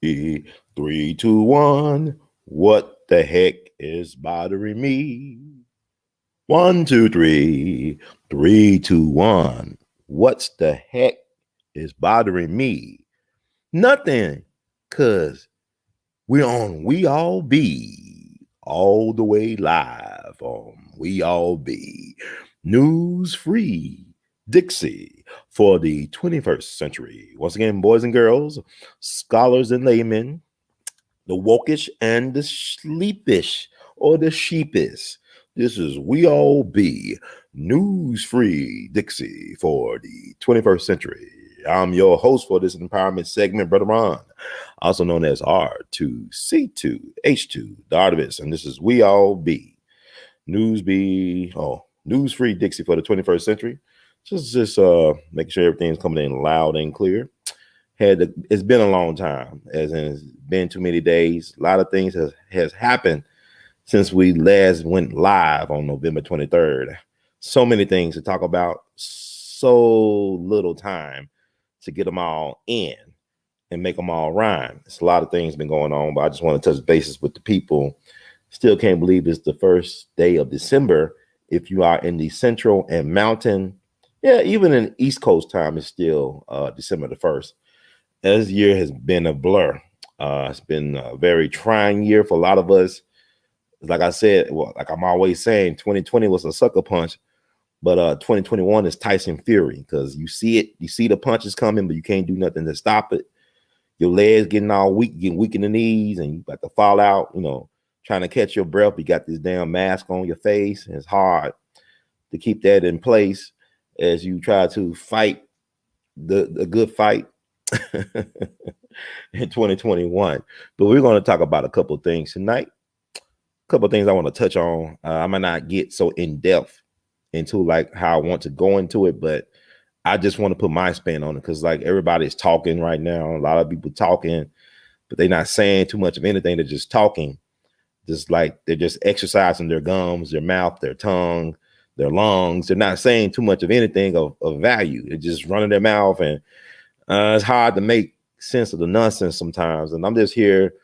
Three, two, one. What the heck is bothering me? One, two, three. Three, two, one. What's the heck is bothering me? Nothing, cause we're on We All Be all the way live on We All Be news free Dixie for the 21st century. Once again, boys and girls, scholars and laymen, the wokish and the sleepish or the sheepish. This is We All Be news free Dixie for the 21st century. I'm your host for this empowerment segment, Brother Ron, also known as R2C2H2, the artivist, and this is We All Be news free Dixie for the 21st century. Just making sure everything's coming in loud and clear. It's been a long time, as in it's been too many days. A lot of things has happened since we last went live on November 23rd. So many things to talk about, so little time to get them all in and make them all rhyme. It's a lot of things been going on, but I just want to touch bases with the people. Still can't believe it's the first day of December. If you are in the central and mountain, even in East Coast time, it's still December the 1st. This year has been a blur. It's been a very trying year for a lot of us. Like I said, like I'm always saying, 2020 was a sucker punch, but 2021 is Tyson Fury, because you see the punches coming, but you can't do nothing to stop it. Your legs getting all weak, getting weak in the knees, and you about to fall out, trying to catch your breath. You got this damn mask on your face, and it's hard to keep that in place as you try to fight the good fight in 2021. But we're going to talk about a couple of things tonight. A couple of things I want to touch on. I might not get so in depth into like how I want to go into it, but I just want to put my spin on it, because like everybody's talking right now. A lot of people talking, but they're not saying too much of anything. They're just talking, just like they're just exercising their gums, their mouth, their tongue, their lungs. They're not saying too much of anything of value. They're just running their mouth, and it's hard to make sense of the nonsense sometimes. And I'm just here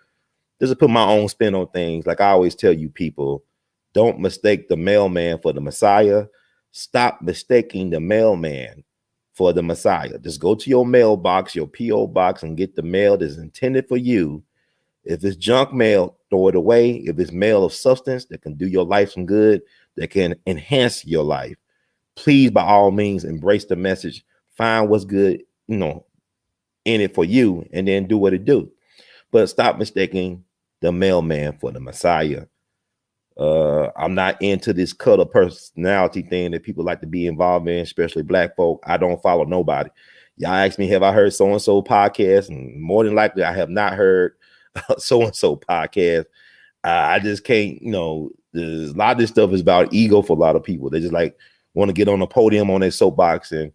just to put my own spin on things. Like I always tell you people, don't mistake the mailman for the Messiah. Stop mistaking the mailman for the Messiah. Just go to your mailbox, your P.O. box, and get the mail that's intended for you. If it's junk mail, throw it away. If it's mail of substance that can do your life some good, that can enhance your life, please, by all means, embrace the message. Find what's good, in it for you, and then do what it do. But stop mistaking the mailman for the Messiah. I'm not into this cult of personality thing that people like to be involved in, especially black folk. I don't follow nobody. Y'all ask me, have I heard so-and-so podcast? And more than likely, I have not heard so-and-so podcast. I just can't, there's a lot of this stuff is about ego for a lot of people. They just like want to get on the podium on their soapbox, and,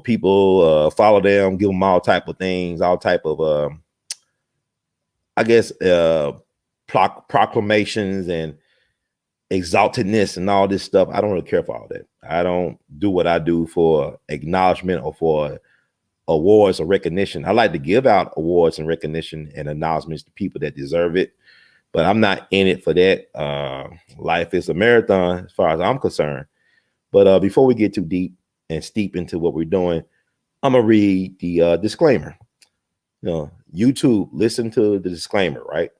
people follow them, give them all type of things, all type of, proclamations and exaltedness and all this stuff. I don't really care for all that. I don't do what I do for acknowledgement or for awards or recognition. I like to give out awards and recognition and acknowledgments to people that deserve it, but I'm not in it for that. Life is a marathon as far as I'm concerned. But before we get too deep and steep into what we're doing, I'm gonna read the disclaimer. YouTube, listen to the disclaimer, right?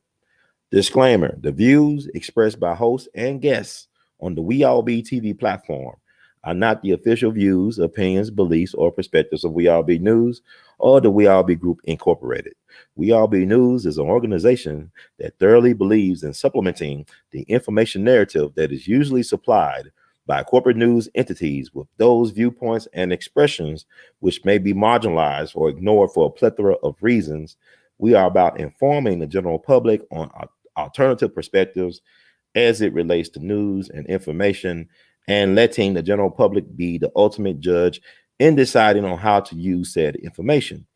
Disclaimer: the views expressed by hosts and guests on the We All Be TV platform are not the official views, opinions, beliefs, or perspectives of We All Be News or the We All Be Group Incorporated. We All Be News is an organization that thoroughly believes in supplementing the information narrative that is usually supplied by corporate news entities with those viewpoints and expressions which may be marginalized or ignored for a plethora of reasons. We are about informing the general public on alternative perspectives as it relates to news and information, and letting the general public be the ultimate judge in deciding on how to use said information.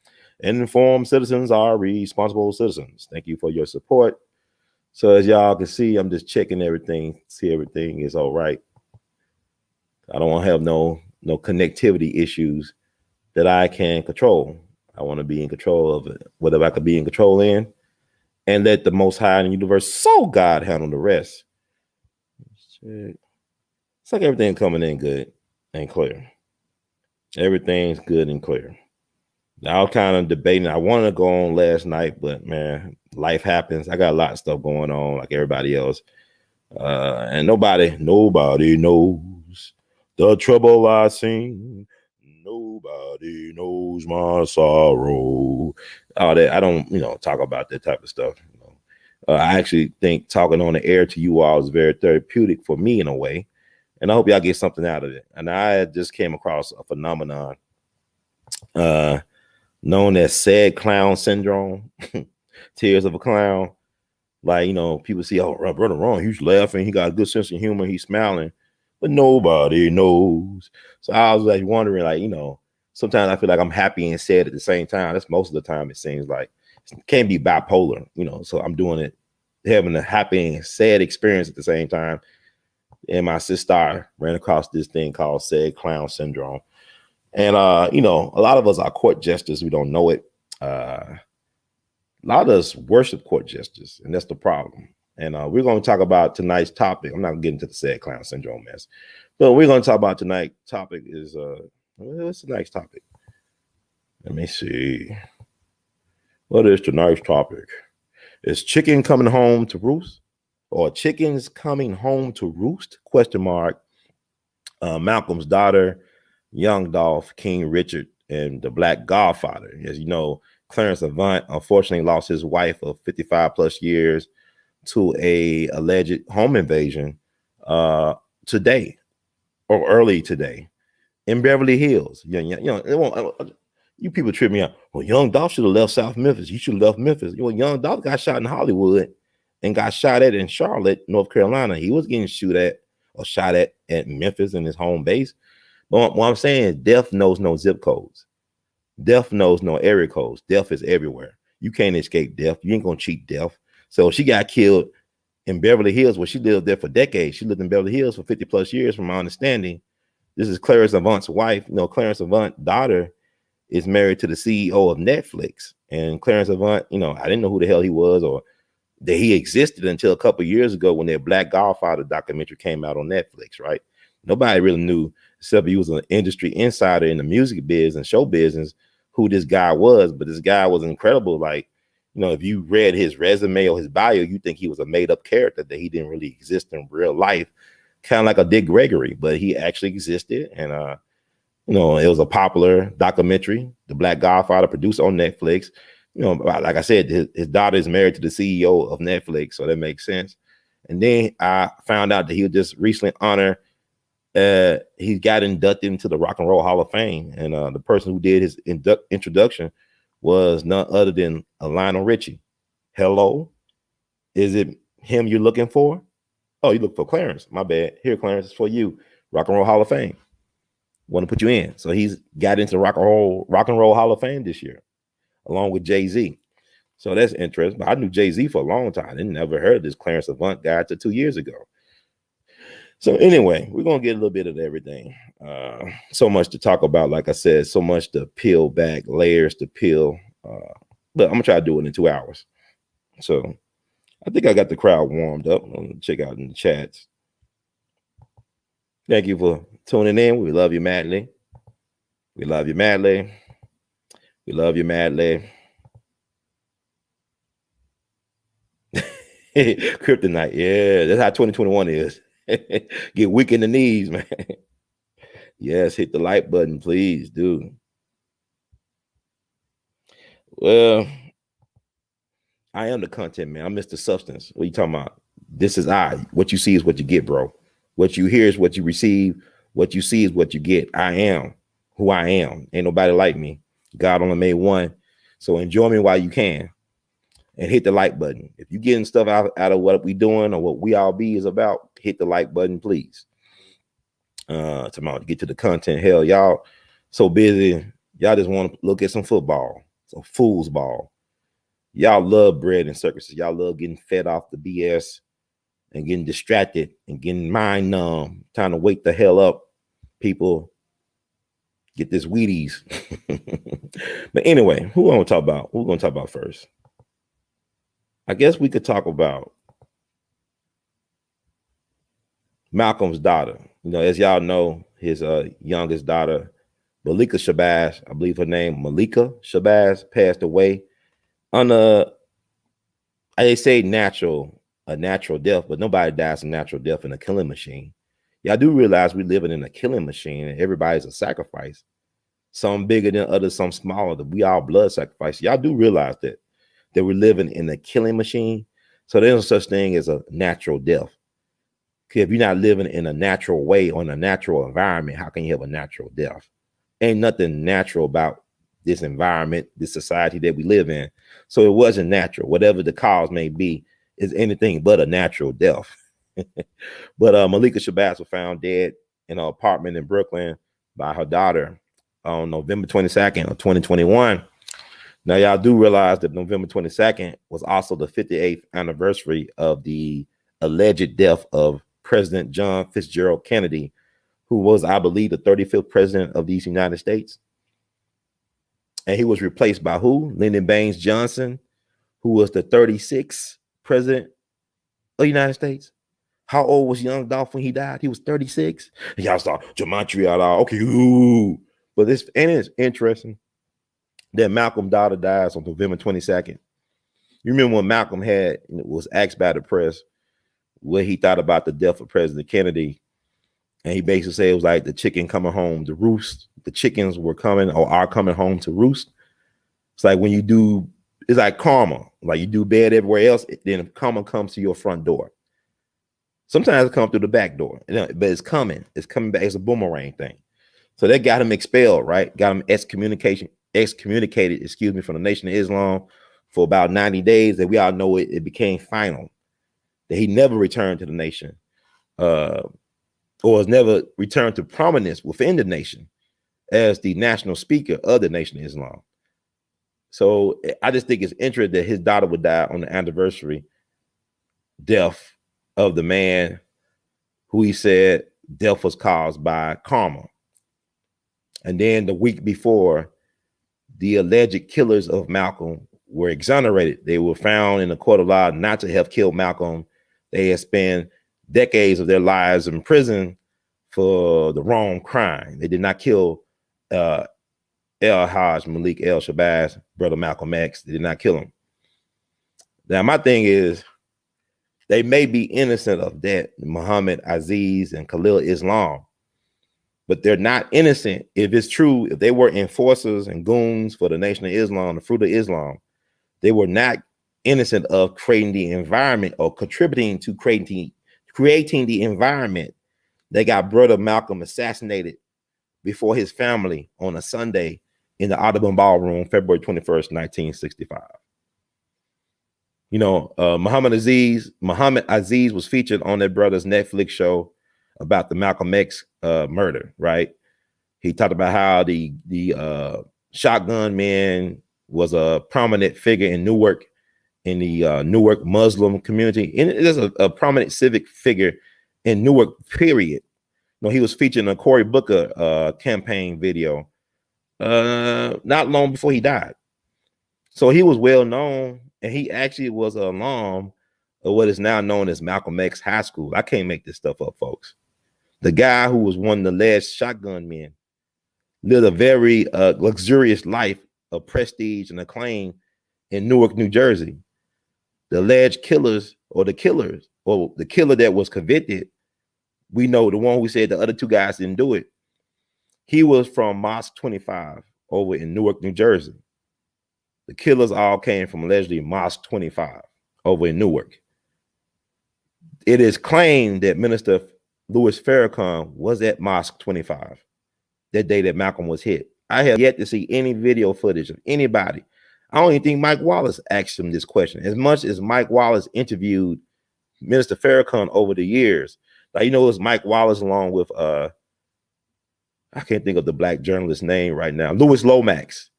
And informed citizens are responsible citizens. Thank you for your support. So as y'all can see, I'm just checking everything, see everything is all right. I don't want to have no connectivity issues that I can control. I want to be in control of it, whatever I could be in control in, and let the Most High in the universe, so God, handle the rest. It's like everything coming in good and clear. Everything's good and clear. I was kind of debating. I wanted to go on last night, but man, life happens. I got a lot of stuff going on, like everybody else. And nobody knows the trouble I sing. Nobody knows my sorrow. All that. I don't, talk about that type of stuff. I actually think talking on the air to you all is very therapeutic for me in a way. And I hope y'all get something out of it. And I just came across a phenomenon known as sad clown syndrome, tears of a clown. Like, people see, oh, brother Ron, he's laughing, he got a good sense of humor, he's smiling, but nobody knows. So I was like wondering, like, sometimes I feel like I'm happy and sad at the same time. That's most of the time, it seems like. It can't be bipolar, so I'm doing it, having a happy and sad experience at the same time. And my sister ran across this thing called sad clown syndrome. And, a lot of us are court jesters. We don't know it. A lot of us worship court jesters, and that's the problem. And we're going to talk about tonight's topic. I'm not going to get into the sad clown syndrome mess, but we're going to talk about tonight's topic is, what's the next topic? Let me see. What is tonight's topic? Is chicken coming home to roost, or chickens coming home to roost? Question mark. Malcolm's daughter, young Dolph, King Richard, and the Black Godfather. As you know, Clarence Avant unfortunately lost his wife of 55 plus years to a alleged home invasion today, or early today, in Beverly Hills. You people trip me out. Well, young Dolph should have left South Memphis. You should have left Memphis. Young Dolph got shot in Hollywood and got shot at in Charlotte, North Carolina. He was getting shot at Memphis in his home base. But what I'm saying is death knows no zip codes. Death knows no area codes. Death is everywhere. You can't escape death. You ain't gonna cheat death. So she got killed in Beverly Hills, where she lived there for decades. She lived in Beverly Hills for 50 plus years, from my understanding. This is Clarence Avant's wife. Clarence Avant's daughter is married to the CEO of Netflix. And Clarence Avant, I didn't know who the hell he was or that he existed until a couple of years ago when that Black Godfather documentary came out on Netflix, right? Nobody really knew, except he was an industry insider in the music biz and show business, who this guy was. But this guy was incredible. Like, if you read his resume or his bio, you think he was a made-up character, that he didn't really exist in real life, kind of like a Dick Gregory, but he actually existed. And it was a popular documentary, The Black Godfather, produced on Netflix. Like I said, his daughter is married to the CEO of Netflix, so that makes sense. And then I found out that he was just recently honored. He got inducted into the Rock and Roll Hall of Fame, and the person who did his introduction was none other than Lionel Richie. Hello, is it him you're looking for? Oh, you look for Clarence. My bad. Here, Clarence, it's for you. Rock and Roll Hall of Fame. Want to put you in. So he's got into Rock and Roll Hall of Fame this year, along with Jay-Z. So that's interesting. But I knew Jay-Z for a long time. I didn't never heard of this Clarence Avant guy until 2 years ago. So anyway, we're going to get a little bit of everything. So much to talk about. Like I said, so much to peel back, layers to peel. But I'm going to try to do it in 2 hours. So I think I got the crowd warmed up. I'm going to check out in the chats. Thank you for tuning in. We love you madly. We love you madly. We love you madly. Kryptonite. Yeah, that's how 2021 is. Get weak in the knees, man. Yes, hit the like button, please, dude. Well, I am the content, man. I'm Mr. Substance. What are you talking about? This is I. What you see is what you get, bro. What you hear is what you receive. What you see is what you get. I am who I am. Ain't nobody like me. God only made one. So enjoy me while you can. And hit the like button. If you're getting stuff out of what we doing or what we all be is about, hit the like button, please. Tomorrow to get to the content. Hell, y'all so busy. Y'all just want to look at some football, some fool's ball. Y'all love bread and circuses. Y'all love getting fed off the BS and getting distracted and getting mind numb. Time to wake the hell up, people. Get this Wheaties. But anyway, who want to talk about? Who we gonna talk about first? I guess we could talk about Malcolm's daughter. You know, as y'all know, his youngest daughter, Malika Shabazz, I believe her name, Malika Shabazz, passed away on they say a natural death, but nobody dies a natural death in a killing machine. Y'all do realize we living in a killing machine and everybody's a sacrifice. Some bigger than others, some smaller. We all blood sacrifice. Y'all do realize that we're living in a killing machine. So there's no such thing as a natural death. Okay, if you're not living in a natural way or in a natural environment, how can you have a natural death? Ain't nothing natural about this environment, this society that we live in. So it wasn't natural. Whatever the cause may be, is anything but a natural death. But Malika Shabazz was found dead in an apartment in Brooklyn by her daughter on November 22nd of 2021. Now, y'all do realize that November 22nd was also the 58th anniversary of the alleged death of President John Fitzgerald Kennedy, who was, I believe, the 35th president of these United States. And he was replaced by who? Lyndon Baines Johnson, who was the 36th president of the United States. How old was young Dolph when he died? He was 36. And y'all saw gematria out. Okay, ooh. But it's interesting that Malcolm's daughter dies on November 22nd. You remember when Malcolm was asked by the press what he thought about the death of President Kennedy. And he basically said it was like the chicken coming home to roost. The chickens were coming or are coming home to roost. It's like when you do, it's like karma. Like you do bad everywhere else, then karma comes to your front door. Sometimes it comes through the back door, but it's coming. It's coming back. It's a boomerang thing. So that got him expelled, right? Got him excommunicated, from the Nation of Islam for about 90 days. That we all know it became final. That he never returned to the nation, or has never returned to prominence within the nation as the national speaker of the Nation of Islam. So I just think it's interesting that his daughter would die on the anniversary death of the man who he said death was caused by karma. And then the week before, the alleged killers of Malcolm were exonerated. They were found in a court of law not to have killed Malcolm. They had spent decades of their lives in prison for the wrong crime. They did not kill Hajj Malik El Shabazz, brother Malcolm X. They did not kill him. Now, my thing is, they may be innocent of that, Muhammad Aziz and Khalil Islam, but they're not innocent if it's true. If they were enforcers and goons for the Nation of Islam, the Fruit of Islam, they were not innocent of creating the environment or contributing to creating the environment that got brother Malcolm assassinated before his family on a Sunday in the Audubon Ballroom, February 21st, 1965. You know, Muhammad Aziz was featured on their brother's Netflix show about the Malcolm X murder, right? He talked about how the shotgun man was a prominent figure in Newark, in the Newark Muslim community. And it is a prominent civic figure in Newark, period. You know, he was featured in a Cory Booker campaign video not long before he died. So he was well known, and he actually was an alum of what is now known as Malcolm X High School. I can't make this stuff up, folks. The guy who was one of the last shotgun men lived a very luxurious life of prestige and acclaim in Newark, New Jersey. The alleged killers, or the killer that was convicted, we know the one who said the other two guys didn't do it. He was from Mosque 25 over in Newark, New Jersey. The killers all came from allegedly Mosque 25 over in Newark. It is claimed that Minister Louis Farrakhan was at Mosque 25 that day that Malcolm was hit. I have yet to see any video footage of anybody. I don't even think Mike Wallace asked him this question. As much as Mike Wallace interviewed Minister Farrakhan over the years, like, you know, it was Mike Wallace along with I can't think of the black journalist's name right now, Louis Lomax.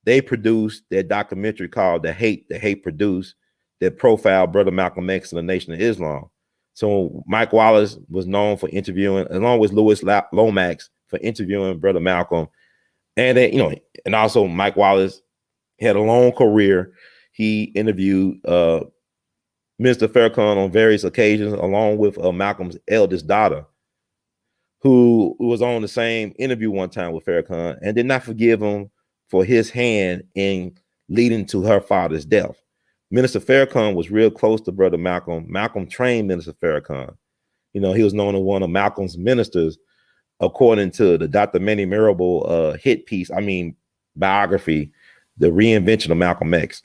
They produced that documentary called The Hate Produced, that profiled brother Malcolm X and the Nation of Islam. So Mike Wallace was known for interviewing, along with Louis Lomax, for interviewing brother Malcolm And then, and also Mike Wallace had a long career. He interviewed Mr. Farrakhan on various occasions, along with Malcolm's eldest daughter, who was on the same interview one time with Farrakhan and did not forgive him for his hand in leading to her father's death. Minister Farrakhan was real close to Brother Malcolm. Malcolm trained Minister Farrakhan. He was known as one of Malcolm's ministers, according to the Dr. Manny Marable hit piece, biography, The Reinvention of Malcolm X.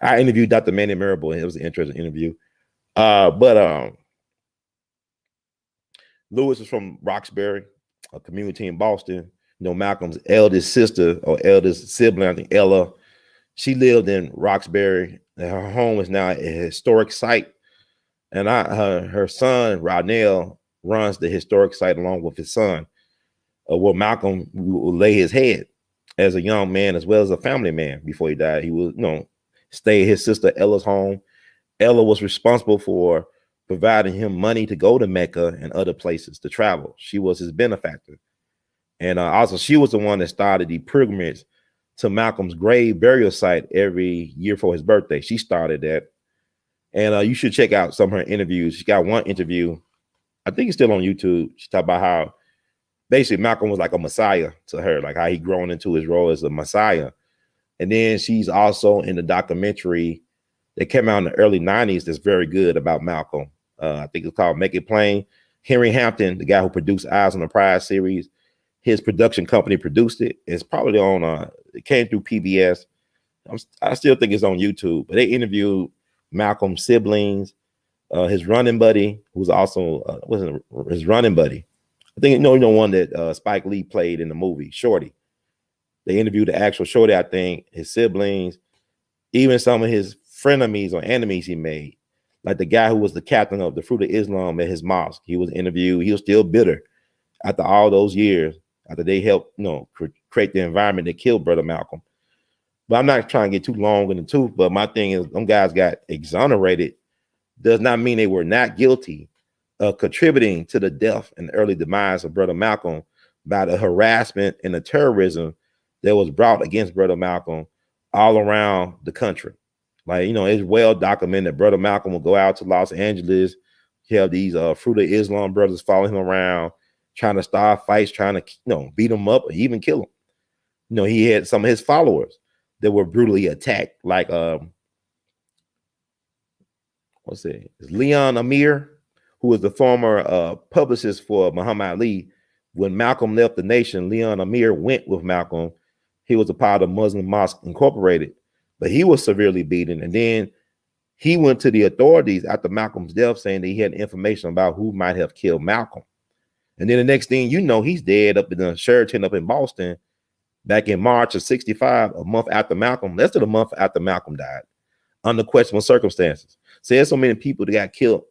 I interviewed Dr. Manny Marable, and it was an interesting interview. But Lewis is from Roxbury, a community in Boston. Malcolm's eldest sister or eldest sibling, I think Ella, she lived in Roxbury. Her home is now a historic site. And her son, Rodnell, runs the historic site along with his son, where Malcolm will lay his head as a young man, as well as a family man before he died. He would, stay at his sister Ella's home. Ella was responsible for providing him money to go to Mecca and other places to travel. She was his benefactor. And also she was the one that started the pilgrimage to Malcolm's grave burial site every year for his birthday. She started that. And you should check out some of her interviews. She got one interview, I think it's still on YouTube. She talked about how basically Malcolm was like a messiah to her, like how he grown into his role as a messiah. And then she's also in the documentary that came out in the early 90s that's very good about Malcolm. I think it's called Make It Plain. Henry Hampton, the guy who produced Eyes on the Prize series, his production company produced it. It's probably on, it came through PBS. I still think it's on YouTube, but they interviewed Malcolm's siblings, his running buddy, who's also wasn't his running buddy. I think one that Spike Lee played in the movie, Shorty. They interviewed the actual Shorty, I think, his siblings, even some of his frenemies or enemies he made, like the guy who was the captain of the Fruit of Islam at his mosque. He was interviewed. He was still bitter after all those years, after they helped, create the environment that killed Brother Malcolm. But I'm not trying to get too long in the tooth, but my thing is them guys got exonerated does not mean they were not guilty of contributing to the death and early demise of Brother Malcolm by the harassment and the terrorism that was brought against Brother Malcolm all around the country. Like, it's well documented. Brother Malcolm will go out to Los Angeles. You have these Fruit of Islam brothers following him around, trying to start fights, trying to, beat him up or even kill him. He had some of his followers that were brutally attacked, like what's it? It's Leon Amir, who was the former publicist for Muhammad Ali. When Malcolm left the nation, Leon Amir went with Malcolm. He was a part of Muslim Mosque Incorporated, but he was severely beaten. And then he went to the authorities after Malcolm's death, saying that he had information about who might have killed Malcolm. And then the next thing you know, he's dead up in the Sheraton up in Boston back in March of '65, a month after Malcolm, less than a month after Malcolm died, under questionable circumstances. So there's so many people that got killed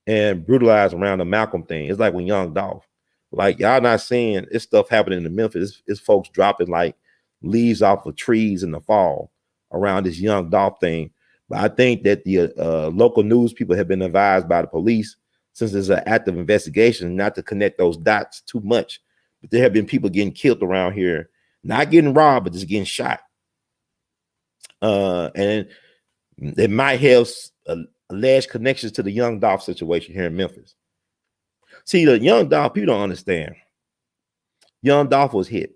and brutalized around the Malcolm thing. It's like when young Dolph, like y'all not seeing this stuff happening in Memphis. It's folks dropping like leaves off of trees in the fall around this young Dolph thing. But I think that the local news people have been advised by the police, since there's an active investigation, not to connect those dots too much. But there have been people getting killed around here, not getting robbed, but just getting shot. And it might have alleged connections to the young Dolph situation here in Memphis. See, the young Dolph, people don't understand. Young Dolph was hit,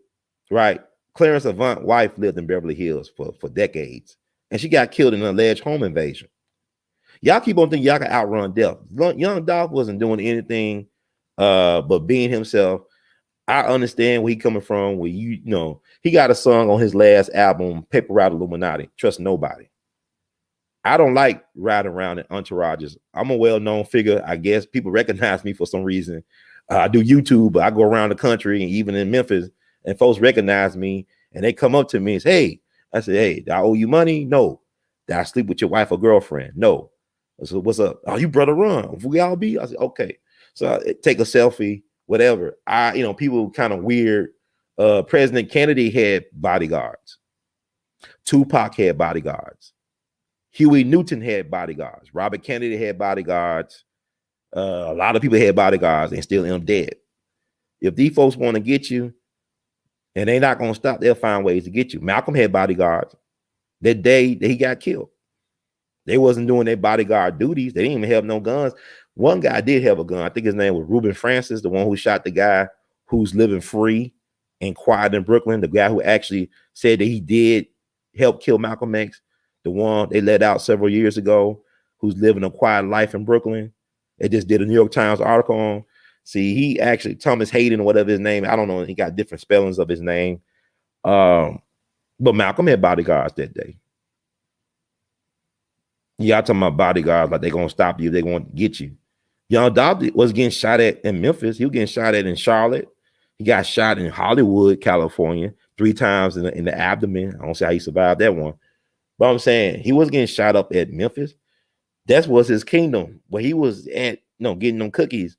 right? Clarence Avant's wife lived in Beverly Hills for decades, and she got killed in an alleged home invasion. Y'all keep on thinking y'all can outrun death. Young Dolph wasn't doing anything but being himself. I understand where he coming from. Where he got a song on his last album, Paper Route Illuminati, Trust Nobody. I don't like riding around in entourages. I'm a well-known figure. I guess people recognize me for some reason. I do YouTube, but I go around the country and even in Memphis, and folks recognize me and they come up to me and say, hey, I said, hey, did I owe you money? No. Did I sleep with your wife or girlfriend? No. I said, what's up? Oh, you brother Run. If we all be? I said, okay. So I take a selfie, whatever. People kind of weird. President Kennedy had bodyguards. Tupac had bodyguards. Huey Newton had bodyguards. Robert Kennedy had bodyguards. A lot of people had bodyguards and still end up dead. If these folks want to get you and they're not gonna stop. They'll find ways to get you. Malcolm had bodyguards. That day that he got killed, they wasn't doing their bodyguard duties. They didn't even have no guns. One guy did have a gun. I think his name was Reuben Francis, the one who shot the guy who's living free and quiet in Brooklyn. The guy who actually said that he did help kill Malcolm X. The one they let out several years ago, who's living a quiet life in Brooklyn. They just did a New York Times article on. See, he actually, Thomas Hayden, or whatever his name, I don't know. He got different spellings of his name. But Malcolm had bodyguards that day. Y'all talking about bodyguards like they're gonna stop you, they're gonna get you. Young Dolph was getting shot at in Memphis. He was getting shot at in Charlotte. He got shot in Hollywood, California, 3 times in the abdomen. I don't see how he survived that one. But I'm saying he was getting shot up at Memphis. That was his kingdom where he was at, getting them cookies.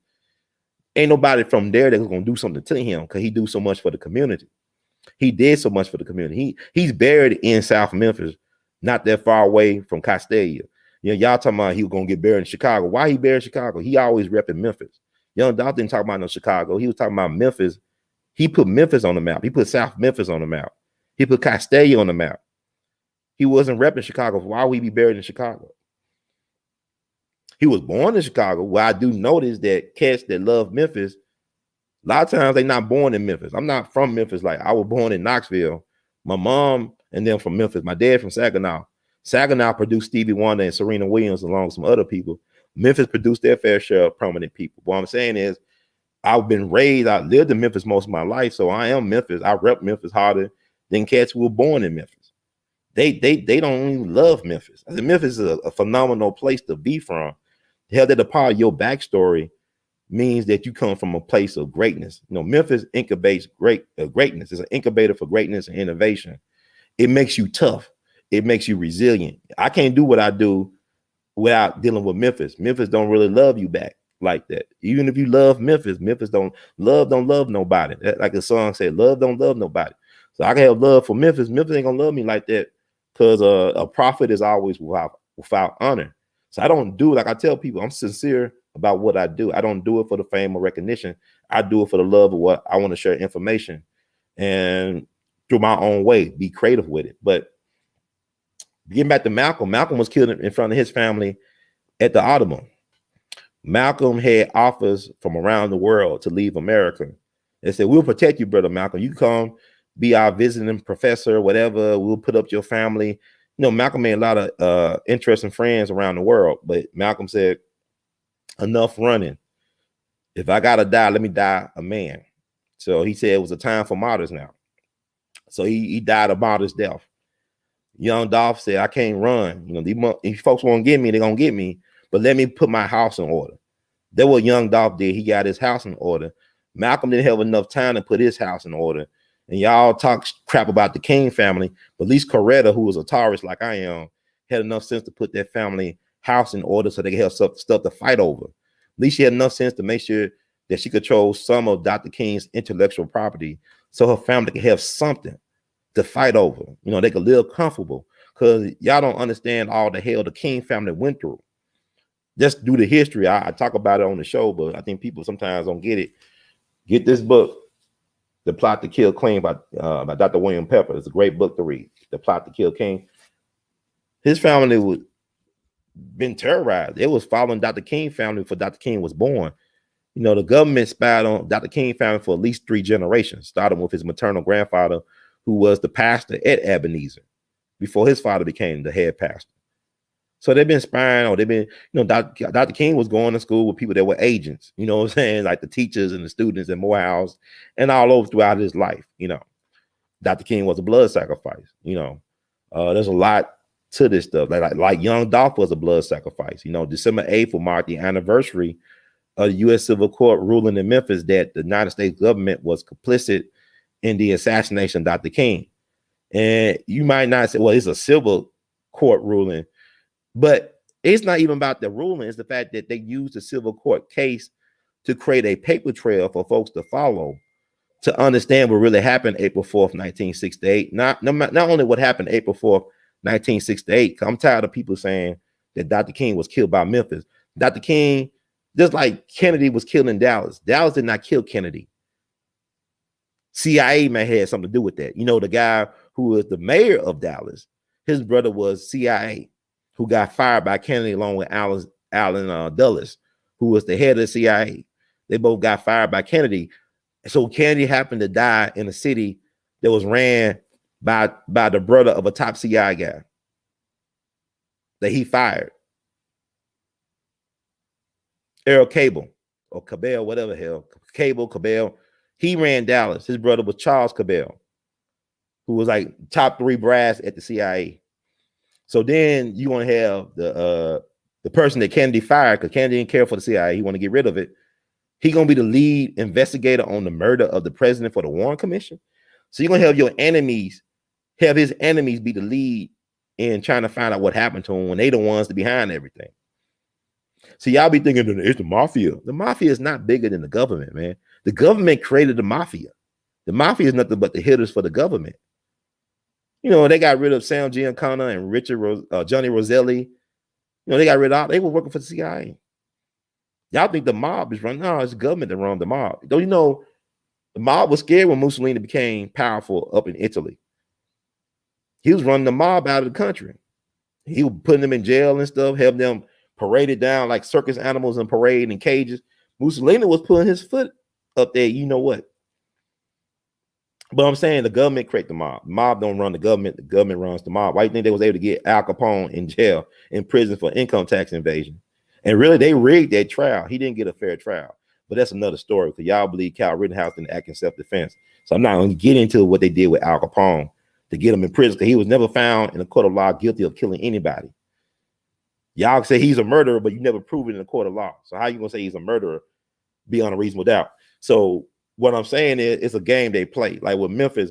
Ain't nobody from there that was gonna do something to him because he do so much for the community. He did so much for the community. He's buried in South Memphis, not that far away from Castalia. Y'all talking about he was gonna get buried in Chicago. Why he buried in Chicago? He always repping Memphis. Young Dolph didn't talk about no Chicago. He was talking about Memphis. He put Memphis on the map. He put South Memphis on the map. He put Castalia on the map. He wasn't repping Chicago. Why would he be buried in Chicago? He was born in Chicago. Well, I do notice that cats that love Memphis, a lot of times they're not born in Memphis. I'm not from Memphis. Like, I was born in Knoxville. My mom and them from Memphis. My dad from Saginaw. Saginaw produced Stevie Wonder and Serena Williams along with some other people. Memphis produced their fair share of prominent people. What I'm saying is, I've been raised, I lived in Memphis most of my life, so I am Memphis. I rep Memphis harder than cats who were born in Memphis. They don't even love Memphis. I mean, Memphis is a phenomenal place to be from. The hell, that a part of your backstory means that you come from a place of greatness. Memphis incubates greatness. It's an incubator for greatness and innovation. It makes you tough. It makes you resilient. I can't do what I do without dealing with Memphis. Memphis don't really love you back like that. Even if you love Memphis, Memphis don't love nobody. Like the song said, love don't love nobody. So I can have love for Memphis. Memphis ain't gonna love me like that because a prophet is always without honor. So I don't do, like I tell people, I'm sincere about what I do. I don't do it for the fame or recognition. I do it for the love of what I want to share information and through my own way, be creative with it. But getting back to Malcolm, Malcolm was killed in front of his family at the Audubon. Malcolm had offers from around the world to leave America. They said, we'll protect you, brother Malcolm. You come be our visiting professor, whatever. We'll put up your family. Malcolm made a lot of interesting friends around the world, but Malcolm said, enough running. If I gotta die, let me die a man. So he said it was a time for martyrs now. So he died a martyr's death. Young Dolph said, I can't run. These folks won't get me, they're gonna get me, but let me put my house in order. That's what young Dolph did. He got his house in order. Malcolm didn't have enough time to put his house in order. And y'all talk crap about the King family, but at least Coretta, who was a Taurus like I am, had enough sense to put that family house in order so they could have stuff to fight over. At least she had enough sense to make sure that she controlled some of Dr. King's intellectual property so her family could have something to fight over. They could live comfortable, because y'all don't understand all the hell the King family went through. Just due to history, I talk about it on the show, but I think people sometimes don't get it. Get this book, The Plot to Kill King by Dr. William Pepper. It's a great book to read. The Plot to Kill King. His family was been terrorized. It was following Dr. King family before Dr. King was born. The government spied on Dr. King family for at least 3 generations, starting with his maternal grandfather, who was the pastor at Ebenezer before his father became the head pastor. So they've been spying, or they've been, Dr. King was going to school with people that were agents, what I'm saying, like the teachers and the students in Morehouse and all over throughout his life. Dr. King was a blood sacrifice. There's a lot to this stuff. Like young Dolph was a blood sacrifice. December 8th will mark the anniversary of the U.S. Civil Court ruling in Memphis that the United States government was complicit in the assassination of Dr. King. And you might not say, well, it's a civil court ruling, but it's not even about the ruling. It's the fact that they used the civil court case to create a paper trail for folks to follow, to understand what really happened April 4th, 1968. Not only what happened April 4th, 1968. I'm tired of people saying that Dr. King was killed by Memphis. Dr. King, just like Kennedy was killed in Dallas. Dallas did not kill Kennedy. CIA may have something to do with that. You know, the guy who was the mayor of Dallas, his brother was CIA, who got fired by Kennedy along with Allen Dulles, who was the head of the CIA. They both got fired by Kennedy. So Kennedy happened to die in a city that was ran by the brother of a top CIA guy that he fired. Earl Cable or Cabell, whatever hell. Cabell. He ran Dallas. His brother was Charles Cabell, who was like top 3 brass at the CIA. So then you want to have the person that Kennedy fired, because Kennedy didn't care for the CIA. He want to get rid of it. He gonna be the lead investigator on the murder of the president for the Warren Commission. So you're gonna have your enemies, have his enemies be the lead in trying to find out what happened to him when they the ones that behind everything. So y'all be thinking that it's the mafia. The mafia is not bigger than the government, man. The government created the mafia. The mafia is nothing but the hitters for the government. You know, they got rid of Sam Giancana and Johnny Roselli. You know, they got rid of, they were working for the CIA. Y'all think the mob is running? No, it's the government that run the mob. Don't you know the mob was scared when Mussolini became powerful up in Italy? He was running the mob out of the country. He was putting them in jail and stuff, having them paraded down like circus animals and parade in cages. Mussolini was putting his foot up there. You know what? But I'm saying the government create the mob. The mob don't run the government. The government runs the mob. Why do you think they was able to get Al Capone in jail, in prison for income tax evasion? And really, they rigged that trial. He didn't get a fair trial. But that's another story, because y'all believe Kyle Rittenhouse didn't act in self-defense. So I'm not going to get into what they did with Al Capone to get him in prison, because he was never found in a court of law guilty of killing anybody. Y'all say he's a murderer, but you never prove it in a court of law. So how you going to say he's a murderer beyond a reasonable doubt? So what I'm saying is it's a game they play. Like with Memphis,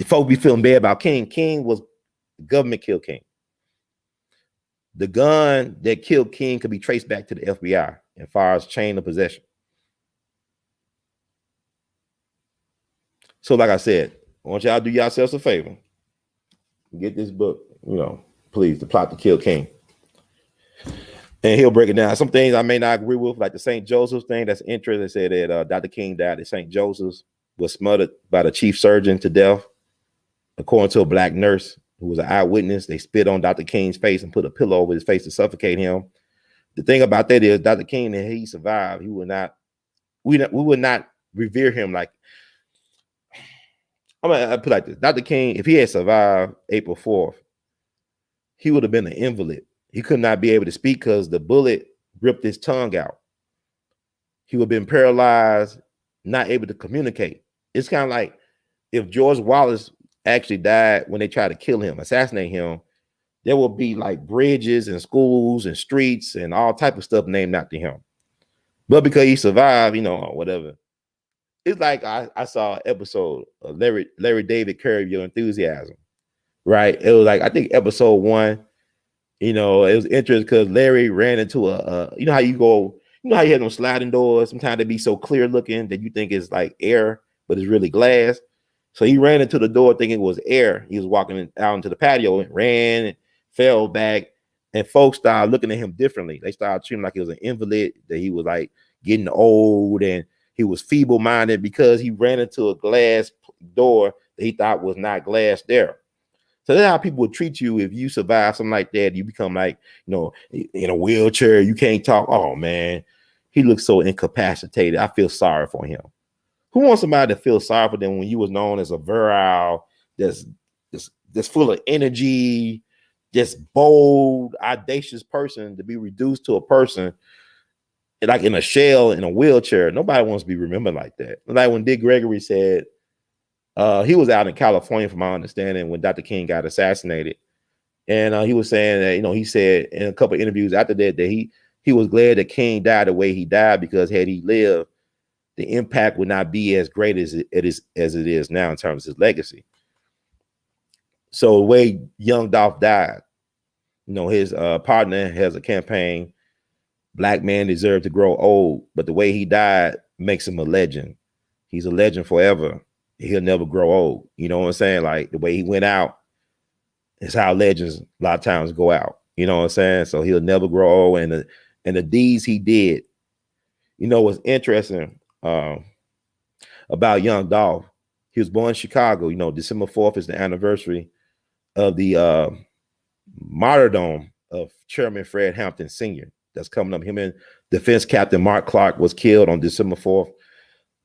folks be feeling bad about King. King was, the government killed King. The gun that killed King could be traced back to the FBI as far as chain of possession. So like I said, I want y'all to do yourselves a favor. Get this book, you know, please, The Plot to Kill King. And he'll break it down. Some things I may not agree with, like the St. Joseph's thing. That's interesting. They said that Dr. King died at St. Joseph's, was smothered by the chief surgeon to death. According to a black nurse who was an eyewitness, they spit on Dr. King's face and put a pillow over his face to suffocate him. The thing about that is Dr. King, and he survived, we would not revere him like, I'm gonna put it like this. Dr. King, if he had survived April 4th, he would have been an invalid. He could not be able to speak because the bullet ripped his tongue out. He would have been paralyzed, not able to communicate. It's kind of like if George Wallace actually died when they tried to kill him, assassinate him, there will be like bridges and schools and streets and all type of stuff named after him. But because he survived, you know, or whatever. It's like I saw an episode of Larry David Curb Your Enthusiasm, right? It was like, I think episode 1, you know, it was interesting because Larry ran into you know how you go, you know how you have them sliding doors, sometimes they be so clear looking that you think it's like air, but it's really glass. So he ran into the door thinking it was air. He was walking out into the patio and ran and fell back, and folks started looking at him differently. They started treating him like he was an invalid, that he was like getting old and he was feeble-minded because he ran into a glass door that he thought was not glass there. So that's how people would treat you if you survive something like that. You become like, you know, in a wheelchair, you can't talk. Oh, man, he looks so incapacitated. I feel sorry for him. Who wants somebody to feel sorry for them when you was known as a virile, that's full of energy, just bold, audacious person, to be reduced to a person like in a shell in a wheelchair? Nobody wants to be remembered like that. Like when Dick Gregory said, he was out in California, from my understanding, when Dr. King got assassinated. And he was saying that, you know, he said in a couple of interviews after that, that he was glad that King died the way he died, because had he lived, the impact would not be as great as it is now in terms of his legacy. So the way young Dolph died, you know, his partner has a campaign, Black man deserve to grow old, but the way he died makes him a legend. He's a legend forever. He'll never grow old. You know what I'm saying? Like the way he went out is how legends a lot of times go out. You know what I'm saying? So he'll never grow old. And the deeds he did, you know, what's interesting. A about young Dolph. He was born in Chicago. You know, December 4th is the anniversary of the martyrdom of Chairman Fred Hampton Sr. That's coming up. Him and defense captain Mark Clark was killed on December 4th,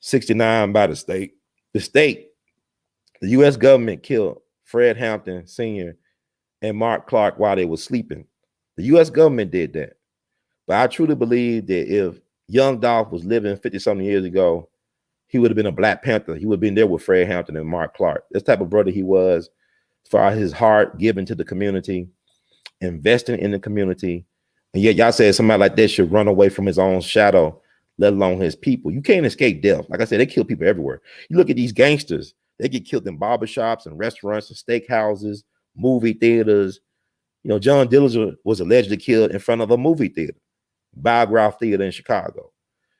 69 by the state. The U.S. government killed Fred Hampton Sr. and Mark Clark while they were sleeping. The U.S. government did that. But I truly believe that if young Dolph was living 50-something years ago, he would have been a Black Panther. He would have been there with Fred Hampton and Mark Clark. This type of brother he was, as far as his heart given to the community, investing in the community. And yet y'all said somebody like that should run away from his own shadow, let alone his people. You can't escape death. Like I said, they kill people everywhere. You look at these gangsters, they get killed in barbershops and restaurants and steakhouses, movie theaters. You know, John Dillinger was allegedly killed in front of a movie theater, Biograph Theater in Chicago.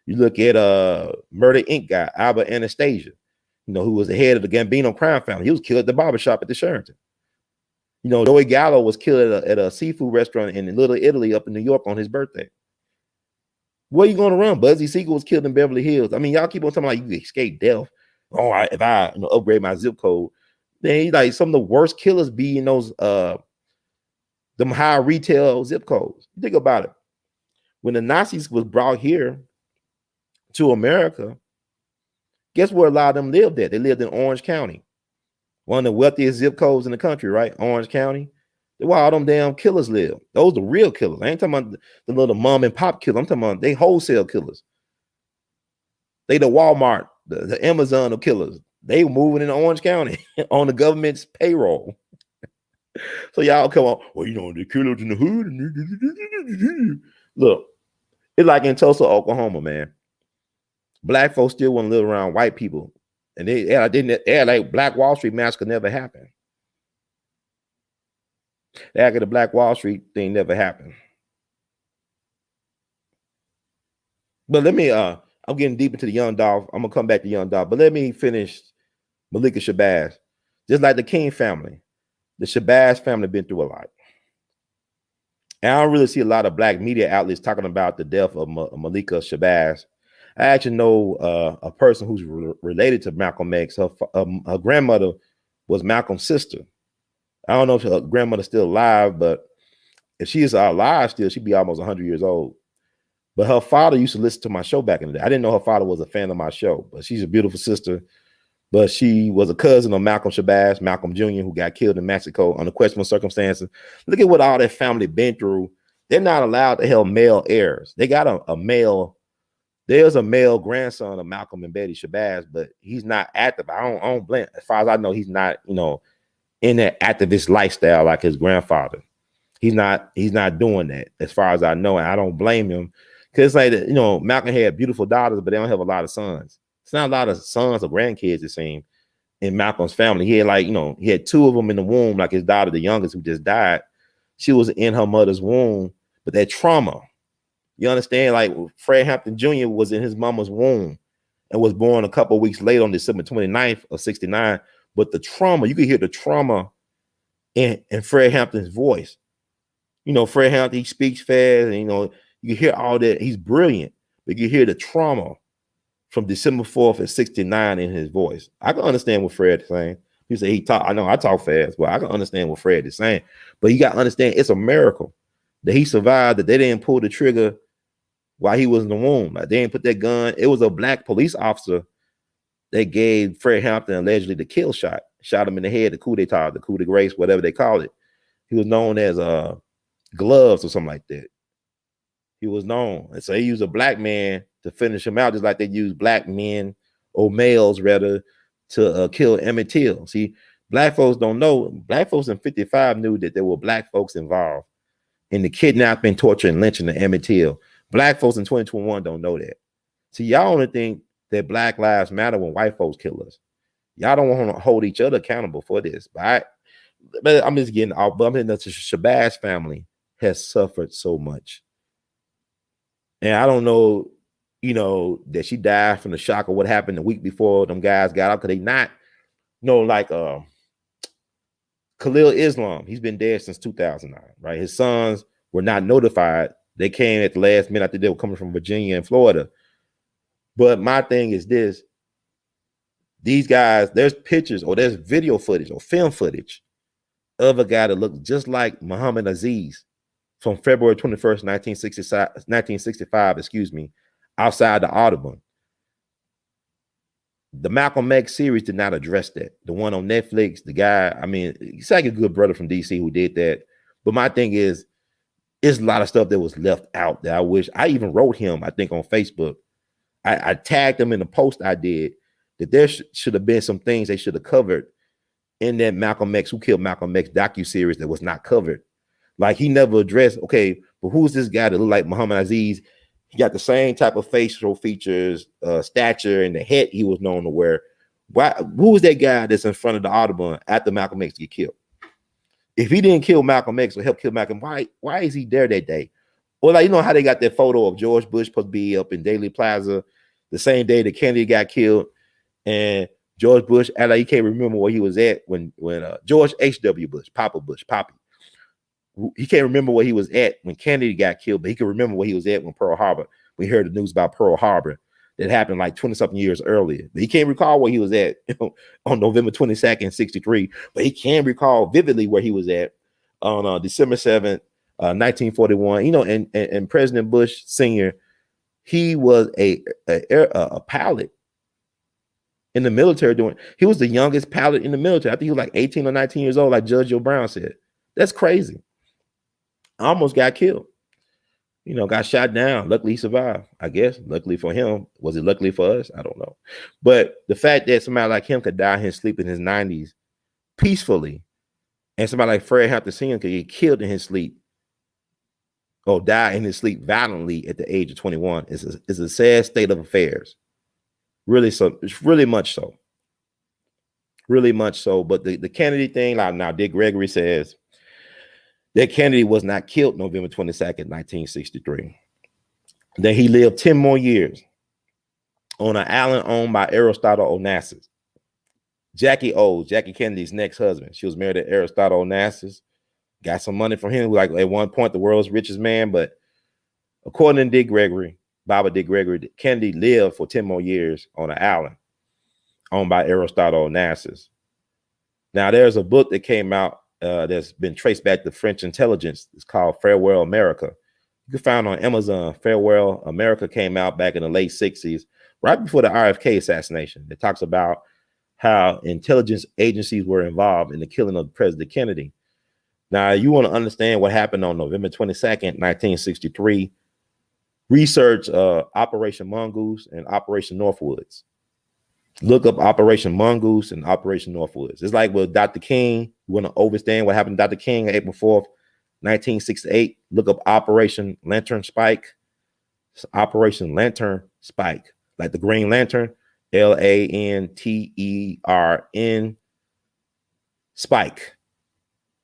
You look at Murder Inc. guy, Albert Anastasia, you know, who was the head of the Gambino crime family. He was killed at the barbershop at the Sheraton. You know, Joey Gallo was killed at a seafood restaurant in Little Italy up in New York on his birthday. Where you going to run? Bugsy Siegel was killed in Beverly Hills. I mean, y'all keep on talking like you escape death. Oh, if I upgrade my zip code, then like some of the worst killers be in those them high retail zip codes. You think about it. When the Nazis was brought here to America, guess where a lot of them lived at? They lived in Orange County, one of the wealthiest zip codes in the country, right? Orange County. That's where all them damn killers live. Those are the real killers. I ain't talking about the little mom and pop killers. I'm talking about they wholesale killers. They the Walmart, the Amazon of killers. They moving in Orange County on the government's payroll. So y'all come on, well, you know, the killers in the hood. Look, it's like in Tulsa, Oklahoma, man. Black folks still want to live around white people. And they like Black Wall Street massacre never happened. After the Black Wall Street thing never happened. But let me, I'm getting deep into the young Dolph. I'm going to come back to young Dolph. But let me finish Malika Shabazz. Just like the King family, the Shabazz family been through a lot. And I don't really see a lot of Black media outlets talking about the death of Malika Shabazz. I actually know a person who's related to Malcolm X. Her grandmother was Malcolm's sister. I don't know if her grandmother's still alive, but if she is alive still, she'd be almost 100 years old. But her father used to listen to my show back in the day. I didn't know her father was a fan of my show, but she's a beautiful sister. But she was a cousin of Malcolm Shabazz, Malcolm Jr., who got killed in Mexico under questionable circumstances. Look at what all that family been through. They're not allowed to have male heirs. They got a male. There's a male grandson of Malcolm and Betty Shabazz, but he's not active. I don't blame. As far as I know, he's not, you know, in that activist lifestyle like his grandfather. He's not doing that, as far as I know, and I don't blame him. Because like, you know, Malcolm had beautiful daughters, but they don't have a lot of sons. It's not a lot of sons or grandkids, it seems, in Malcolm's family. He had like, you know, he had two of them in the womb, like his daughter, the youngest, who just died. She was in her mother's womb, but that trauma, you understand? Like Fred Hampton Jr. was in his mama's womb and was born a couple of weeks later on December 29th of 69. But the trauma, you could hear the trauma in Fred Hampton's voice. You know, Fred Hampton, he speaks fast, and you know, you can hear all that. He's brilliant, but you hear the trauma from December 4th of 69 in his voice. I can understand what Fred is saying. He said he talk. I know I talk fast, but I can understand what Fred is saying. But you got to understand, it's a miracle that he survived, that they didn't pull the trigger while he was in the womb. Like they didn't put that gun. It was a Black police officer that gave Fred Hampton allegedly the kill shot, shot him in the head, the coup d'etat, the coup de grace, whatever they call it. He was known as Gloves or something like that. He was known. And so he used a Black man to finish him out, just like they use Black men or males rather to kill Emmett Till. See, Black folks don't know. Black folks in 55 knew that there were Black folks involved in the kidnapping, torture, and lynching of Emmett Till. Black folks in 2021 don't know that. See, y'all only think that Black lives matter when white folks kill us. Y'all don't want to hold each other accountable for this. But I'm just getting off. But I'm in the Shabazz family has suffered so much. And I don't know, you know, that she died from the shock of what happened the week before them guys got out, because they not, you know, like Khalil Islam. He's been dead since 2009, right? His sons were not notified. They came at the last minute. I think they were coming from Virginia and Florida. But my thing is this: These guys, there's pictures or there's video footage or film footage of a guy that looked just like Muhammad Aziz from February 21st, 1965, excuse me, outside the Audubon. The Malcolm X series did not address that. The one on Netflix, the guy, I mean, he's like a good brother from DC who did that. But my thing is, it's a lot of stuff that was left out that I wish. I even wrote him, I think, on Facebook. I tagged him in the post I did that there should have been some things they should have covered in that Malcolm X, Who Killed Malcolm X docuseries that was not covered. Like, he never addressed, okay, but who's this guy that looked like Muhammad Aziz? He got the same type of facial features, stature, and the hat he was known to wear. Why? Who was that guy that's in front of the Audubon after Malcolm X get killed? If he didn't kill Malcolm X or help kill Malcolm, why is he there that day? Or like, you know how they got that photo of George Bush supposed to be up in Daley Plaza the same day that Kennedy got killed, and George Bush, he can't remember where he was at when George H.W. Bush, Poppy, he can't remember where he was at when Kennedy got killed, but he can remember where he was at when Pearl Harbor. We heard the news about Pearl Harbor that happened like 20-something years earlier. But he can't recall where he was at on November 22nd, 63. But he can recall vividly where he was at on December 7th, 1941. You know, and President Bush Sr., he was a pilot in the military he was the youngest pilot in the military. I think he was like 18 or 19 years old, like Judge Joe Brown said. That's crazy. Almost got killed. You know, got shot down. Luckily, he survived, I guess. Luckily for him. Was it luckily for us? I don't know. But the fact that somebody like him could die in his sleep in his 90s peacefully, and somebody like Fred Hampton Sr. could get killed in his sleep or die in his sleep violently at the age of 21 is a sad state of affairs. Really, so it's really much so. Really much so. But the Kennedy thing, like now Dick Gregory says that Kennedy was not killed November 22nd, 1963. That he lived 10 more years on an island owned by Aristotle Onassis. Jackie Kennedy's next husband. She was married to Aristotle Onassis. Got some money from him. Like at one point, the world's richest man. But according to Dick Gregory, Baba Dick Gregory, Kennedy lived for 10 more years on an island owned by Aristotle Onassis. Now, there's a book that came out that's been traced back to French intelligence. It's called Farewell America. You can find on Amazon. Farewell America came out back in the late 60s, right before the RFK assassination. It talks about how intelligence agencies were involved in the killing of President Kennedy. Now, you want to understand what happened on November 22nd, 1963. Research Operation Mongoose and Operation Northwoods. Look up Operation Mongoose and Operation Northwoods. It's like with Dr. King. You want to understand what happened to Dr. King on April 4th, 1968. Look up Operation Lantern Spike. It's Operation Lantern Spike, like the Green Lantern, Lantern Spike,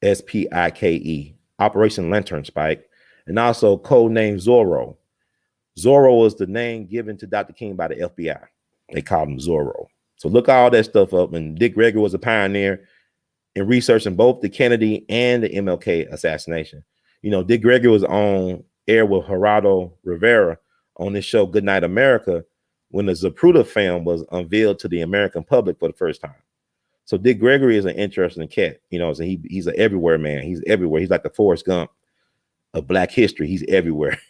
Spike, Operation Lantern Spike, and also codename Zorro. Zorro was the name given to Dr. King by the FBI. They called him Zorro. So look all that stuff up. And Dick Gregory was a pioneer in researching both the Kennedy and the MLK assassination. You know, Dick Gregory was on air with Gerardo Rivera on this show, Good Night America, when the Zapruder film was unveiled to the American public for the first time. So Dick Gregory is an interesting cat. You know, so he's an everywhere man. He's everywhere. He's like the Forrest Gump of Black history. He's everywhere.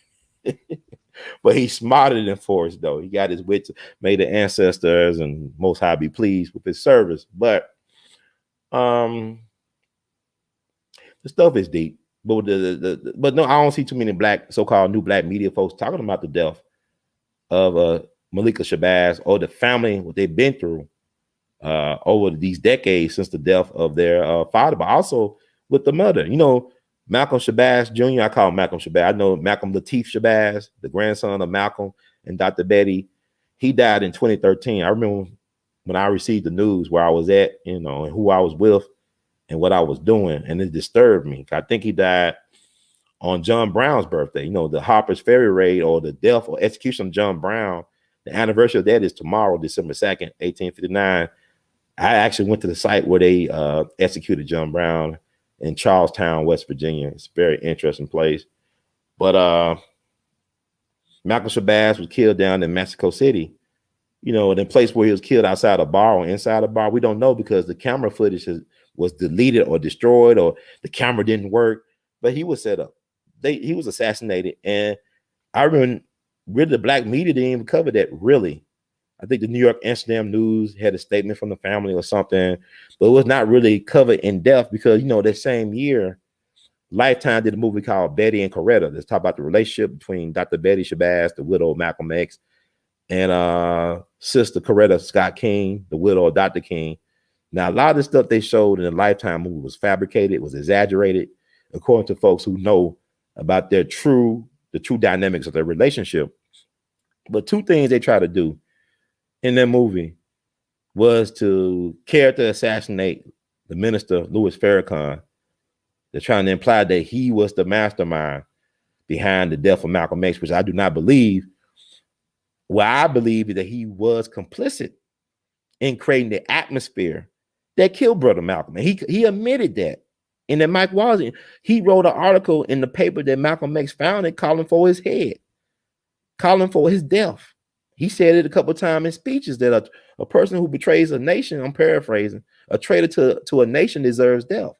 But he's smarter than Forrest, though. He got his wits, made the ancestors and Most High be pleased with his service. But the stuff is deep. But but no, I don't see too many black, so-called new black media folks talking about the death of Malika Shabazz or the family, what they've been through over these decades since the death of their father, but also with the mother. You know, Malcolm Shabazz Jr., I call him Malcolm Shabazz. I know Malcolm Latif Shabazz, the grandson of Malcolm and Dr. Betty. He died in 2013. I remember when I received the news where I was at, you know, and who I was with and what I was doing, and it disturbed me. I think he died on John Brown's birthday. You know, the Harper's Ferry raid or the death or execution of John Brown. The anniversary of that is tomorrow, December 2nd, 1859. I actually went to the site where they executed John Brown in Charlestown, West Virginia. It's a very interesting place. But Malcolm Shabazz was killed down in Mexico City, the place where he was killed outside a bar or inside a bar. We don't know because the camera footage was deleted or destroyed or the camera didn't work. But he was set up. He was assassinated. And I remember really the black media didn't even cover that really. I think the New York Amsterdam News had a statement from the family or something, but it was not really covered in depth because, that same year, Lifetime did a movie called Betty and Coretta. Let's talk about the relationship between Dr. Betty Shabazz, the widow of Malcolm X, and Sister Coretta Scott King, the widow of Dr. King. Now, a lot of the stuff they showed in the Lifetime movie was fabricated, was exaggerated, according to folks who know about the true dynamics of their relationship. But two things they try to do in that movie was to character assassinate the minister, Louis Farrakhan. They're trying to imply that he was the mastermind behind the death of Malcolm X, which I do not believe. Well, I believe that he was complicit in creating the atmosphere that killed Brother Malcolm. And he admitted that. And then Mike Walls, he wrote an article in the paper that Malcolm X founded calling for his head, calling for his death. He said it a couple of times in speeches that a person who betrays a nation, I'm paraphrasing, a traitor to a nation deserves death.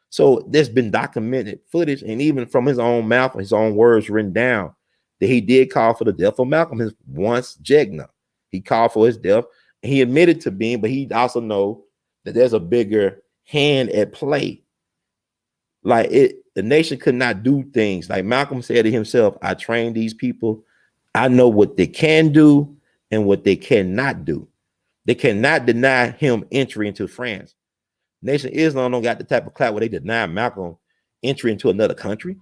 So there's been documented footage, and even from his own mouth, his own words written down, that he did call for the death of Malcolm, his once Jegna. He called for his death. And he admitted to being, but he also know that there's a bigger hand at play. Like the nation could not do things. Like Malcolm said to himself, I trained these people. I know what they can do and what they cannot do. They cannot deny him entry into France. Nation of Islam don't got the type of clout where they deny Malcolm entry into another country.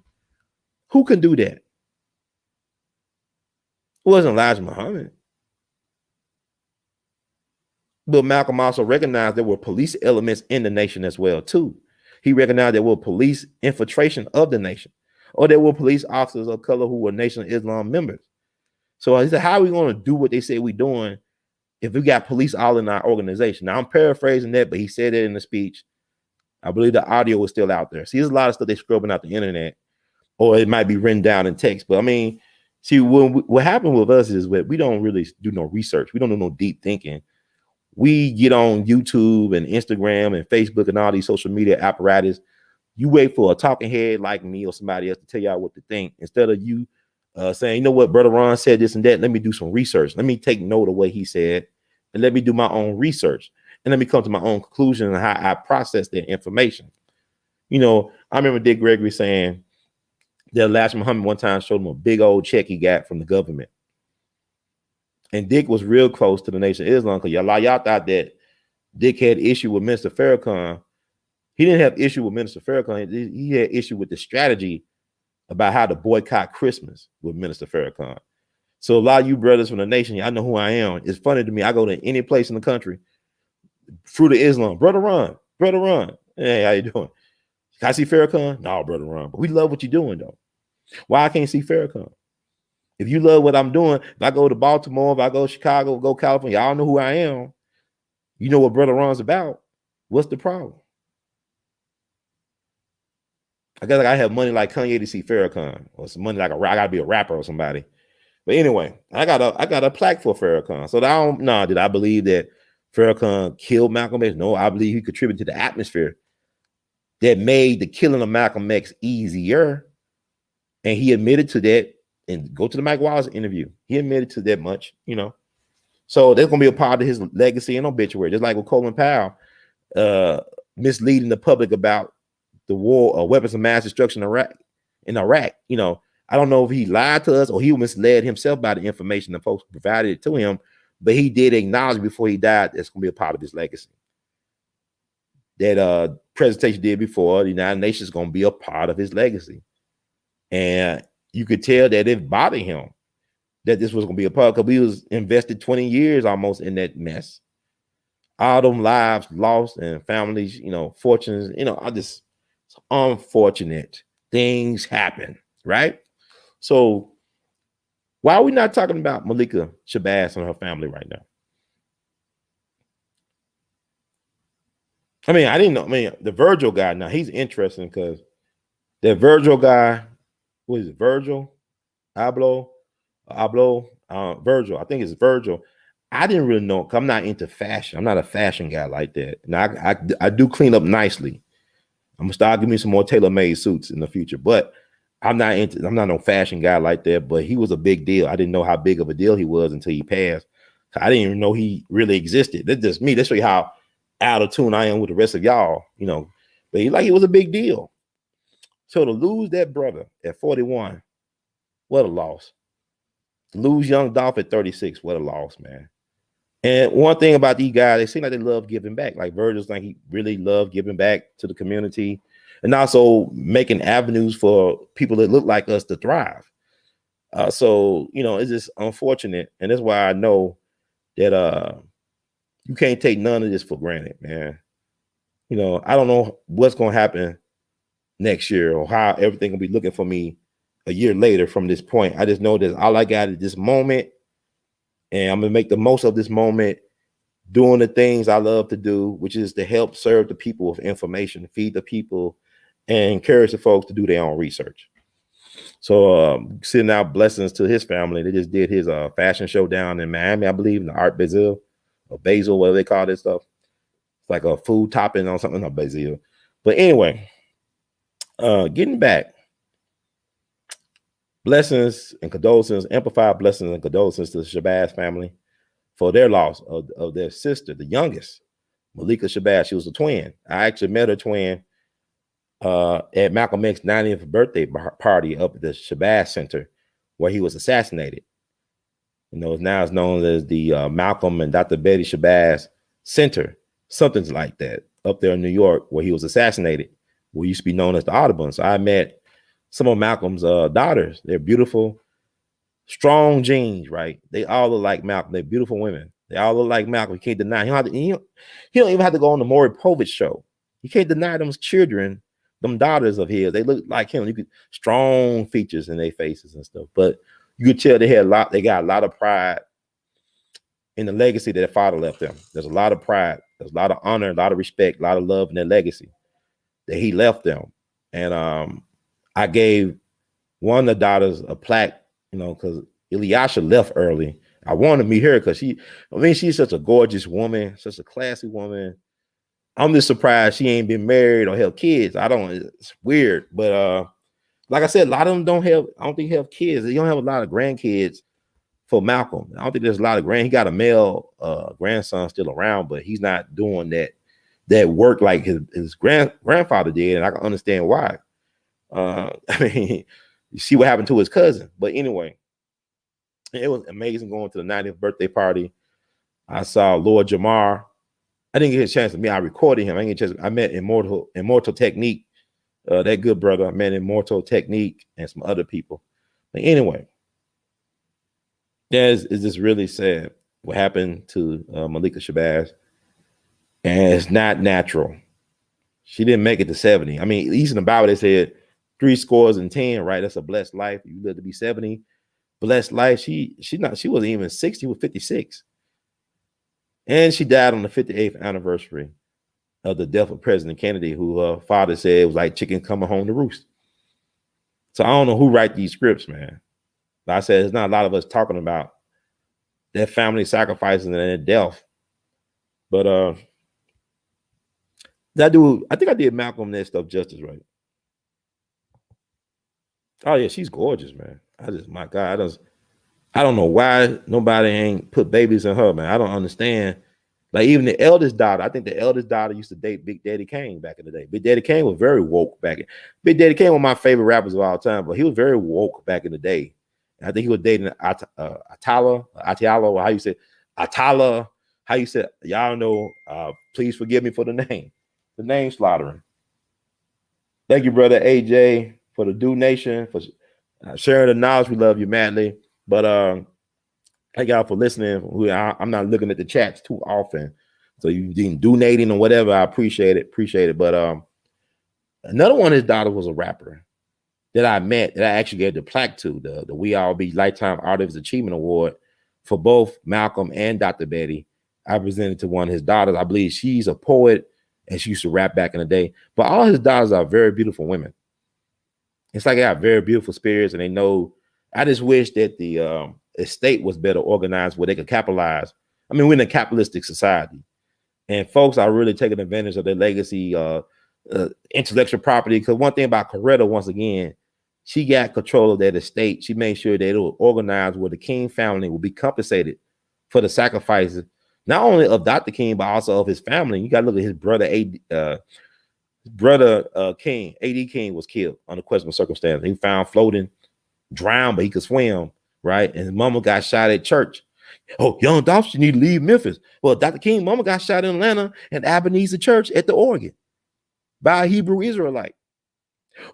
Who can do that? It wasn't Elijah Muhammad. But Malcolm also recognized there were police elements in the nation as well, too. He recognized there were police infiltration of the nation, or there were police officers of color who were Nation of Islam members. So he said, how are we going to do what they say we're doing if we got police all in our organization? Now, I'm paraphrasing that, but he said it in the speech. I believe the audio was still out there. See, there's a lot of stuff they're scrubbing out the internet, or it might be written down in text. But I mean, see, what happened with us is that we don't really do no research. We don't do no deep thinking. We get on YouTube and Instagram and Facebook and all these social media apparatus. You wait for a talking head like me or somebody else to tell y'all what to think instead of you saying, you know what, Brother Ron said this and that. Let me do some research. Let me take note of what he said and let me do my own research. And let me come to my own conclusion on how I process that information. I remember Dick Gregory saying that Elijah Muhammad one time showed him a big old check he got from the government. And Dick was real close to the Nation of Islam because y'all thought that Dick had issue with Minister Farrakhan. He didn't have issue with Minister Farrakhan. He had issue with the strategy about how to boycott Christmas with Minister Farrakhan. So a lot of you brothers from the nation, y'all know who I am. It's funny to me. I go to any place in the country, Fruit of Islam, Brother Ron. Hey, how you doing? Can I see Farrakhan? No, Brother Ron. But we love what you're doing, though. Why I can't see Farrakhan? If you love what I'm doing, if I go to Baltimore, if I go to Chicago, go California, y'all know who I am. You know what Brother Ron's about. What's the problem? I guess I have money like Kanye to see Farrakhan, or some money like I gotta be a rapper or somebody. But anyway, I got a plaque for Farrakhan. So did I believe that Farrakhan killed Malcolm X? No, I believe he contributed to the atmosphere that made the killing of Malcolm X easier. And he admitted to that. And go to the Mike Wallace interview. He admitted to that much, So that's gonna be a part of his legacy and obituary, just like with Colin Powell misleading the public about the war or weapons of mass destruction in Iraq. I don't know if he lied to us or he misled himself by the information the folks provided it to him, but he did acknowledge before he died that's gonna be a part of his legacy. That presentation did before the United Nations is gonna be a part of his legacy. And you could tell that it bothered him that this was going to be a part because we was invested 20 years almost in that mess. All them lives lost and families, fortunes, it's unfortunate. Things happen, right? So why are we not talking about Malika Shabazz and her family right now? I mean, I didn't know. I mean, the Virgil guy, now he's interesting because that Virgil guy, what is it, Virgil? Virgil. I think it's Virgil. I didn't really know, because I'm not into fashion. I'm not a fashion guy like that. Now I do clean up nicely. I'm gonna start giving me some more tailor-made suits in the future, but I'm not no fashion guy like that. But he was a big deal. I didn't know how big of a deal he was until he passed. I didn't even know he really existed. That's just me. That's show you how out of tune I am with the rest of y'all, you know. But he was a big deal. So to lose that brother at 41, what a loss. To lose young Dolph at 36, what a loss, man. And one thing about these guys, they seem like they love giving back. Like Virgil's like he really loved giving back to the community and also making avenues for people that look like us to thrive. So, you know, it's just unfortunate. And that's why I know that you can't take none of this for granted, man. You know, I don't know what's going to happen next year or how everything will be looking for me a year later from this point. I just know that all I got is this moment, and I'm going to make the most of this moment doing the things I love to do, which is to help serve the people with information, feed the people, and encourage the folks to do their own research. So sending out blessings to his family. They just did his fashion show down in Miami, I believe, in the Art Basel or Basil, whatever they call this stuff. It's like a food topping on something, not Basil. But anyway, getting back, blessings and condolences, amplified blessings and condolences to the Shabazz family for their loss of their sister, the youngest, Malika Shabazz. She was a twin. I actually met her twin at Malcolm X's 90th birthday party up at the Shabazz Center, where he was assassinated. You know, now it's known as the Malcolm and Dr. Betty Shabazz Center, something like that, up there in New York, where he was assassinated, what used to be known as the Audubon. So I met some of Malcolm's daughters. They're beautiful, strong genes, right? They all look like Malcolm. They're beautiful women. They all look like Malcolm. You can't deny. He don't even have to go on the Maury Povich show. You can't deny them children, them daughters of his. They look like him. You could strong features in their faces and stuff. But you could tell they got a lot of pride in the legacy that their father left them. There's a lot of pride. There's a lot of honor, a lot of respect, a lot of love in their legacy that he left them. And I gave one of the daughters a plaque, you know, because Ilyasha left early. I wanted to meet her because she's such a gorgeous woman, such a classy woman. I'm just surprised she ain't been married or have kids. It's weird. But like I said, a lot of them I don't think have kids. They don't have a lot of grandkids for Malcolm. I don't think there's a lot of he got a male grandson still around, but he's not doing that work like his grandfather did. And I can understand why. I mean, you see what happened to his cousin. But anyway, it was amazing going to the 90th birthday party. I saw Lord Jamar. I didn't get a chance to meet. I recorded him. I didn't get a chance. I met Immortal Technique, that good brother. I met Immortal Technique and some other people. But anyway, it's just really sad what happened to Malika Shabazz, and it's not natural. She didn't make it to 70. I mean, at least in the Bible they said 70, right? That's a blessed life. You live to be 70, blessed life. She wasn't even 60. She was 56. And she died on the 58th anniversary of the death of President Kennedy, who her father said was like chicken coming home to roost. So I don't know who write these scripts, man. Like I said, there's not a lot of us talking about their family sacrifices and their death. But I think I did Malcolm and that stuff justice, right? Oh yeah, she's gorgeous, man. My God, I don't know why nobody ain't put babies in her, man. I don't understand. Like even the eldest daughter, I think the eldest daughter used to date Big Daddy Kane back in the day. Big Daddy Kane was very woke Big Daddy Kane was my favorite rappers of all time, but he was very woke back in the day. And I think he was dating Atala, or how you say Atala, how you said, y'all know, please forgive me for the name slaughtering. Thank you, brother AJ, for the donation, for sharing the knowledge. We love you madly. But thank y'all for listening. I'm not looking at the chats too often, so you been donating or whatever. I appreciate it. But another one of his daughters was a rapper that I met, that I actually gave the plaque to, the We All Be Lifetime Artist Achievement Award for both Malcolm and Dr. Betty. I presented to one of his daughters. I believe she's a poet and she used to rap back in the day. But all his daughters are very beautiful women. It's like they have very beautiful spirits, and they know. I just wish that the estate was better organized where they could capitalize I mean, we're in a capitalistic society, and folks are really taking advantage of their legacy, intellectual property. Because one thing about Coretta, once again, she got control of that estate. She made sure that it was organized where the King family would be compensated for the sacrifices, not only of Dr. King, but also of his family. You got to look at his brother, King, A.D. King was killed under questionable circumstances. He found floating, drowned, but he could swim, right? And his mama got shot at church. Oh, young Dolph, you need to leave Memphis. Well, Dr. King mama got shot in Atlanta at Ebenezer Church at the Oregon by a Hebrew Israelite.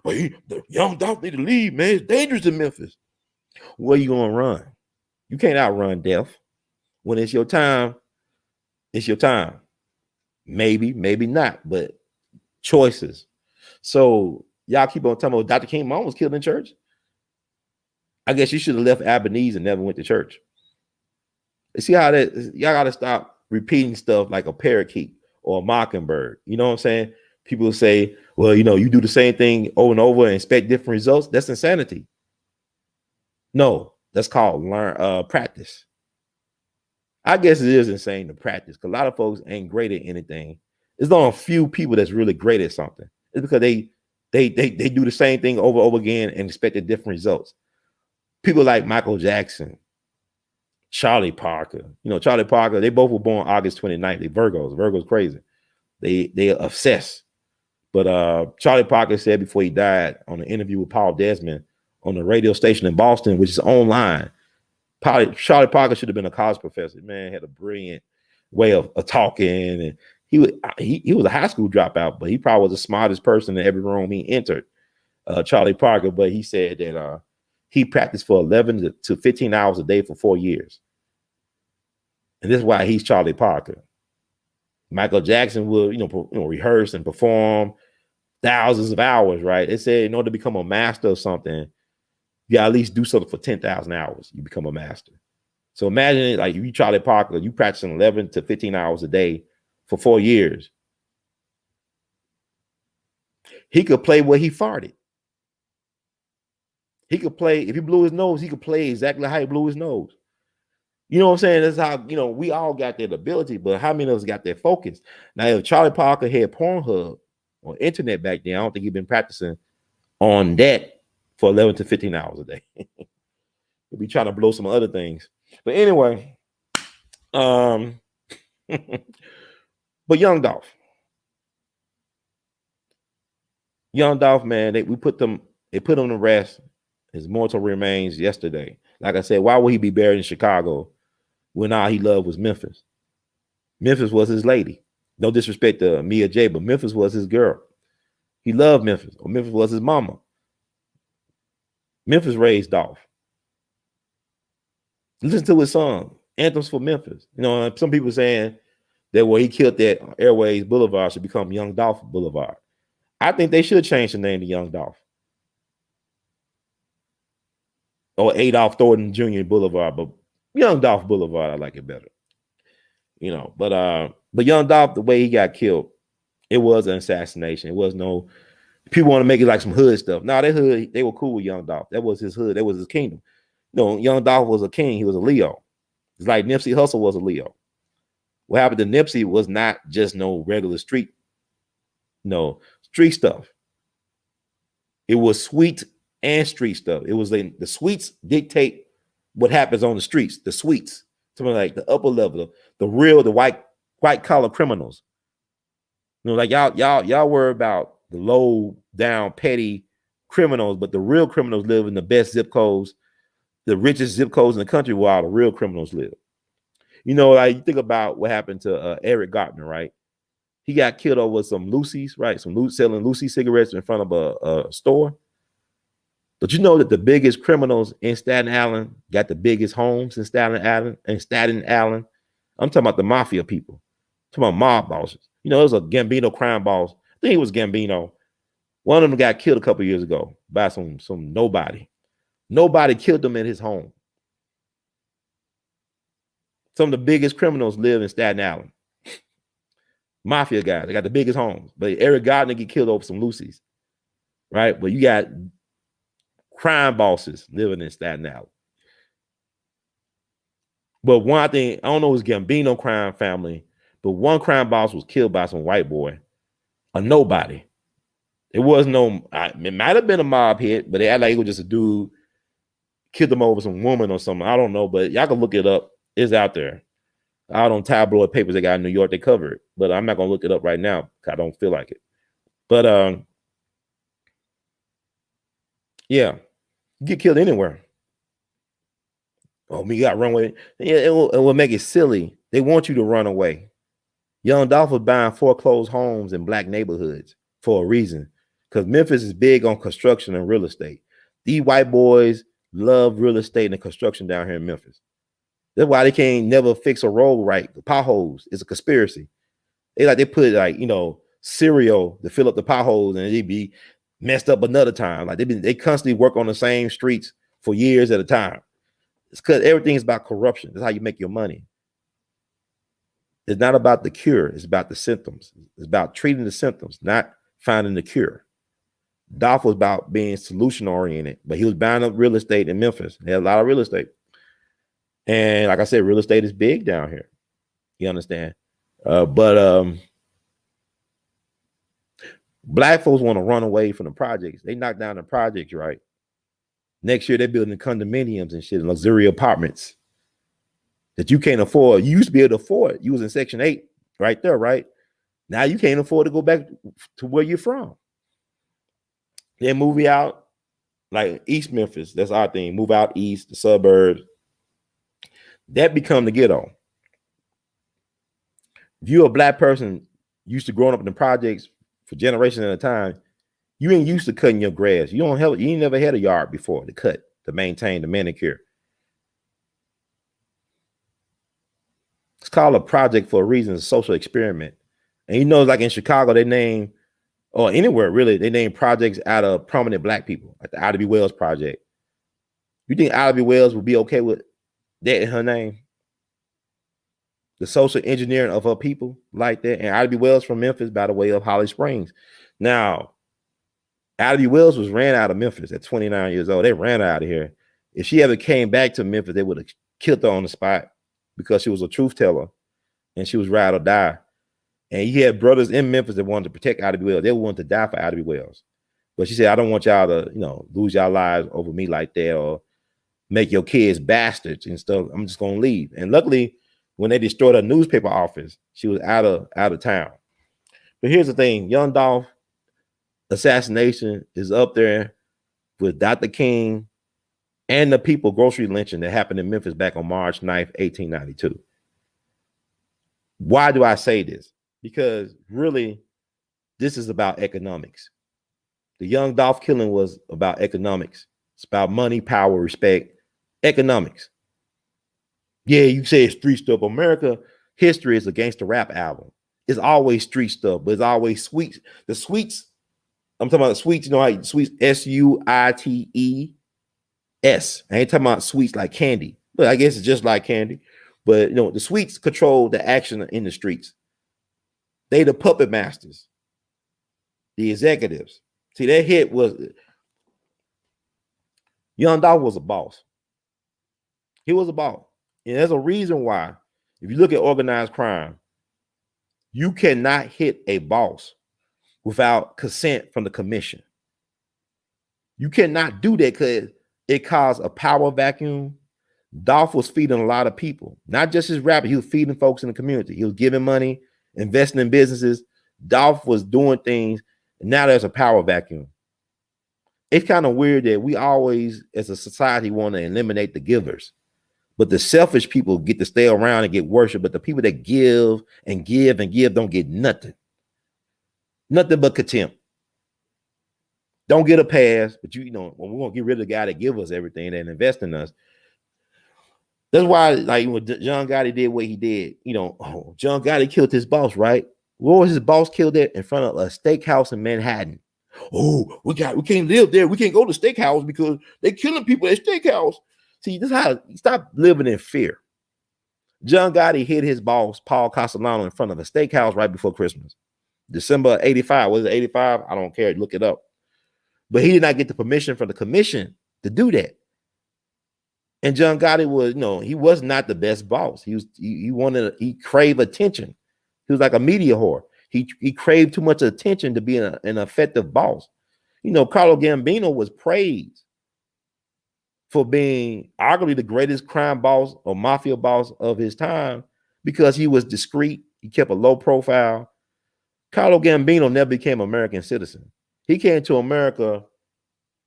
Well, the young Dolph need to leave, man. It's dangerous in Memphis. Where you gonna run? You can't outrun death. When it's your time, it's your time. Maybe, maybe not, but choices. So y'all keep on talking about Dr. King mom was killed in church. I guess you should have left Ebenezer and never went to church. See how that y'all got to stop repeating stuff like a parakeet or a mockingbird. You know what I'm saying? People say, well, you know, you do the same thing over and over and expect different results. That's insanity. No, that's called practice. I guess it is insane to practice because a lot of folks ain't great at anything. There's only a few people that's really great at something. It's because they do the same thing over and over again and expect different results. People like Michael Jackson, Charlie Parker. You know, Charlie Parker, they both were born August 29th. They Virgos. Virgos crazy. They are obsessed. But Charlie Parker said before he died on an interview with Paul Desmond on the radio station in Boston, which is online, Charlie Parker should have been a college professor. Man, had a brilliant way of talking, and he was a high school dropout, but he probably was the smartest person in every room he entered. Charlie Parker, but he said that he practiced for 11 to 15 hours a day for 4 years, and this is why he's Charlie Parker. Michael Jackson will, rehearse and perform thousands of hours, right? They said in order to become a master of something, you at least do something for 10,000 hours. You become a master. So imagine it, like you Charlie Parker, you practicing 11 to 15 hours a day for 4 years. He could play where he farted. He could play, if he blew his nose, he could play exactly how he blew his nose. You know what I'm saying? That's how, we all got that ability, but how many of us got that focus? Now, if Charlie Parker had Pornhub or internet back then, I don't think he'd been practicing on that for 11 to 15 hours a day. He'd be trying to blow some other things. But anyway, but young Dolph, man, they put him to rest. His mortal remains yesterday. Like I said, why would he be buried in Chicago when all he loved was Memphis? Memphis was his lady. No disrespect to Mia J, but Memphis was his girl. He loved Memphis, or Memphis was his mama. Memphis raised Dolph. Listen to his song, Anthems for Memphis. Some people saying that he killed that Airways Boulevard should become Young Dolph Boulevard. I think they should change the name to Young Dolph. Or Adolph Thornton Jr. Boulevard, but Young Dolph Boulevard, I like it better. But Young Dolph, the way he got killed, it was an assassination. It was no, people want to make it like some hood stuff. No, that hood, they were cool with Young Dolph. That was his hood. That was his kingdom. Young Dolph was a king. He was a Leo. It's like Nipsey Hussle was a Leo. What happened to Nipsey was not just no regular street stuff. It was sweet and street stuff. It was the sweets dictate what happens on the streets. The sweets, something like the upper level, the white collar criminals. Like y'all worry about the low down petty criminals, but the real criminals live in the best zip codes, the richest zip codes in the country, while the real criminals live. Like you think about what happened to Eric Gartner, right? He got killed over some Lucy's, right? Selling Lucy cigarettes in front of a store. But you know that the biggest criminals in Staten Island got the biggest homes in Staten Island. I'm talking about the mafia people. I'm talking about mob bosses. There was a Gambino crime boss. I think it was Gambino. One of them got killed a couple years ago by some nobody. Nobody killed him in his home. Some of the biggest criminals live in Staten Island. Mafia guys, they got the biggest homes. But Eric Gardner get killed over some Lucy's, right? But you got crime bosses living in Staten Island. But one thing, I don't know, it was Gambino crime family, but one crime boss was killed by some white boy, a nobody. It was no, it might have been a mob hit, but they act like it was just a dude killed them over some woman or something. I don't know, but y'all can look it up. It's out there. Out on tabloid papers they got in New York, they cover it. But I'm not gonna look it up right now because I don't feel like it. But yeah, you get killed anywhere. Oh, me got run away. Yeah, it will make it silly. They want you to run away. Young Dolph was buying foreclosed homes in black neighborhoods for a reason, because Memphis is big on construction and real estate. These white boys love real estate and construction down here in Memphis. That's why they can't never fix a road right. The potholes is a conspiracy. They put like, you know, cereal to fill up the potholes and it'd be messed up another time. Like they constantly work on the same streets for years at a time. It's because everything is about corruption. That's how you make your money. It's not about the cure. It's about the symptoms. It's about treating the symptoms, not finding the cure. Dolph was about being solution oriented, but he was buying up real estate in Memphis. He had a lot of real estate. And like I said, real estate is big down here. You understand? But black folks want to run away from the projects. They knock down the projects, right? Next year, they're building condominiums and shit, and luxury apartments that you can't afford. You used to be able to afford. You was in Section 8 right there, right? Now you can't afford to go back to where you're from. Then move you out, like East Memphis. That's our thing. Move out east, the suburbs. That become the ghetto. If you're a black person used to growing up in the projects for generations at a time, you ain't used to cutting your grass. You ain't never had a yard before to cut, to maintain, the manicure. It's called a project for a reason, it's a social experiment. And you know, like in Chicago, they name, or anywhere really, they name projects out of prominent black people, like the Ida B. Wells project. You think Ida B. Wells would be okay with that in her name? The social engineering of her people like that. And Ida B. Wells from Memphis by the way of Holly Springs. Now, Ida B. Wells was ran out of Memphis at 29 years old. They ran her out of here. If she ever came back to Memphis, they would have killed her on the spot because she was a truth teller and she was ride or die. And you had brothers in Memphis that wanted to protect Ida B. Wells. They wanted to die for Ida B. Wells. But she said, I don't want y'all to, you know, lose y'all lives over me like that or make your kids bastards and stuff. I'm just going to leave. And luckily, when they destroyed her newspaper office, she was out of town. But here's the thing, young Dolph assassination is up there with Dr. King and the people grocery lynching that happened in Memphis back on March 9th, 1892. Why do I say this? Because really, this is about economics. The young Dolph killing was about economics. It's about money, power, respect, economics. Yeah, you say it's street stuff. America history is a gangster rap album. It's always street stuff, but it's always sweets. The sweets, I'm talking about sweets, you know, like sweets, S-U-I-T-E-S. I ain't talking about sweets like candy, but I guess it's just like candy. But you know, the sweets control the action in the streets. They the puppet masters, the executives. See, that hit was Young Dolph was a boss. He was a boss. And there's a reason why, if you look at organized crime, you cannot hit a boss without consent from the commission. You cannot do that because it caused a power vacuum. Dolph was feeding a lot of people, not just his rapper. He was feeding folks in the community. He was giving money, investing in businesses. Dolph was doing things. And now there's a power vacuum. It's kind of weird that we always, as a society, want to eliminate the givers. But the selfish people get to stay around and get worshiped. But the people that give and give and give don't get nothing. Nothing but contempt. Don't get a pass. But you know, when we want to get rid of the guy that give us everything and invest in us. That's why, like, when John Gotti did what he did, you know, John Gotti killed his boss, right? Where was his boss killed at? In front of a steakhouse in Manhattan. Oh, we can't live there. We can't go to steakhouse because they're killing people at steakhouse. See, this is how stop living in fear. John Gotti hit his boss, Paul Castellano, in front of a steakhouse right before Christmas. December 85. Was it 85? I don't care. Look it up. But he did not get the permission from the commission to do that. And John Gotti was, he was not the best boss. He craved attention. He was like a media whore. He craved too much attention to be an effective boss. Carlo Gambino was praised for being arguably the greatest crime boss or mafia boss of his time because he was discreet. He kept a low profile. Carlo Gambino never became an American citizen. He came to America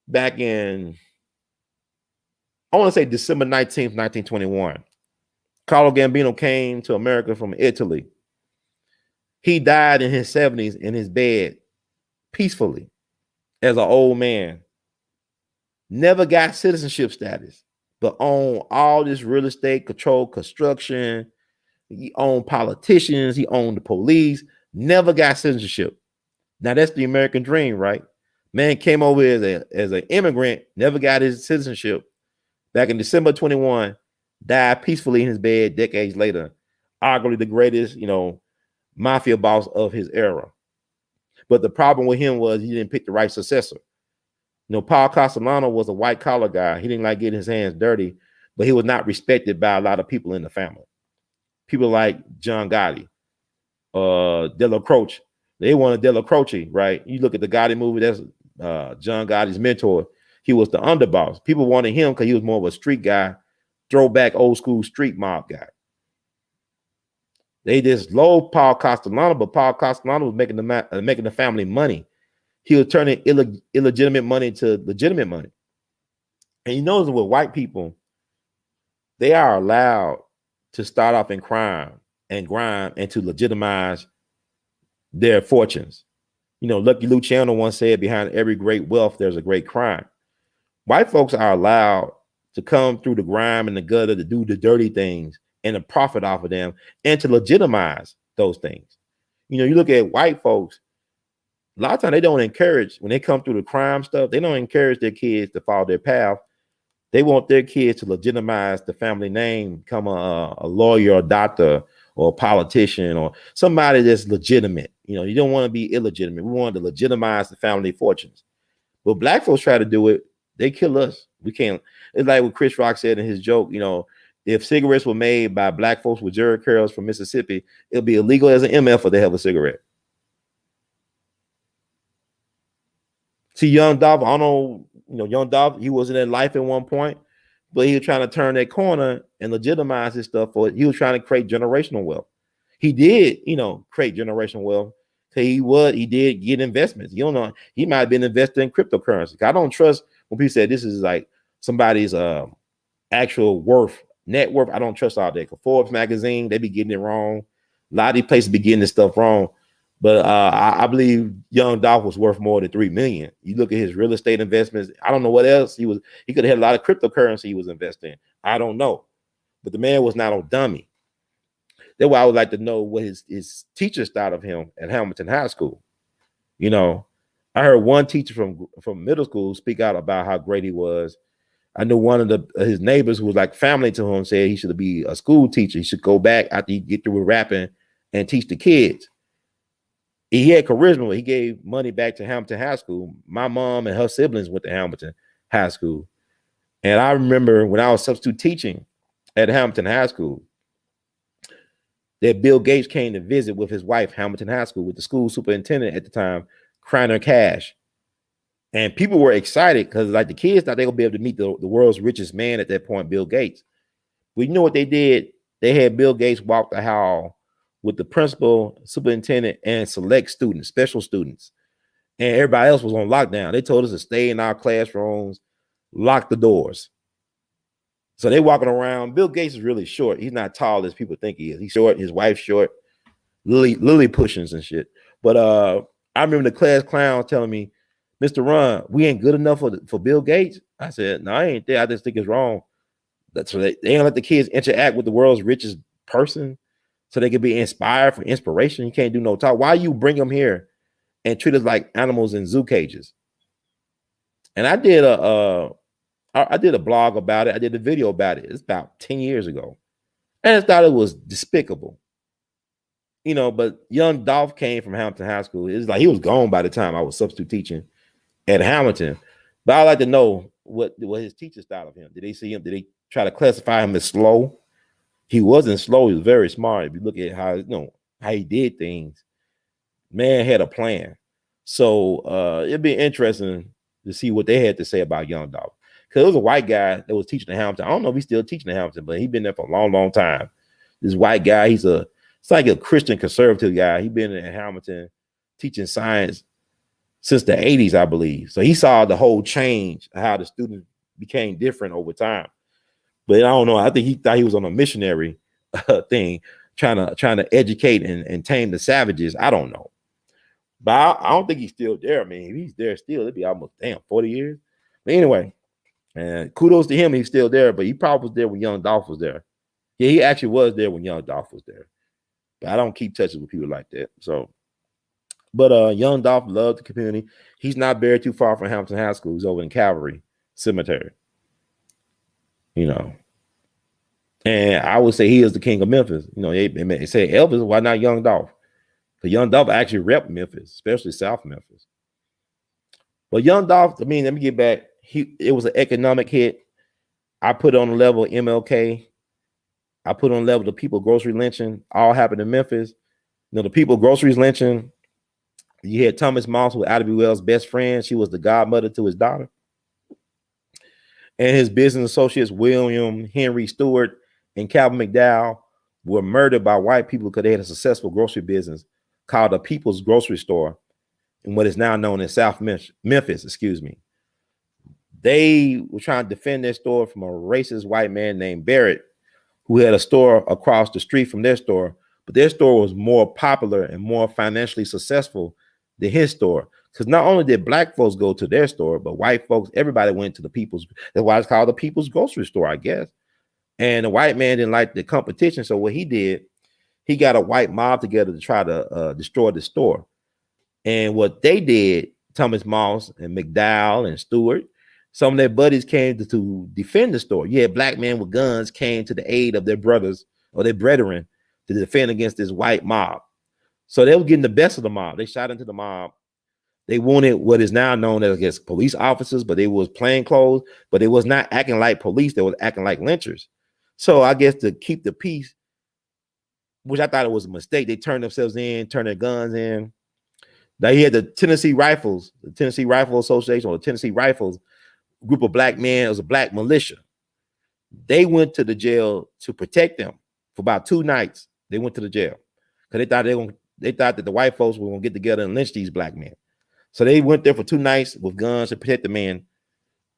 back in, I want to say December 19th, 1921. Carlo Gambino came to America from Italy. He died in his 70s in his bed peacefully as an old man. Never got citizenship status, but owned all this real estate, control construction. He owned politicians. He owned the police. Never got citizenship. Now that's the American dream, right? Man came over as an immigrant, never got his citizenship. Back in December 21, died peacefully in his bed decades later. Arguably the greatest, mafia boss of his era. But the problem with him was he didn't pick the right successor. Paul Castellano was a white collar guy. He didn't like getting his hands dirty, but he was not respected by a lot of people in the family. People like John Gotti, Della Croce. They wanted Della Croce, right? You look at the Gotti movie, that's John Gotti's mentor. He was the underboss. People wanted him because he was more of a street guy, throwback old school street mob guy. They just loathed Paul Castellano, but Paul Castellano was making the family money. He was turning illegitimate money to legitimate money. And you notice with white people, they are allowed to start off in crime and grime and to legitimize their fortunes. Lucky Luciano once said, behind every great wealth, there's a great crime. White folks are allowed to come through the grime and the gutter to do the dirty things and to profit off of them and to legitimize those things. You look at white folks, a lot of times they don't encourage, when they come through the crime stuff, they don't encourage their kids to follow their path. They want their kids to legitimize the family name, become a lawyer or doctor or a politician or somebody that's legitimate. You don't want to be illegitimate. We want to legitimize the family fortunes. But black folks try to do it, they kill us. We can't. It's like what Chris Rock said in his joke, if cigarettes were made by black folks with jerry curls from Mississippi, it'll be illegal as an MF for to have a cigarette. See, Young Dolph, I don't know, Young Dolph, he wasn't in life at one point, but he was trying to turn that corner and legitimize his stuff for it. He was trying to create generational wealth. He did, create generational wealth. He did get investments. He might have been invested in cryptocurrency. I don't trust when people say this is like somebody's actual net worth. I don't trust all that. Forbes magazine, they be getting it wrong. A lot of these places be getting this stuff wrong. But I believe Young Dolph was worth more than $3 million. You look at his real estate investments. I don't know what else he could have had a lot of cryptocurrency he was investing in. I don't know. But the man was not a dummy. That's why I would like to know what his teachers thought of him at Hamilton High School. I heard one teacher from middle school speak out about how great he was. I knew one of his neighbors who was like family to him said he should be a school teacher. He should go back after he get through with rapping and teach the kids. He had charisma. He gave money back to Hamilton High School. My mom and her siblings went to Hamilton High School. And I remember when I was substitute teaching at Hamilton High School, that Bill Gates came to visit with his wife, Hamilton High School, with the school superintendent at the time, Kreiner Cash. And people were excited because like the kids thought they would be able to meet the world's richest man at that point, Bill Gates. But you know what they did? They had Bill Gates walk the hall with the principal, superintendent, and select students, special students. And everybody else was on lockdown. They told us to stay in our classrooms, lock the doors. So they walking around. Bill Gates is really short. He's not tall as people think he is. He's short. His wife's short. Lily pushings and shit. But I remember the class clown telling me, Mr. Ron, we ain't good enough for Bill Gates. I said, no, I ain't there. I just think it's wrong. That's so they ain't let the kids interact with the world's richest person so they can be inspired for inspiration. You can't do no talk. Why you bring them here and treat us like animals in zoo cages? And I did a blog about it. I did a video about it. It's about 10 years ago. And I thought it was despicable. But young Dolph came from Hamilton High School. It's like he was gone by the time I was substitute teaching at Hamilton. But I'd like to know, what his teachers thought of him. Did they see him? Did they try to classify him as slow? He wasn't slow. He was very smart. If you look at how he did things, man had a plan. So it'd be interesting to see what they had to say about Young Dolph. Because it was a white guy that was teaching at Hamilton. I don't know if he's still teaching at Hamilton, but he's been there for a long, long time. This white guy, it's like a Christian conservative guy. He's been at Hamilton teaching science since the 80s, I believe. So he saw the whole change, how the students became different over time. But I don't know. I think he thought he was on a missionary thing, trying to educate and tame the savages. I don't know. But I don't think he's still there. I mean, if he's there still, it'd be almost 40 years. But anyway, kudos to him. He's still there, but he probably was there when Young Dolph was there. Yeah, he actually was there when Young Dolph was there. But I don't keep touching with people like that. So, but Young Dolph loved the community. He's not buried too far from Hamilton High School. He's over in Calvary Cemetery. You know, and I would say he is the king of Memphis. You know, they say Elvis, why not Young Dolph? Because Young Dolph actually repped Memphis, especially South Memphis. But Young Dolph, I mean, let me get back. It was an economic hit. I put on the level of MLK. I put on the level of the people grocery lynching. All happened in Memphis. You know, the people groceries lynching. You had Thomas Moss, who was Attn best friend. She was the godmother to his daughter. And his business associates, William Henry Stewart and Calvin McDowell, were murdered by white people because they had a successful grocery business called the People's Grocery Store in what is now known as South Memphis, They were trying to defend their store from a racist white man named Barrett, who had a store across the street from their store, but their store was more popular and more financially successful than his store. Because not only did black folks go to their store, but white folks, everybody went to the People's. That's why it's called the People's Grocery Store, I guess. And the white man didn't like the competition. So what he did, he got a white mob together to try to destroy the store. And what they did, Thomas Moss and McDowell and Stewart, some of their buddies came to defend the store. Yeah, black men with guns came to the aid of their brothers or their brethren to defend against this white mob. So they were getting the best of the mob. They shot into the mob. They wanted what is now known as, I guess, police officers, but they was plain clothes, but they was not acting like police. They was acting like lynchers. So I guess to keep the peace, which I thought it was a mistake, they turned themselves in, turned their guns in. Now he had the Tennessee Rifles, the Tennessee Rifle Association, or the Tennessee Rifles, group of black men. It was a black militia. They went to the jail to protect them for about 2 nights. They went to the jail because they thought that the white folks were gonna get together and lynch these black men. So they went there for 2 nights with guns to protect the men.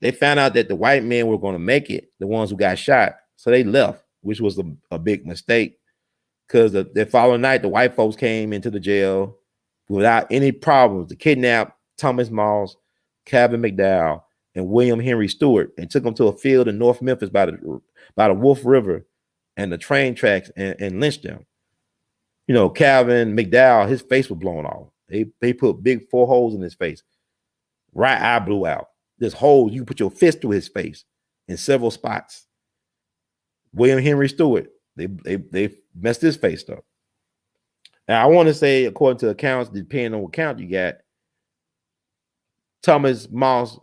They found out that the white men were going to make it, the ones who got shot. So they left, which was a big mistake, because the following night, the white folks came into the jail without any problems to kidnap Thomas Moss, Calvin McDowell, and William Henry Stewart, and took them to a field in North Memphis by the Wolf River and the train tracks and lynched them. You know, Calvin McDowell, his face was blown off. They put big 4 holes in his face. Right eye blew out. This hole, you put your fist through his face in several spots. William Henry Stewart, they messed his face up. Now, I want to say, according to accounts, depending on what count you got, Thomas Moss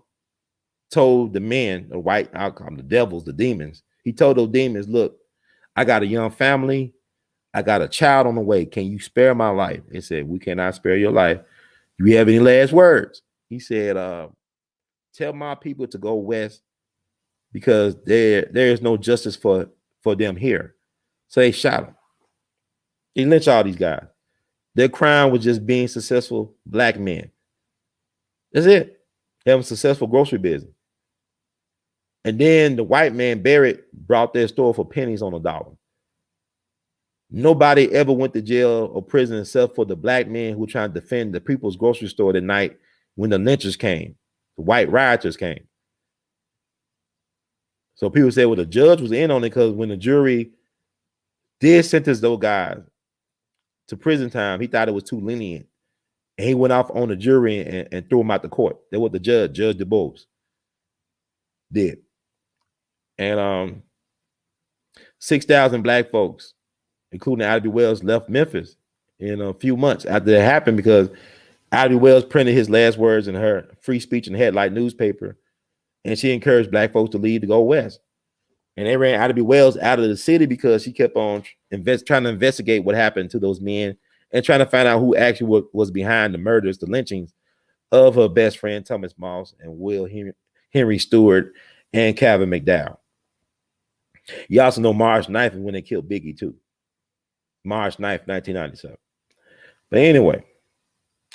told the men, the white outcome, the devils, the demons, he told those demons, look, I got a young family. I got a child on the way. Can you spare my life? They said, we cannot spare your life. Do you have any last words? He said, tell my people to go west because there is no justice for them here. So they shot him. They lynched all these guys. Their crime was just being successful black men. That's it. Having a successful grocery business. And then the white man, Barrett, brought their store for pennies on the dollar. Nobody ever went to jail or prison except for the black men who were trying to defend the People's Grocery Store that night when the lynchers came, the white rioters came. So people say, well, the judge was in on it because when the jury did sentence those guys to prison time, he thought it was too lenient. And he went off on the jury and threw him out the court. That's what the Judge DuBose, did. And 6,000 black folks, including Ivy Wells, left Memphis in a few months after that happened because Ivy Wells printed his last words in her free speech and headlight newspaper. and she encouraged black folks to leave to go west. And they ran Ida B. Wells out of the city because she kept on trying to investigate what happened to those men and trying to find out who actually was behind the murders, the lynchings of her best friend Thomas Moss and Will Henry Stewart and Calvin McDowell. You also know March 9th when they killed Biggie too. March 9th, 1997. But anyway,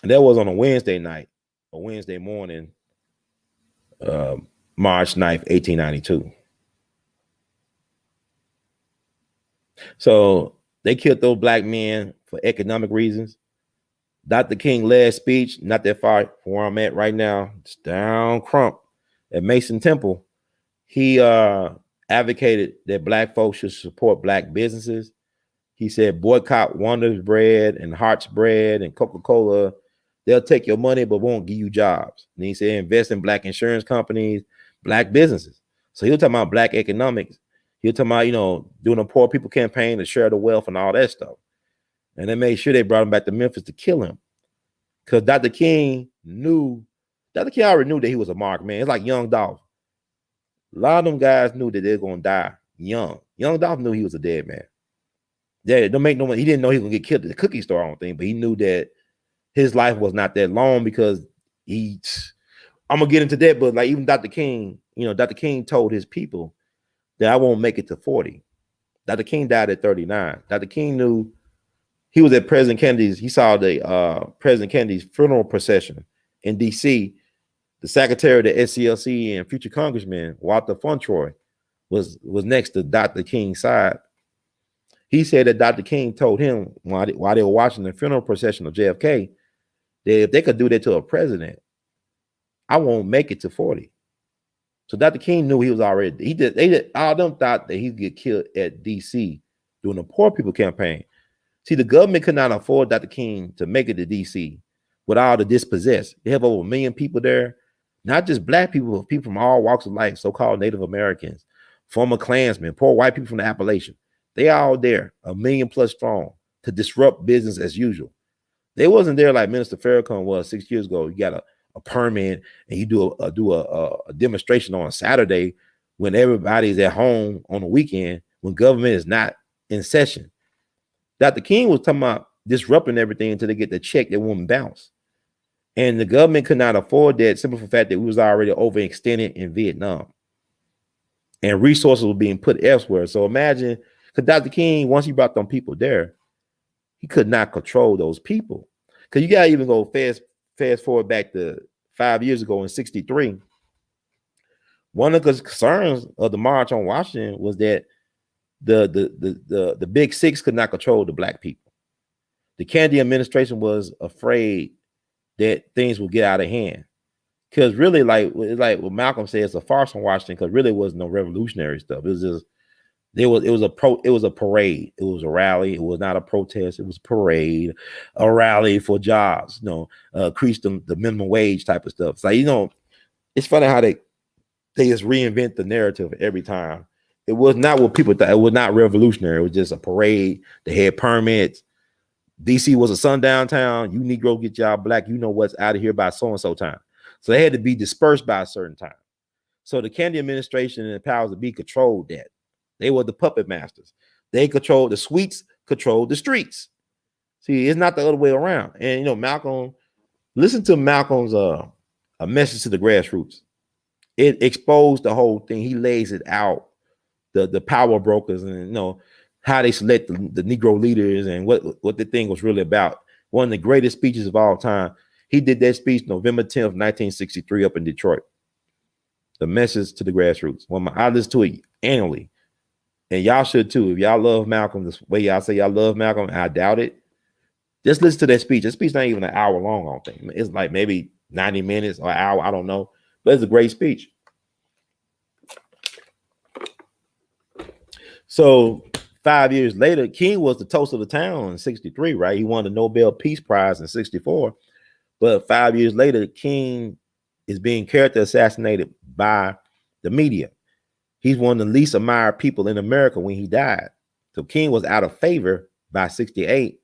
that was on a Wednesday night, a Wednesday morning, March 9th, 1892. So they killed those black men for economic reasons. Dr. King led speech, not that far from where I'm at right now, it's down Crump at Mason Temple. He advocated that black folks should support black businesses. He said, boycott Wonders Bread and Hearts Bread and Coca-Cola. They'll take your money, but won't give you jobs. And he said, invest in black insurance companies, black businesses. So he was talking about black economics. He was talking about, doing a poor people campaign to share the wealth and all that stuff. And they made sure they brought him back to Memphis to kill him. Because Dr. King already knew that he was a marked man. It's like young Dolph. A lot of them guys knew that they were going to die young. Young Dolph knew he was a dead man. Yeah, don't make no money. He didn't know he was going to get killed at the cookie store, I don't think, but he knew that his life was not that long because I'm going to get into that, but like even Dr. King, Dr. King told his people that I won't make it to 40. Dr. King died at 39. Dr. King knew he was at President Kennedy's. He saw the President Kennedy's funeral procession in D.C. The secretary of the SCLC and future Congressman Walter Fauntroy was next to Dr. King's side. He said that Dr. King told him while they were watching the funeral procession of JFK that if they could do that to a president, I won't make it to 40. So Dr. King knew he was already. All of them thought that he'd get killed at D.C. during the Poor People campaign. See, the government could not afford Dr. King to make it to D.C. with all the dispossessed. They have over 1 million people there, not just black people, but people from all walks of life, so-called Native Americans, former Klansmen, poor white people from the Appalachian. They all there, 1 million plus strong, to disrupt business as usual. They wasn't there like Minister Farrakhan was 6 years ago. You got a permit and you do a demonstration on a Saturday when everybody's at home on the weekend, when government is not in session. Dr. King was talking about disrupting everything until they get the check that won't bounce. And the government could not afford that simply for the fact that we was already overextended in Vietnam. And resources were being put elsewhere. So imagine, because Dr. King, once he brought them people there, he could not control those people. Because you got to even go fast forward back to 5 years ago in 63. One of the concerns of the March on Washington was that the Big Six could not control the black people. The Kennedy administration was afraid that things would get out of hand. Because really, like what Malcolm said, it's a farce on Washington, because really was no revolutionary stuff. It was just it was a parade. It was a rally. It was not a protest. It was a parade, a rally for jobs, increase the minimum wage type of stuff. It's like, it's funny how they just reinvent the narrative every time. It was not what people thought. It was not revolutionary. It was just a parade. They had permits. DC was a sundown town. You Negro get y'all black, what's out of here by so-and-so time. So they had to be dispersed by a certain time. So the Kennedy administration and the powers that be controlled that. They were the puppet masters. They controlled the suites, controlled the streets. See, it's not the other way around. And Malcolm, listen to Malcolm's a message to the grassroots. It exposed the whole thing. He lays it out, the power brokers, and how they select the Negro leaders and what the thing was really about. One of the greatest speeches of all time. He did that speech November 10th, 1963 up in Detroit. The message to the grassroots. I listen to it annually. And y'all should too. If y'all love Malcolm, this way y'all say y'all love Malcolm, and I doubt it, just listen to that speech. That speech not even an hour long, I don't think. It's like maybe 90 minutes or an hour, I don't know. But it's a great speech. So 5 years later, King was the toast of the town in 63, right? He won the Nobel Peace Prize in 64. But 5 years later, King is being character assassinated by the media. He's one of the least admired people in America when he died. So King was out of favor by 68.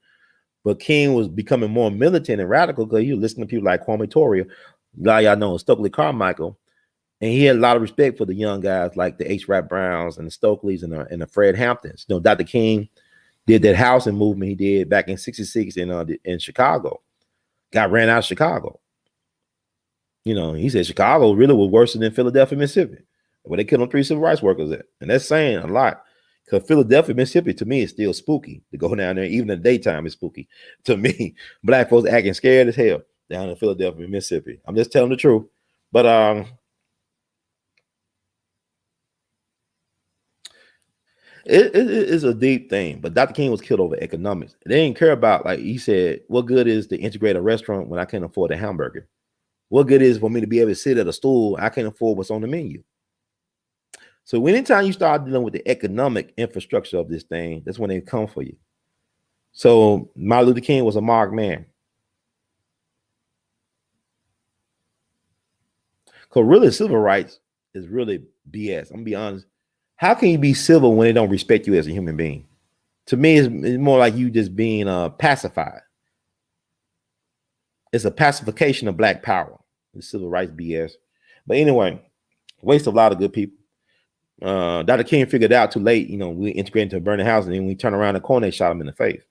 But King was becoming more militant and radical because he was listening to people like Kwame Ture, y'all know Stokely Carmichael. And he had a lot of respect for the young guys like the H. Rap Browns and the Stokeleys and the Fred Hamptons. You know, Dr. King did that housing movement he did back in '66 in Chicago. Got ran out of Chicago. You know, he said Chicago really was worse than Philadelphia, Mississippi, where they killed them 3 civil rights workers at. And that's saying a lot. Because Philadelphia, Mississippi, to me, is still spooky to go down there. Even in the daytime, it's spooky. To me, black folks acting scared as hell down in Philadelphia, Mississippi. I'm just telling the truth. But it is a deep thing. But Dr. King was killed over economics. They didn't care about, like he said, what good is to integrate a restaurant when I can't afford a hamburger? What good is for me to be able to sit at a stool? I can't afford what's on the menu. So anytime you start dealing with the economic infrastructure of this thing, that's when they come for you. So Martin Luther King was a marked man. Because really, civil rights is really BS. I'm gonna be honest. How can you be civil when they don't respect you as a human being? To me, it's more like you just being pacified. It's a pacification of black power. The civil rights BS. But anyway, waste of a lot of good people. Dr. King figured out too late, you know, we integrated into a burning house, and then we turn around the corner, they shot him in the face.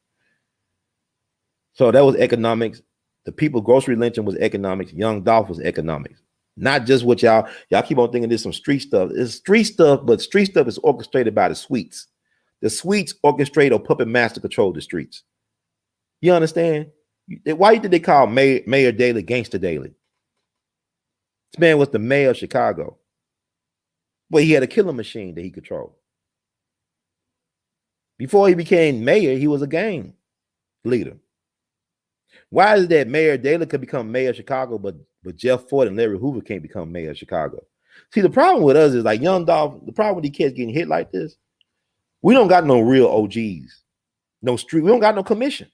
So that was economics. The people grocery lynching was economics. Young Dolph was economics. Not just what y'all keep on thinking there's some street stuff. It's street stuff, but street stuff is orchestrated by the Sweets. The Sweets orchestrate or puppet master control the streets. You understand? Why did they call Mayor Daley Gangster Daley? This man was the mayor of Chicago. Well, he had a killing machine that he controlled. Before he became mayor, he was a gang leader. Why is it that Mayor Daley could become mayor of Chicago, but Jeff Ford and Larry Hoover can't become mayor of Chicago? See, the problem with us is like young Dolph, the problem with these kids getting hit like this, we don't got no real OGs, no street, we don't got no commission.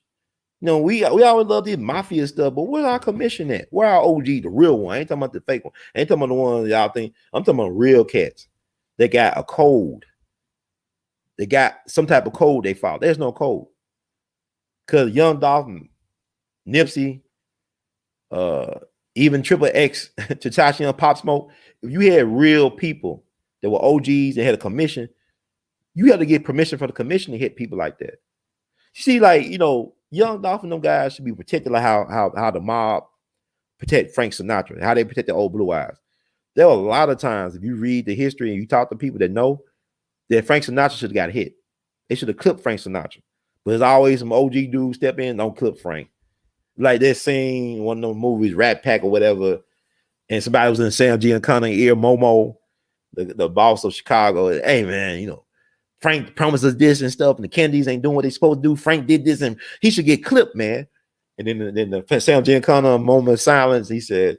You know, we always love this mafia stuff, but where's our commission at? Where our OG, the real one? I ain't talking about the fake one. I ain't talking about the one y'all think. I'm talking about real cats. They got a code. They got some type of code they follow. There's no code. Because Young Dolph, Nipsey, even Triple X, Takashi and Pop Smoke, if you had real people that were OGs and had a commission, you had to get permission from the commission to hit people like that. You see, like, you know, Young Dolph and them guys should be protected like how the mob protect Frank Sinatra, how they protect the old Blue Eyes. There were a lot of times, if you read the history and you talk to people that know, that Frank Sinatra should have got hit. They should have clipped Frank Sinatra. But there's always some OG dudes step in, don't clip Frank. Like that scene, one of those movies, Rat Pack or whatever, and somebody was in Sam Giancana ear, Momo, the boss of Chicago. Hey, man, you know, Frank promises this and stuff, and the Kennedys ain't doing what they supposed to do. Frank did this, and he should get clipped, man. And then the Sam Giancana moment of silence, he said,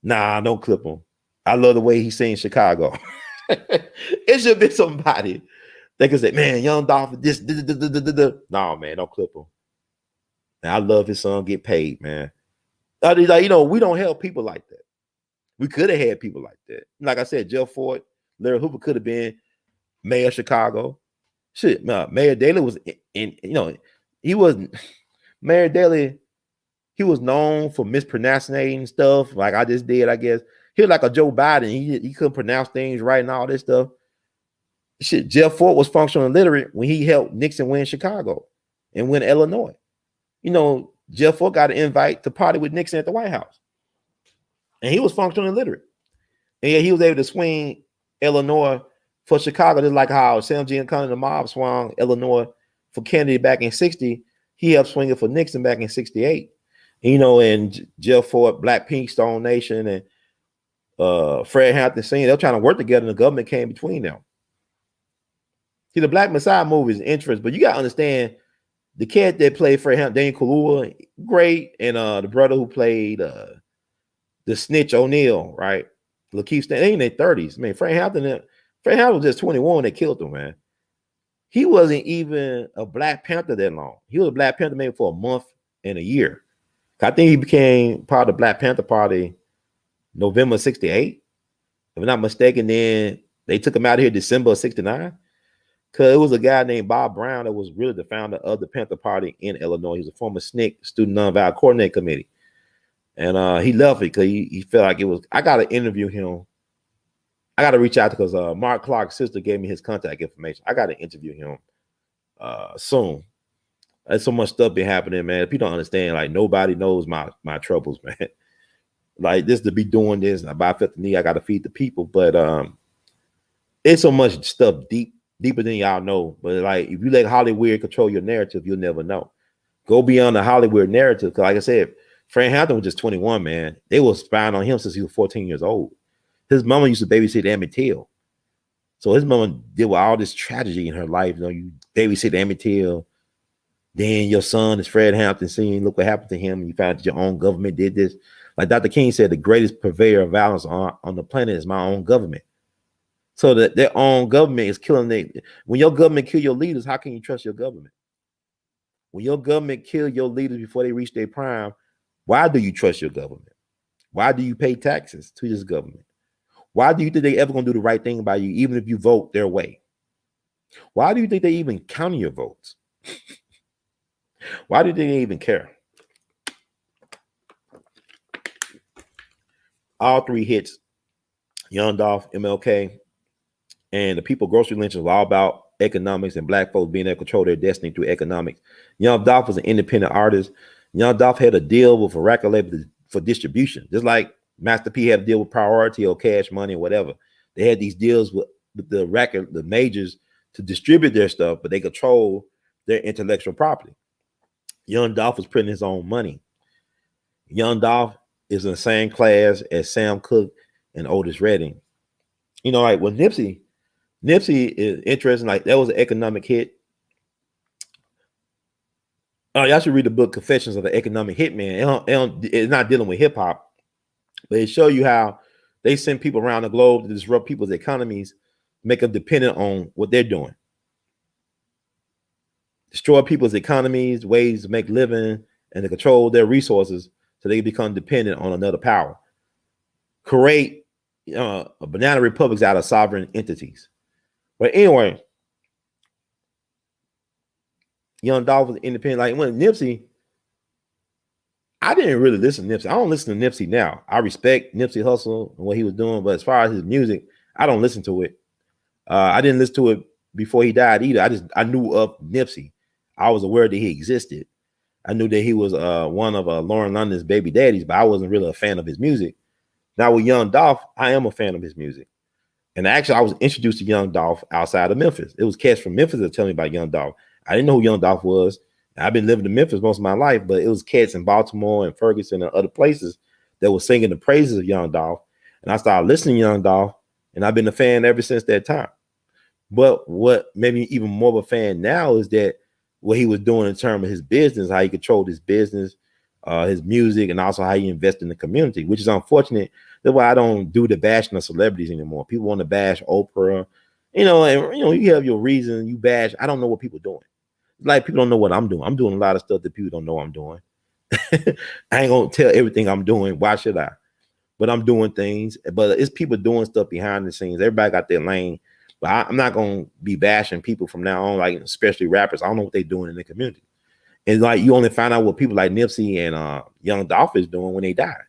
nah, don't clip him. I love the way he sings Chicago. It should be somebody that can say, man, Young Dolph, this. No, man, don't clip him. And I love his son get paid, man. Like, you know, we don't help people like that. We could have had people like that. Like I said, Jeff Ford, Larry Hoover could have been mayor of Chicago. Shit, Mayor Daley was in, you know, he wasn't Mayor Daley. He was known for mispronouncing stuff, like I just did, I guess. He was like a Joe Biden. He couldn't pronounce things right and all this stuff. Shit, Jeff Ford was functional illiterate when he helped Nixon win Chicago and win Illinois. You know, Jeff Ford got an invite to party with Nixon at the White House. And he was functional illiterate. And yeah, he was able to swing Illinois for Chicago, just like how Sam Giancana and the mob swung Illinois for Kennedy back in 60. He helped swing it for Nixon back in 68. You know, and Jeff Ford, Black Pink, Stone Nation, and Fred Hampton Sr., they're trying to work together, and the government came between them. See, the Black Messiah movie is interesting, but you got to understand the cat that played Fred Hampton, Daniel Kaluuya, great, and the brother who played the snitch O'Neal, right? Lakeith Stanfield, they in their 30s. I mean, Fred Hampton was just 21 when they killed him, man. He wasn't even a Black Panther that long. He was a Black Panther maybe for a month and a year. I think he became part of the Black Panther Party November 68. If I'm not mistaken, then they took him out of here December of 69. Because it was a guy named Bob Brown that was really the founder of the Panther Party in Illinois. He was a former SNCC, Student Nonviolent Coordinating Committee. And he left it because he felt like it was, I got to interview him I got to reach out because Mark Clark's sister gave me his contact information. I got to interview him soon. There's so much stuff been happening, man. People don't understand. Like nobody knows my troubles, man. Like this to be doing this, and about fifth knee, I got to feed the people. But it's so much stuff deeper than y'all know. But like if you let Hollywood control your narrative, you'll never know. Go beyond the Hollywood narrative. Because like I said, Fran Hampton was just 21, man. They were spying on him since he was 14 years old. His mama used to babysit Emmett Till. So his mama deal with all this tragedy in her life. You know, you babysit Emmett Till. Then your son is Fred Hampton Sr. Look what happened to him. You found that your own government did this. Like Dr. King said, the greatest purveyor of violence on the planet is my own government. So that their own government is killing them. When your government kill your leaders, how can you trust your government? When your government kill your leaders before they reach their prime, why do you trust your government? Why do you pay taxes to this government? Why do you think they ever gonna do the right thing by you, even if you vote their way? Why do you think they even count your votes? Why do they even care? All three hits, Young Dolph, MLK, and the people grocery lynching was all about economics and black folks being able to control their destiny through economics. Young Dolph was an independent artist. Young Dolph had a deal with a record label for distribution, just like Master P had a deal with Priority or Cash Money or whatever. They had these deals with the majors to distribute their stuff, but they control their intellectual property. Young Dolph was printing his own money. Young Dolph is in the same class as Sam Cooke and Otis Redding. You know, like with Nipsey is interesting. Like that was an economic hit. Y'all should read the book Confessions of an Economic Hitman. It's not dealing with hip hop, but it show you how they send people around the globe to disrupt people's economies, make them dependent on what they're doing. Destroy people's economies, ways to make living, and to control their resources so they become dependent on another power. Create banana republics out of sovereign entities. But anyway, Young Dolph was independent. Like when Nipsey, I didn't really listen to Nipsey. I don't listen to Nipsey now. I respect Nipsey Hussle and what he was doing, but as far as his music, I don't listen to it. I didn't listen to it before he died either. I knew of Nipsey. I was aware that he existed. I knew that he was one of Lauren London's baby daddies, but I wasn't really a fan of his music. Now with Young Dolph, I am a fan of his music. And actually, I was introduced to Young Dolph outside of Memphis. It was cats from Memphis that tell me about Young Dolph. I didn't know who Young Dolph was. I've been living in Memphis most of my life, but it was cats in Baltimore and Ferguson and other places that were singing the praises of Young Dolph. And I started listening to Young Dolph, and I've been a fan ever since that time. But what made me even more of a fan now is that what he was doing in terms of his business, how he controlled his business, his music, and also how he invested in the community, which is unfortunate. That's why I don't do the bashing of celebrities anymore. People want to bash Oprah, and you have your reason. You bash. I don't know what people are doing. Like people don't know what I'm doing. I'm doing a lot of stuff that people don't know I'm doing. I ain't gonna tell everything I'm doing. Why should I? But I'm doing things. But it's people doing stuff behind the scenes. Everybody got their lane. But I'm not gonna be bashing people from now on, like especially rappers. I don't know what they're doing in the community. And like you only find out what people like Nipsey and Young Dolph is doing when they die,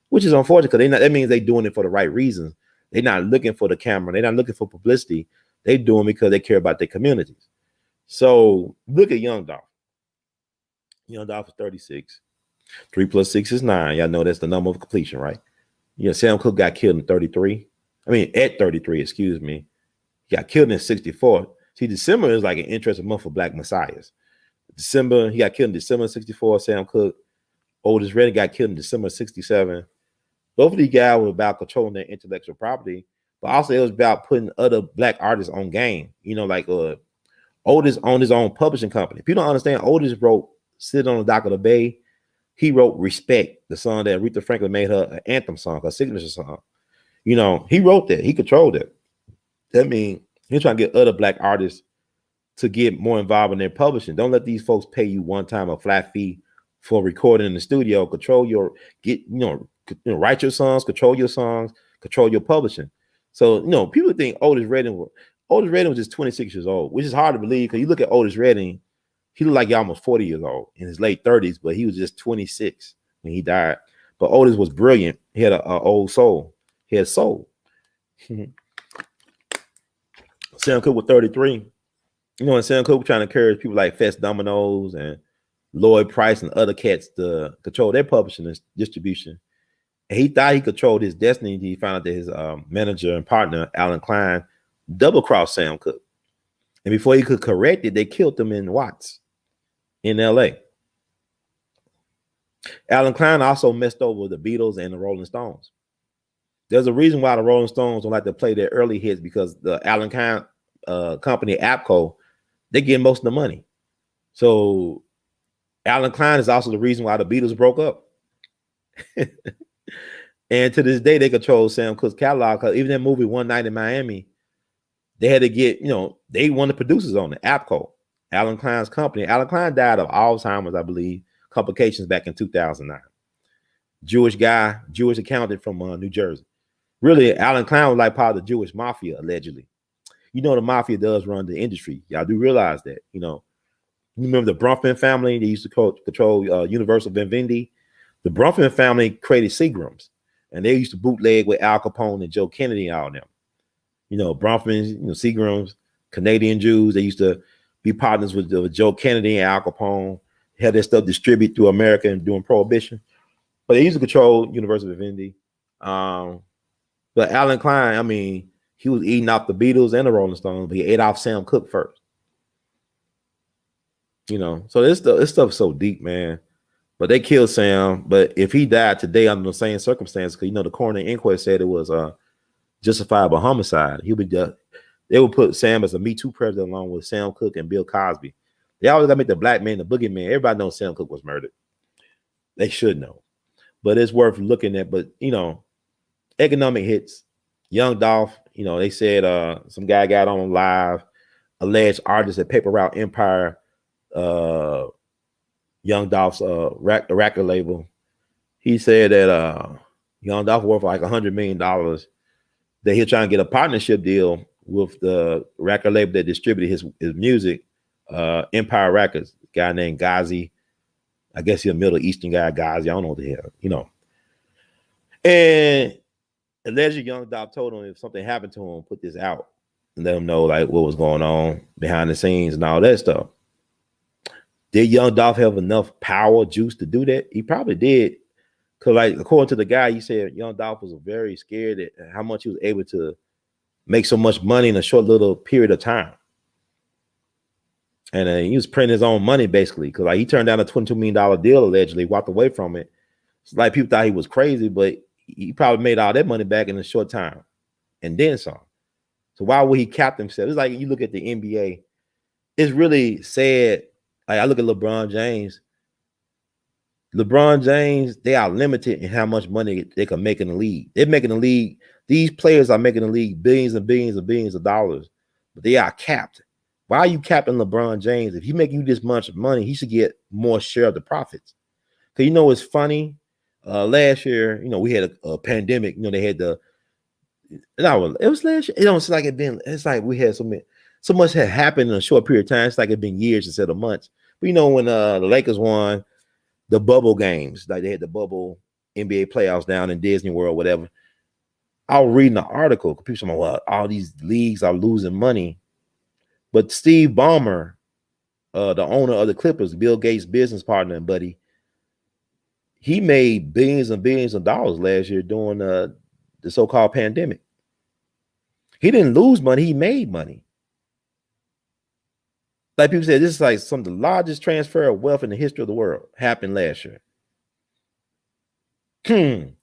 which is unfortunate because that means they're doing it for the right reasons. They're not looking for the camera. They're not looking for publicity. They're doing it because they care about their communities. So look at Young Dolph. Young Dolph is 36. 3 plus 6 is 9. Y'all know that's the number of completion, right? Yeah, Sam Cooke got killed in 33. I mean, at 33, excuse me. He got killed in 64. See, December is like an interesting month for Black Messiahs. December, he got killed in December 64. Sam Cooke. Otis Redding got killed in December 67. Both of these guys were about controlling their intellectual property, but also it was about putting other Black artists on game. You know, like Otis owned his own publishing company. If you don't understand, Otis wrote Sit on the Dock of the Bay. He wrote Respect, the song that Aretha Franklin made her an anthem song, a signature song. You know, he wrote that. He controlled it. That means he's trying to get other Black artists to get more involved in their publishing. Don't let these folks pay you one time a flat fee for recording in the studio. Write your songs, control your publishing. So, people think Otis Redding was just 26 years old, which is hard to believe because you look at Otis Redding, he looked like he almost 40 years old in his late 30s, but he was just 26 when he died. But Otis was brilliant. He had an old soul. He had soul. Sam Cooke was 33. You know, and Sam Cooke trying to encourage people like Fest Dominoes and Lloyd Price and other cats to control their publishing and distribution. And he thought he controlled his destiny until he found out that his manager and partner, Alan Klein, double crossed Sam Cooke. And before he could correct it, they killed him in Watts in LA. Alan Klein also messed over the Beatles and the Rolling Stones. There's a reason why the Rolling Stones don't like to play their early hits, because the Alan Klein company, APCO, they get most of the money. So Alan Klein is also the reason why the Beatles broke up. And to this day, they control Sam Cooke's catalog, because even that movie One Night in Miami, they had to get, they one of the producers on it, APCO, Alan Klein's company. Alan Klein died of Alzheimer's, I believe, complications back in 2009. Jewish guy, Jewish accountant from New Jersey. Really, Alan Klein was like part of the Jewish mafia, allegedly. The mafia does run the industry. Y'all do realize that, You remember the Bronfman family? They used to control Universal Vivendi. The Bronfman family created Seagrams, and they used to bootleg with Al Capone and Joe Kennedy and all them. Bronfmans, Seagrams, Canadian Jews, they used to be partners with Joe Kennedy and Al Capone, had their stuff distributed through America and doing prohibition. But they used to control Universal Vivendi. But Alan Klein, I mean, he was eating off the Beatles and the Rolling Stones, but he ate off Sam Cooke first. So this stuff's so deep, man. But they killed Sam. But if he died today under the same circumstances, because the coroner inquest said it was justifiable homicide, they would put Sam as a Me Too president along with Sam Cooke and Bill Cosby. They always gotta make the black man the boogeyman. Everybody knows Sam Cooke was murdered. They should know. But it's worth looking at. But economic hits. Young Dolph, they said some guy got on live, alleged artist at Paper Route Empire, Young Dolph's record label. He said that Young Dolph worth like $100 million, that he'll try and get a partnership deal with the record label that distributed his music, Empire Records, a guy named Ghazi. I guess he's a Middle Eastern guy, Ghazi. I don't know what the hell, And allegedly, Young Dolph told him if something happened to him, put this out and let him know like what was going on behind the scenes and all that stuff. Did Young Dolph have enough power, juice to do that? He probably did. Because like according to the guy, he said Young Dolph was very scared at how much he was able to make so much money in a short little period of time. And he was printing his own money basically, because like he turned down a $22 million deal allegedly, walked away from it. It's like people thought he was crazy, but he probably made all that money back in a short time and then some. So why would he cap himself? It's like you look at the NBA, it's really sad. Like I look at LeBron James. LeBron James, they are limited in how much money they can make in the league. They're making the league. These players are making the league billions and billions and billions of dollars, but they are capped. Why are you capping LeBron James? If he making you this much money, he should get more share of the profits. Because it's funny. Last year, we had a pandemic. They had it was last year. It's like it's like we had so much had happened in a short period of time. It's like it's been years instead of months. But when the Lakers won the bubble games, like they had the bubble NBA playoffs down in Disney World, whatever. I was reading the article. People saying, well, all these leagues are losing money. But Steve Ballmer, the owner of the Clippers, Bill Gates' business partner and buddy, he made billions and billions of dollars last year during the so-called pandemic. He didn't lose money, he made money. Like people said, this is like some of the largest transfer of wealth in the history of the world happened last year.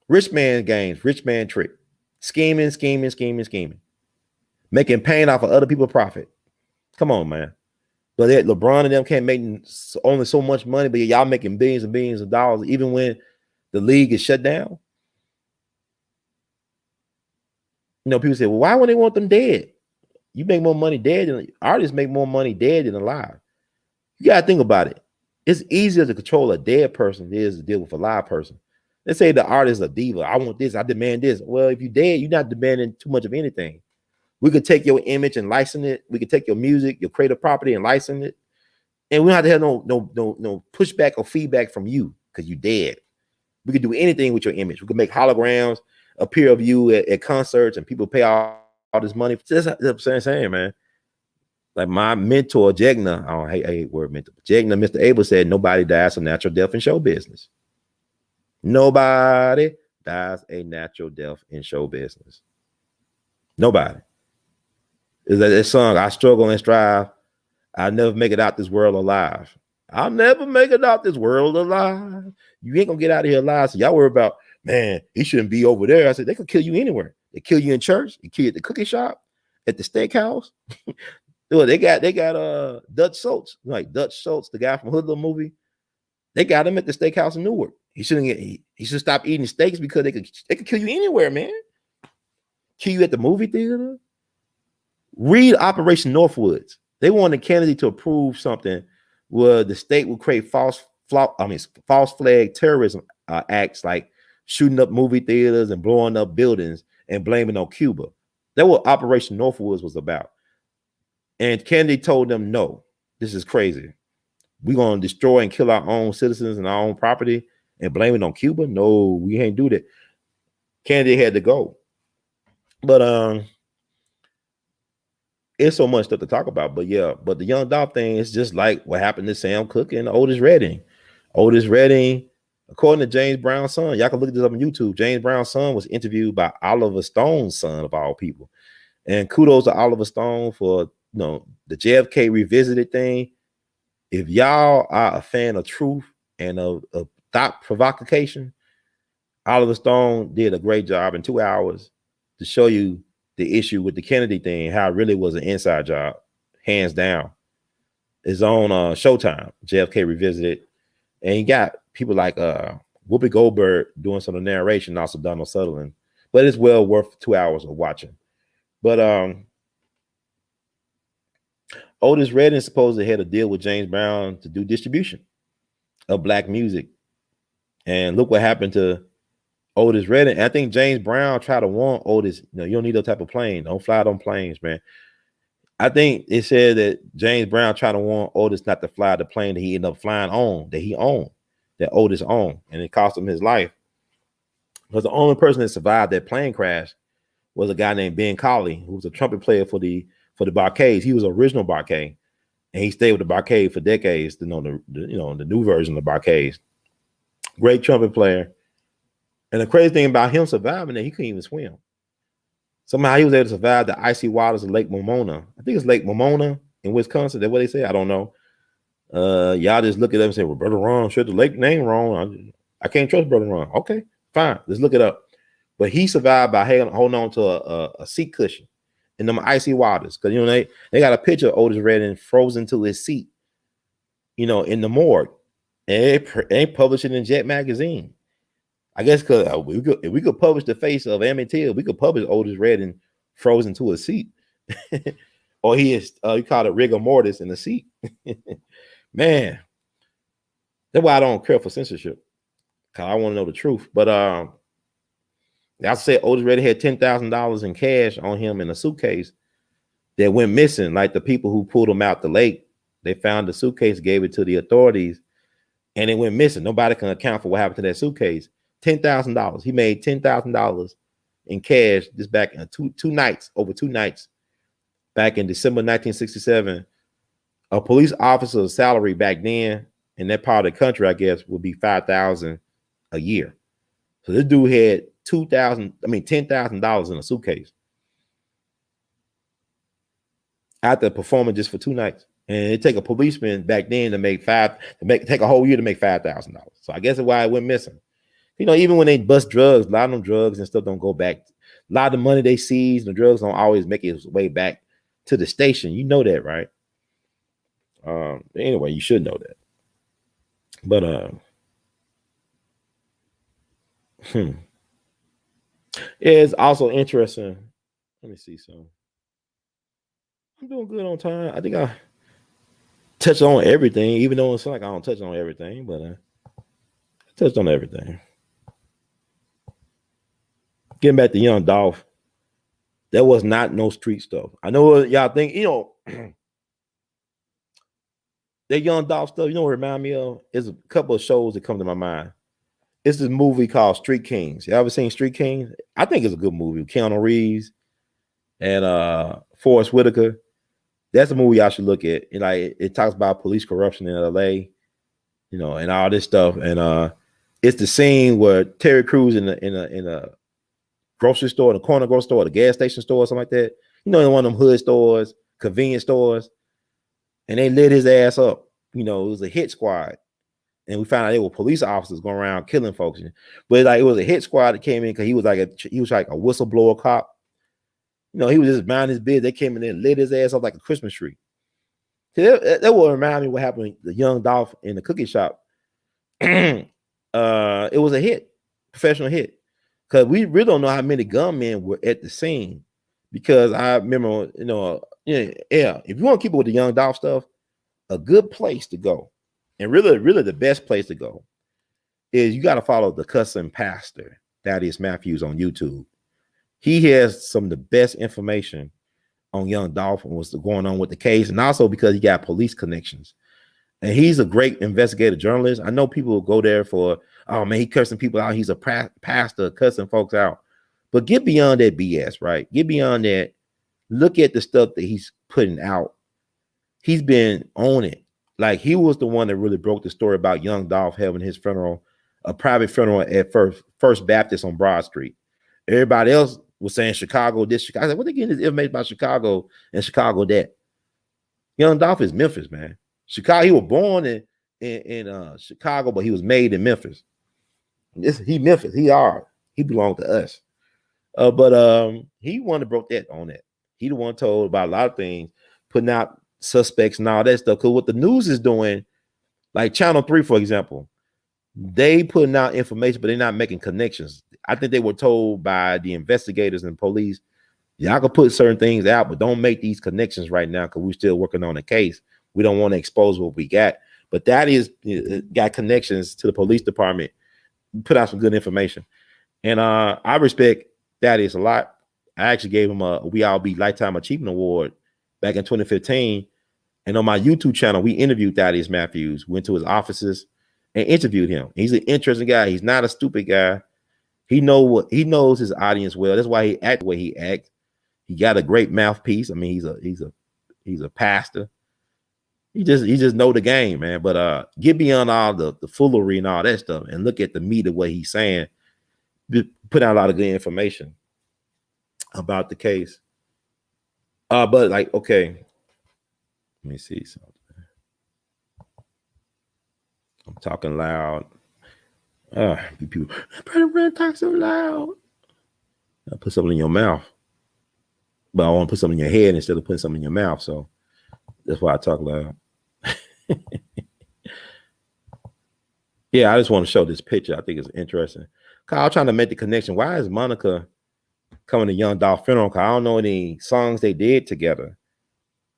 Rich man games, rich man trick. Scheming. Making pain off of other people's profit. Come on, man. But LeBron and them can't make only so much money, but y'all making billions and billions of dollars, even when the league is shut down. People say, well, why would they want them dead? You make more money dead than artists make more money dead than alive. You gotta think about it. It's easier to control a dead person than it is to deal with a live person. Let's say the artist is a diva. I want this, I demand this. Well, if you're dead, you're not demanding too much of anything. We could take your image and license it. We could take your music, your creative property, and license it. And we don't have to have no pushback or feedback from you because you're dead. We could do anything with your image. We could make holograms appear of you at concerts, and people pay all all this money. Just saying, man. Like my mentor, Jegna, I hate word mentor. Jegna, Mr. Abel said, nobody dies a natural death in show business. Nobody dies a natural death in show business. Nobody. Is that song? I struggle and strive. I'll never make it out this world alive. I'll never make it out this world alive. You ain't gonna get out of here alive. So y'all worry about, man, he shouldn't be over there. I said, they could kill you anywhere. They kill you in church. They kill you at the cookie shop, at the steakhouse. They got Dutch Schultz, like Dutch Schultz, the guy from Hoodlum movie. They got him at the steakhouse in Newark. He should stop eating steaks because they could kill you anywhere, man. Kill you at the movie theater. Read Operation Northwoods. They wanted Kennedy to approve something where the state would create false flag terrorism acts like shooting up movie theaters and blowing up buildings and blaming on Cuba. That's what Operation Northwoods was about. And Kennedy told them, no, this is crazy. We're going to destroy and kill our own citizens and our own property and blame it on Cuba? No, we ain't do that. Kennedy had to go. But it's so much stuff to talk about. But yeah, but the young Dolph thing is just like what happened to Sam Cooke and Otis Redding. Otis Redding, according to James Brown's son, y'all can look this up on YouTube. James Brown's son was interviewed by Oliver Stone's son, of all people. And kudos to Oliver Stone for the JFK Revisited thing. If y'all are a fan of truth and of thought provocation, Oliver Stone did a great job in 2 hours to show you the issue with the Kennedy thing, how it really was an inside job, hands down. It's on Showtime, JFK Revisited. And you got people like Whoopi Goldberg doing some of the narration, also Donald Sutherland. But it's well worth 2 hours of watching. But Otis Redding supposedly had a deal with James Brown to do distribution of black music. And look what happened to Otis Redding. I think James Brown tried to warn Otis, you don't need that type of plane. Don't fly on planes, man. I think it said that James Brown tried to warn Otis not to fly the plane that he ended up flying on, that he owned, that Otis owned. And it cost him his life. Because the only person that survived that plane crash was a guy named Ben Colley, who was a trumpet player for the Barcades. He was original Barcade, and he stayed with the Barcade for decades to know the new version of the Barcades. Great trumpet player. And the crazy thing about him surviving that he couldn't even swim. Somehow he was able to survive the icy waters of Lake Momona. I think it's Lake Momona in Wisconsin. That's what they say. I don't know. Y'all just look it up and say, well, Brother Ron said the lake name wrong. I can't trust Brother Ron. Okay, fine. Let's look it up. But he survived by holding on to a seat cushion in them icy waters. Because, they got a picture of Otis Redding frozen to his seat, in the morgue. And they published it in Jet Magazine. I guess because if we could publish the face of Emmett Till, we could publish Otis Redding frozen to a seat. Or he called it rigor mortis in the seat. Man, that's why I don't care for censorship. Because I want to know the truth. But I said Otis Redding had $10,000 in cash on him in a suitcase that went missing. Like the people who pulled him out the lake, they found the suitcase, gave it to the authorities, and it went missing. Nobody can account for what happened to that suitcase. $10,000. He made $10,000 in cash just back in over two nights, back in December 1967. A police officer's salary back then in that part of the country, I guess, would be $5,000 a year. So this dude had $10,000 in a suitcase after performing just for 2 nights. And it take a policeman back then to take a whole year to make $5,000. So I guess that's why it went missing. Even when they bust drugs, a lot of them drugs and stuff don't go back. A lot of the money they seize, the drugs don't always make its way back to the station. You know that, right? Anyway, you should know that. But it's also interesting. Let me see some. I'm doing good on time. I think I touched on everything, even though it's like I don't touch on everything, but I touched on everything. Getting back to young Dolph, there was not no street stuff. I know what y'all think, that young Dolph stuff, what it remind me of? Is a couple of shows that come to my mind. It's this movie called Street Kings. You ever seen Street Kings? I think it's a good movie. Keanu Reeves and Forrest Whitaker. That's a movie I should look at. And like it talks about police corruption in LA, you know, and all this stuff. And it's the scene where Terry Crews in a grocery store, in a corner grocery store, the gas station store, or something like that. You know, in one of them hood stores, convenience stores, and they lit his ass up. You know, it was a hit squad. And we found out they were police officers going around killing folks. But like it was a hit squad that came in because he was like a whistleblower cop. You know, he was just minding his business. They came in there and lit his ass up like a Christmas tree. That will remind me what happened to the young Dolph in the cookie shop. It was a hit, professional hit. Because we really don't know how many gunmen were at the scene. Because I remember, you know, yeah, if you want to keep it with the young Dolph stuff, a good place to go, and really the best place to go, is you got to follow the Cussing Pastor, Thaddeus Matthews, on YouTube. He has some of the best information on young Dolph and what's going on with the case, and also because he got police connections. And he's a great investigative journalist. I know people will go there for, oh man, he cursing people out. He's a pastor cussing folks out. But get beyond that BS, right? Get beyond that. Look at the stuff that he's putting out. He's been on it. Like he was the one that really broke the story about young Dolph having his funeral, a private funeral at First Baptist on Broad Street. Everybody else was saying Chicago, this Chicago. I said, what they getting this information about Chicago and Chicago that? Young Dolph is Memphis, man. Chicago, he was born in Chicago, but he was made in Memphis. He Memphis, he belonged to us. But he one that broke that on that. He the one told about a lot of things, putting out suspects and all that stuff. Because what the news is doing, like Channel 3, for example, they putting out information, but they're not making connections. I think they were told by the investigators and police, y'all can put certain things out, but don't make these connections right now because we're still working on the case. We don't want to expose what we got. But that is got connections to the police department, put out some good information. And I respect Thaddeus a lot. I actually gave him a We All Be Lifetime Achievement Award back in 2015. And on my YouTube channel, we interviewed Thaddeus Matthews, went to his offices and interviewed him. He's an interesting guy. He's not a stupid guy. He knows his audience well. That's why he acts the way he acts. He got a great mouthpiece. I mean, he's a pastor. He just know the game, man. But get beyond all the foolery and all that stuff and look at the meat of what he's saying. Put out a lot of good information about the case. But like, okay, let me see something. I'm talking loud. People talk so loud. I put something in your mouth, but I want to put something in your head instead of putting something in your mouth. So that's why I talk loud. Yeah, I just want to show this picture. I think it's interesting. Kyle trying to make the connection. Why is Monica coming to young Dolph funeral? Cause I don't know any songs they did together,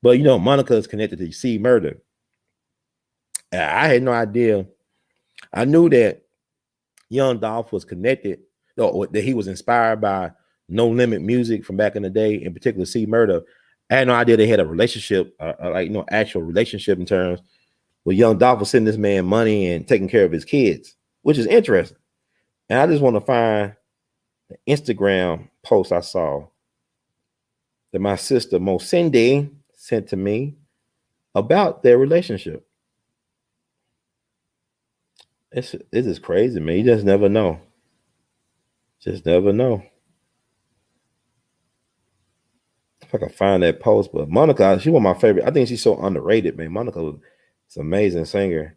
but you know, Monica is connected to C Murder. I had no idea. I knew that young Dolph was connected, or that he was inspired by No Limit music from back in the day, in particular C Murder. I had no idea they had a relationship, like, you know, actual relationship in terms where young Dolph was sending this man money and taking care of his kids, which is interesting. And I just want to find the Instagram post I saw that my sister Mo Cindy sent to me about their relationship. This is crazy, man. You just never know. Just never know. If I can find that post, but Monica, she was my favorite. I think she's so underrated, man. Monica is an amazing singer.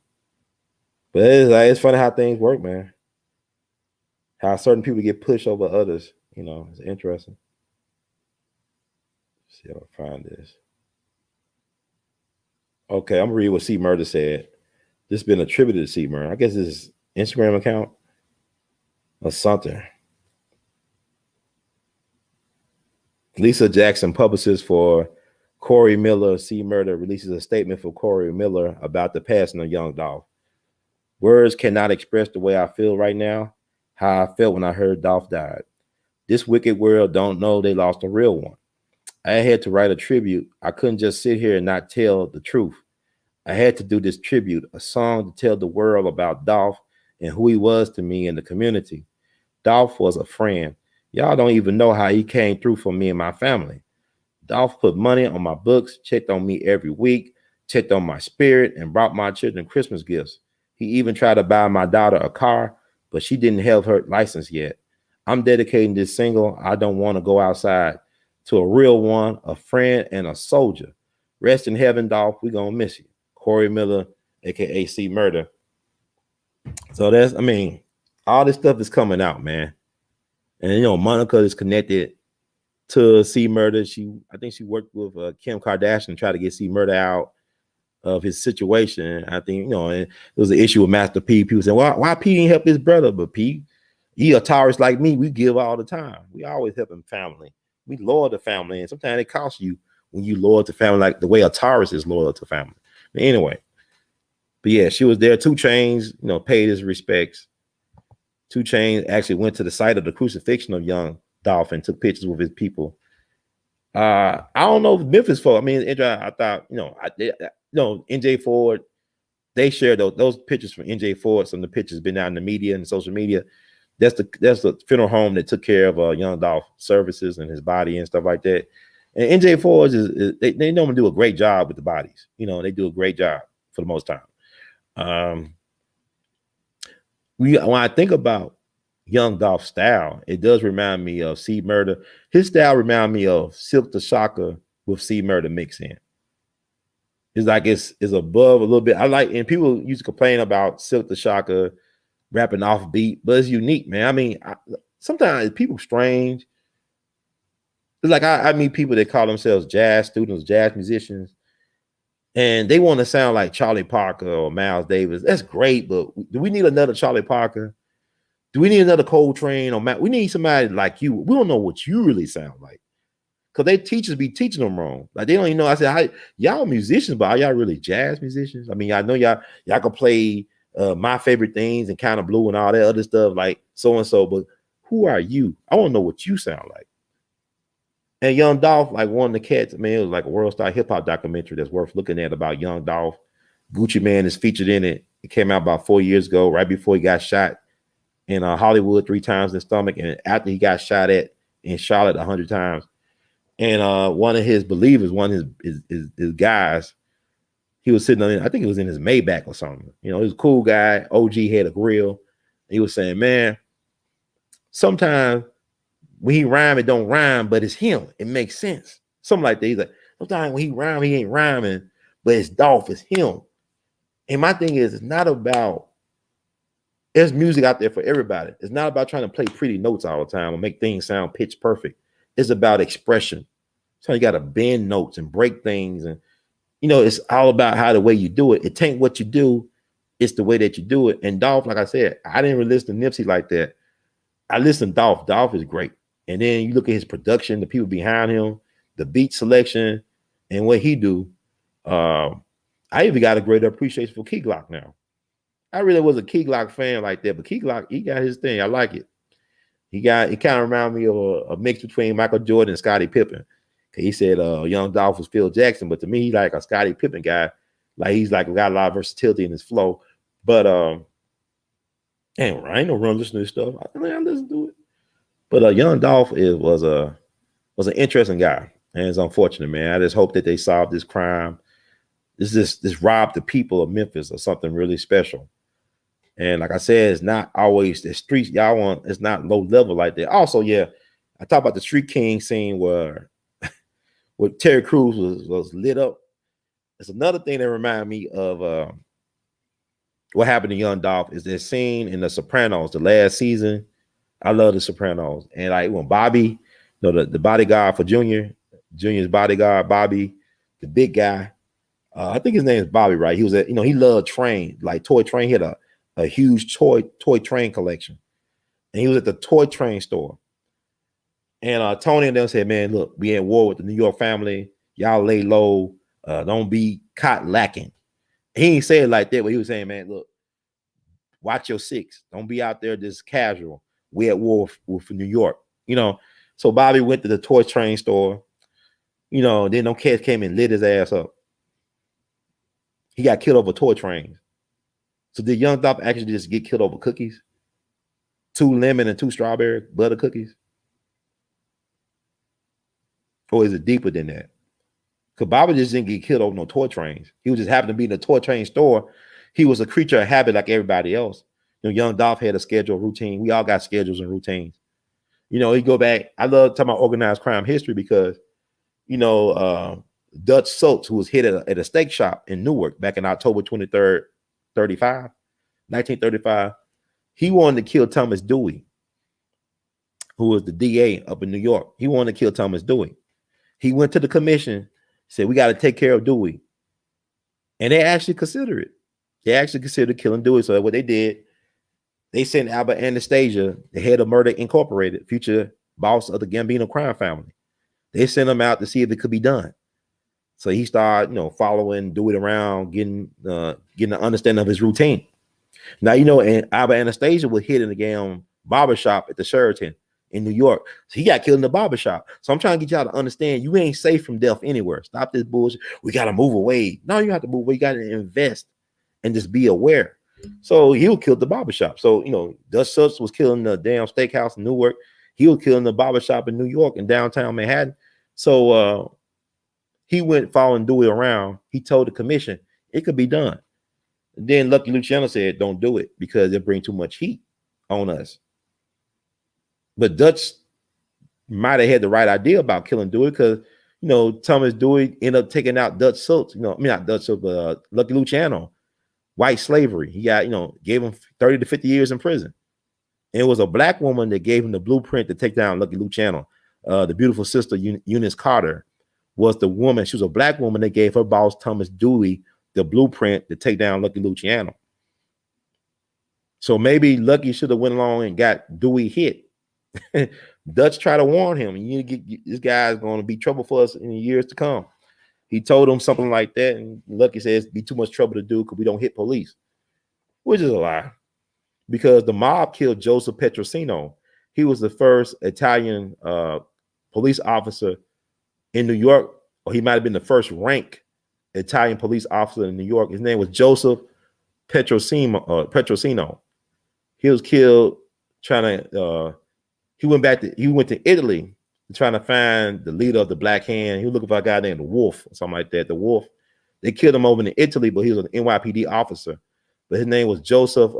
But it's funny how things work, man. How certain people get pushed over others. You know, it's interesting. Let's see if I find this. Okay, I'm gonna read what C Murder said. This has been attributed to C Murder. I guess his Instagram account or something. Lisa Jackson, publicist for Corey Miller, C Murder, releases a statement for Corey Miller about the passing of young Dolph. Words cannot express the way I feel right now, how I felt when I heard Dolph died. This wicked world don't know they lost a real one. I had to write a tribute. I couldn't just sit here and not tell the truth. I had to do this tribute, a song to tell the world about Dolph and who he was to me in the community. Dolph was a friend. Y'all don't even know how he came through for me and my family. Dolph put money on my books, checked on me every week, checked on my spirit, and brought my children Christmas gifts. He even tried to buy my daughter a car, but she didn't have her license yet. I'm dedicating this single. I don't want to go outside to a real one, a friend, and a soldier. Rest in heaven, Dolph. We're going to miss you. Corey Miller, aka C Murder. So that's, I mean, all this stuff is coming out, man. And you know, Monica is connected to C Murder. I think she worked with Kim Kardashian, try to get C Murder out of his situation. I think, you know, and there was an issue with Master P. People saying, why P didn't help his brother? But P, he a Taurus like me. We give all the time. We always helping family. We loyal to family, and sometimes it costs you when you loyal to family, like the way a Taurus is loyal to family. But anyway, but yeah, she was there. 2 Chainz, you know, paid his respects. 2 Chainz actually went to the site of the crucifixion of young Dolph and took pictures with his people. I don't know if Memphis folk. I mean, I thought, you know, NJ Ford, they shared those pictures from NJ Ford. Some of the pictures been out in the media and social media. That's the funeral home that took care of young Dolph services and his body and stuff like that. And NJ Ford they normally do a great job with the bodies. You know, they do a great job for the most time. When I think about young Dolph style, it does remind me of C Murder. His style remind me of Silk the Shocker with C Murder mix in. It's like it's above a little bit. I like, and people used to complain about Silk the Shocker rapping off beat, but it's unique, man. I mean, sometimes people strange. It's like I meet people that call themselves jazz students, jazz musicians, and they want to sound like Charlie Parker or Miles Davis. That's great, but do we need another Charlie Parker? Do we need another Coltrane or Matt? We need somebody like you. We don't know what you really sound like, because they teachers be teaching them wrong. Like they don't even know. I said, y'all musicians, but are y'all really jazz musicians? I mean, I know y'all can play My Favorite Things and Kind of Blue and all that other stuff, like so and so. But who are you? I want to know what you sound like. And Young Dolph, like one of the cats, man, it was like a World Star Hip Hop documentary that's worth looking at about Young Dolph. Gucci Mane is featured in it. It came out about 4 years ago, right before he got shot in Hollywood 3 times in the stomach, and after he got shot at in Charlotte 100 times. And one of his believers, one of his guys, he was sitting on, I think it was in his Maybach or something. You know, he was a cool guy. OG had a grill. He was saying, man, sometimes when he rhyme, it don't rhyme, but it's him. It makes sense. Something like that. He's like, sometimes when he rhyme, he ain't rhyming, but it's Dolph, it's him. And my thing is, it's not about, there's music out there for everybody. It's not about trying to play pretty notes all the time or make things sound pitch perfect. It's about expression. So you got to bend notes and break things. And, you know, it's all about how the way you do it. It ain't what you do. It's the way that you do it. And Dolph, like I said, I didn't really listen to Nipsey like that. I listened to Dolph. Dolph is great. And then you look at his production, the people behind him, the beat selection, and what he do. I even got a greater appreciation for Key Glock now. I really was a Key Glock fan like that, but Key Glock, he got his thing. I like it. It kind of reminded me of a mix between Michael Jordan and Scottie Pippen. He said Young Dolph was Phil Jackson, but to me, he's like a Scottie Pippen guy. Like he's like got a lot of versatility in his flow. But anyway, I ain't no run listening to this stuff. I listen to it. But Young Dolph was an interesting guy, and it's unfortunate, man. I just hope that they solve this crime. This robbed the people of Memphis of something really special. And like I said, it's not always the streets y'all want. It's not low level like that. Also, yeah, I talk about the Street King scene where Terry Crews was lit up. It's another thing that reminded me of what happened to Young Dolph is that scene in The Sopranos, the last season. I love The Sopranos. And like when Bobby, you know, the bodyguard for Junior's bodyguard, Bobby, the big guy. I think his name is Bobby, right? He was he loved train, like toy train. He had a huge toy train collection. And he was at the toy train store. And Tony and them said, man, look, we at war with the New York family. Y'all lay low. Don't be caught lacking. He ain't say it like that, but he was saying, man, look, watch your 6. Don't be out there just casual. We at war with New York. You know, so Bobby went to the toy train store. You know, then them cats came and lit his ass up. He got killed over toy trains. So did Young Dolph actually just get killed over cookies? 2 lemon and 2 strawberry butter cookies? Or is it deeper than that? Because Bobby just didn't get killed over no toy trains. He was just happened to be in a toy train store. He was a creature of habit like everybody else. Young Dolph had a schedule, routine. We all got schedules and routines. He go back. I love talking about organized crime history because, Dutch Schultz, who was hit at a steak shop in Newark back in October 23rd, 1935, he wanted to kill Thomas Dewey, who was the DA up in New York. He wanted to kill Thomas Dewey. He went to the commission, said, we got to take care of Dewey. And they actually considered it. They actually considered killing Dewey. So what they did, they sent Albert Anastasia, the head of Murder Incorporated, future boss of the Gambino crime family. They sent him out to see if it could be done. So he started, following Dewey around, getting an understanding of his routine. Now, and Albert Anastasia was hit in the damn barbershop at the Sheraton in New York. So he got killed in the barbershop. So I'm trying to get y'all to understand you ain't safe from death anywhere. Stop this bullshit. We got to move away. No, you have to move away. You got to invest and just be aware. So he was killed at the barbershop. So, Dutch Schultz was killing the damn steakhouse in Newark. He was killing the barbershop in New York and downtown Manhattan. So he went following Dewey around. He told the commission it could be done. And then Lucky Luciano said, don't do it because it brings too much heat on us. But Dutch might have had the right idea about killing Dewey because, Thomas Dewey ended up taking out Dutch Schultz, not Dutch Schultz, but Lucky Luciano, white slavery. He got, gave him 30 to 50 years in prison. And it was a black woman that gave him the blueprint to take down Lucky Luciano. The beautiful sister, Eunice Carter, was the woman. She was a black woman that gave her boss, Thomas Dewey, the blueprint to take down Lucky Luciano. So maybe Lucky should have went along and got Dewey hit. Dutch tried to warn him, you get this guy's going to be trouble for us in the years to come. He told him something like that, and Lucky says be too much trouble to do because we don't hit police, which is a lie. Because the mob killed Joseph Petrosino. He was the first Italian police officer in New York, or he might have been the first rank Italian police officer in New York. His name was Joseph Petrosino. He was killed trying to. He went to Italy trying to find the leader of the Black Hand. He was looking for a guy named the Wolf or something like that. The Wolf. They killed him over in Italy, but he was an NYPD officer. But his name was Joseph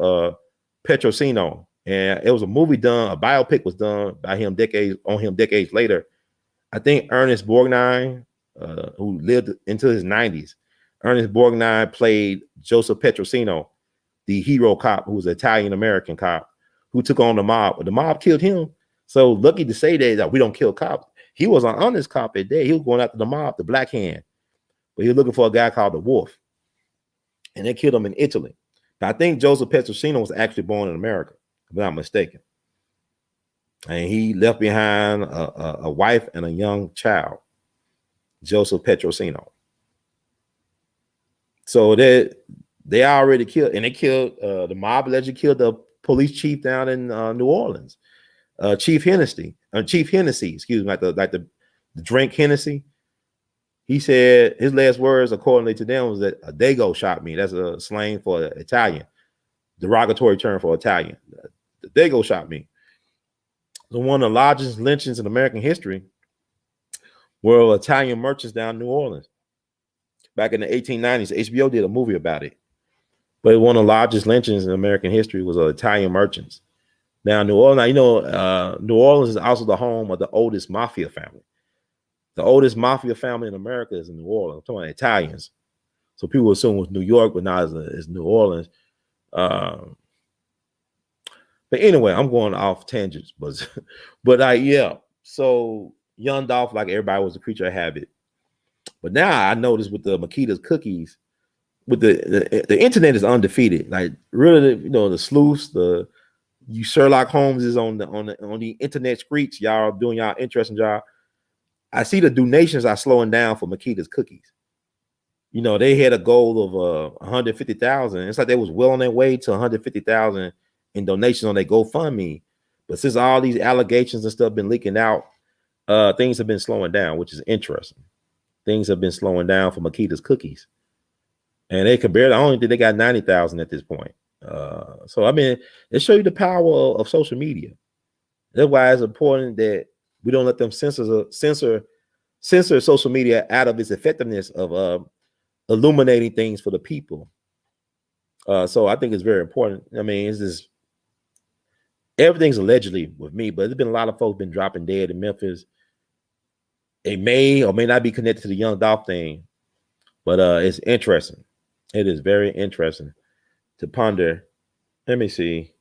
Petrosino, and it was a movie done. A biopic was done by him decades later. I think Ernest Borgnine, who lived into his 90s, Ernest Borgnine played Joseph Petrosino, the hero cop who was an Italian American cop who took on the mob. But the mob killed him. So lucky to say that we don't kill cops. He was an honest cop at that. He was going after the mob, the Black Hand, but he was looking for a guy called the Wolf, and they killed him in Italy. Now, I think Joseph Petrosino was actually born in America, if I'm not mistaken, and he left behind a wife and a young child, Joseph Petrosino. So they already killed, and they killed the mob allegedly killed the police chief down in New Orleans. Chief Hennessy, excuse me, like the drink Hennessy. He said his last words, accordingly to them, was that Dago shot me. That's a slang for Italian, derogatory term for Italian. Dago shot me. So one of the largest lynchings in American history were Italian merchants down in New Orleans. Back in the 1890s, HBO did a movie about it. But one of the largest lynchings in American history was Italian merchants. Now, New Orleans, New Orleans is also the home of the oldest mafia family. The oldest mafia family in America is in New Orleans. I'm talking about Italians. So people assume it was New York, but now it's New Orleans. But anyway, I'm going off tangents, but yeah. So young Dolph, like everybody, was a creature of habit. But now I noticed with the Makita's cookies, with the internet is undefeated. Like really, the sleuths, you Sherlock Holmes is on the internet streets. Y'all doing y'all interesting job. I see the donations are slowing down for Makita's cookies. They had a goal of 150,000. It's like they was well on their way to 150,000 in donations on their GoFundMe. But since all these allegations and stuff been leaking out, things have been slowing down, which is interesting. Things have been slowing down for Makita's cookies, and they could barely. I only think they got 90,000 at this point. So I mean, it shows you the power of social media. That's why it's important that we don't let them censor censor social media out of its effectiveness of illuminating things for the people. So I think it's very important. I mean, it's just everything's allegedly with me, but there's been a lot of folks been dropping dead in Memphis. It may or may not be connected to the Young Dolph thing, but it's interesting. It is very interesting to ponder. Let me see.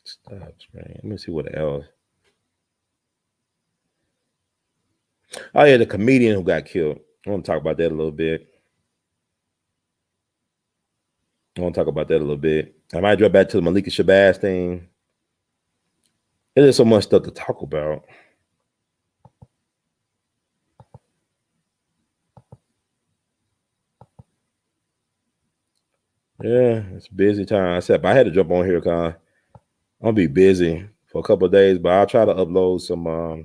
Stop screen. Let me see what else. Oh yeah, the comedian who got killed. I want to talk about that a little bit. I might drop back to the Malika Shabazz thing. There's so much stuff to talk about. Yeah, it's a busy time. I said, but I had to jump on here because I'll be busy for a couple of days, but I'll try to upload some. I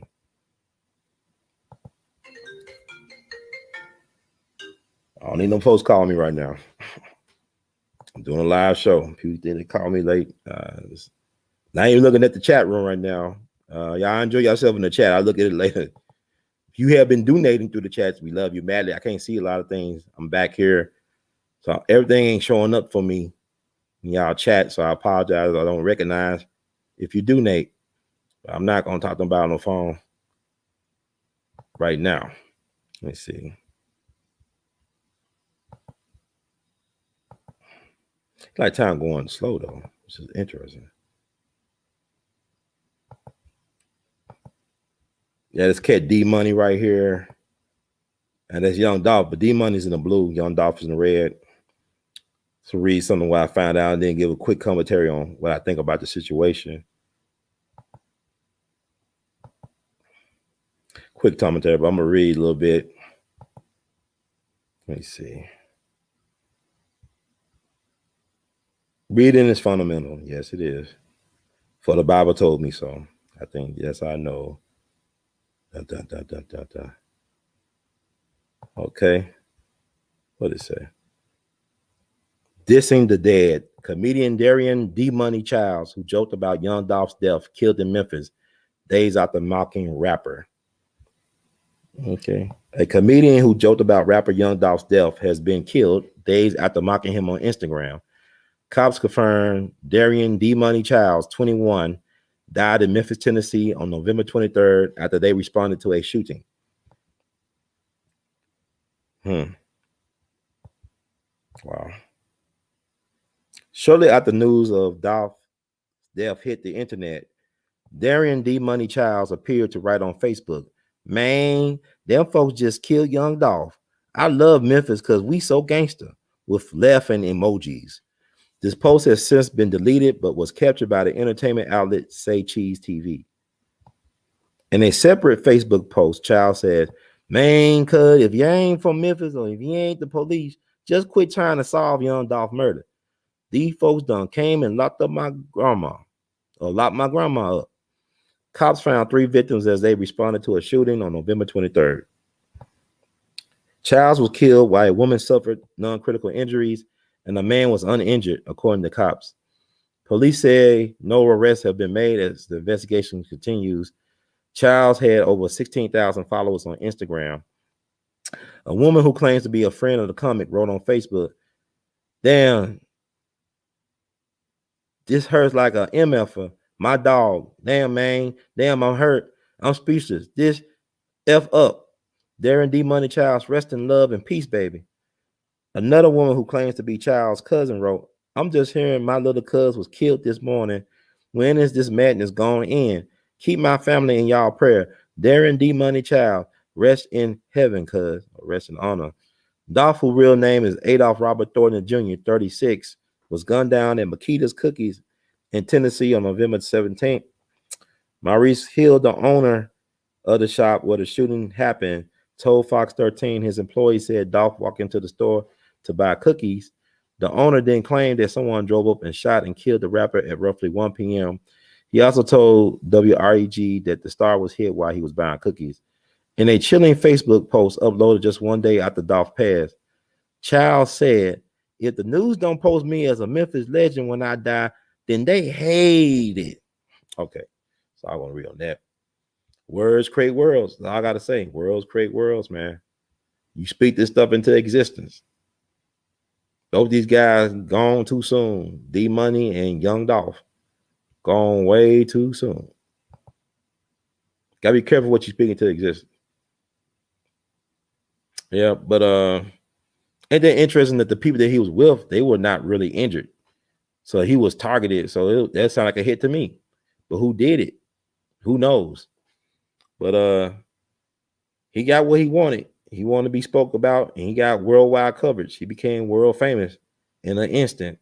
don't need no folks calling me right now. I'm doing a live show. People didn't call me late. Not even looking at the chat room right now. Y'all enjoy yourself in the chat. I'll look at it later. If you have been donating through the chats, we love you madly. I can't see a lot of things. I'm back here. So everything ain't showing up for me in y'all chat. So I apologize. I don't recognize if you donate. I'm not going to talk to them about it on the phone right now. Let me see. It's like time going slow, though, which is interesting. Yeah, this cat D Money right here. And that's Young Dolph, but D Money's in the blue. Young Dolph is in the red. To read something what I found out and then give a quick commentary on what I think about the situation. Quick commentary, but I'm gonna read a little bit. Let me see. Reading is fundamental. Yes, it is. For the Bible told me so. I think, yes, I know. Okay. What did it say? Dissing the dead. Comedian Darian D. Money Childs, who joked about Young Dolph's death, killed in Memphis days after mocking rapper. Okay. A comedian who joked about rapper Young Dolph's death has been killed days after mocking him on Instagram. Cops confirmed Darian D. Money Childs, 21, died in Memphis, Tennessee on November 23rd after they responded to a shooting. Wow. Shortly after news of Dolph's death hit the internet, Darian D. Money Childs appeared to write on Facebook, "Man, them folks just killed Young Dolph. I love Memphis because we so gangster," with laughing emojis. This post has since been deleted, but was captured by the entertainment outlet Say Cheese TV. In a separate Facebook post, Child said, "Man, cuz if you ain't from Memphis or if you ain't the police, just quit trying to solve Young Dolph murder. These folks done came and locked my grandma up." Cops found 3 victims as they responded to a shooting on November 23rd. Childs was killed while a woman suffered non-critical injuries and a man was uninjured, according to cops. Police say no arrests have been made as the investigation continues. Childs had over 16,000 followers on Instagram. A woman who claims to be a friend of the comic wrote on Facebook, "Damn, this hurts like a MFer. My dog. Damn, man. Damn, I'm hurt. I'm speechless. This F up. Darren D. Money Childs, rest in love and peace, baby." Another woman who claims to be Child's cousin wrote, "I'm just hearing my little cuz was killed this morning. When is this madness going in? Keep my family in y'all prayer. Darren D. Money Child, rest in heaven, cuz, rest in honor." Dolph, whose real name is Adolph Robert Thornton Jr., 36, was gunned down at Makita's Cookies in Tennessee on November 17th. Maurice Hill, the owner of the shop where the shooting happened, told Fox 13 his employee said Dolph walked into the store to buy cookies. The owner then claimed that someone drove up and shot and killed the rapper at roughly 1 p.m. He also told WREG that the star was hit while he was buying cookies. In a chilling Facebook post uploaded just one day after Dolph passed, Child said, "If the news don't post me as a Memphis legend when I die, then they hate it." Okay, so I want to read on that. Words create worlds. That's all I gotta say. Worlds create worlds, man. You speak this stuff into existence. Both these guys gone too soon. D Money and Young Dolph gone way too soon. Gotta be careful what you speak into existence. Yeah, but and then interesting that the people that he was with, they were not really injured. So he was targeted. So that sounded like a hit to me. But who did it? Who knows? But he got what he wanted. He wanted to be spoke about, and he got worldwide coverage. He became world famous in an instant.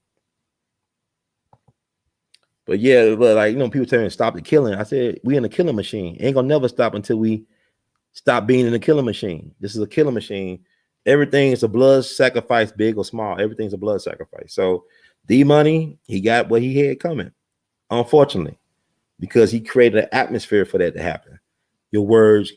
But yeah, but like, you know, people tell me to stop the killing. I said, we in a killing machine. Ain't gonna never stop until we stop being in a killing machine. This is a killing machine. Everything is a blood sacrifice, big or small. Everything's a blood sacrifice. So D Money, he got what he had coming, unfortunately, because he created an atmosphere for that to happen. Your words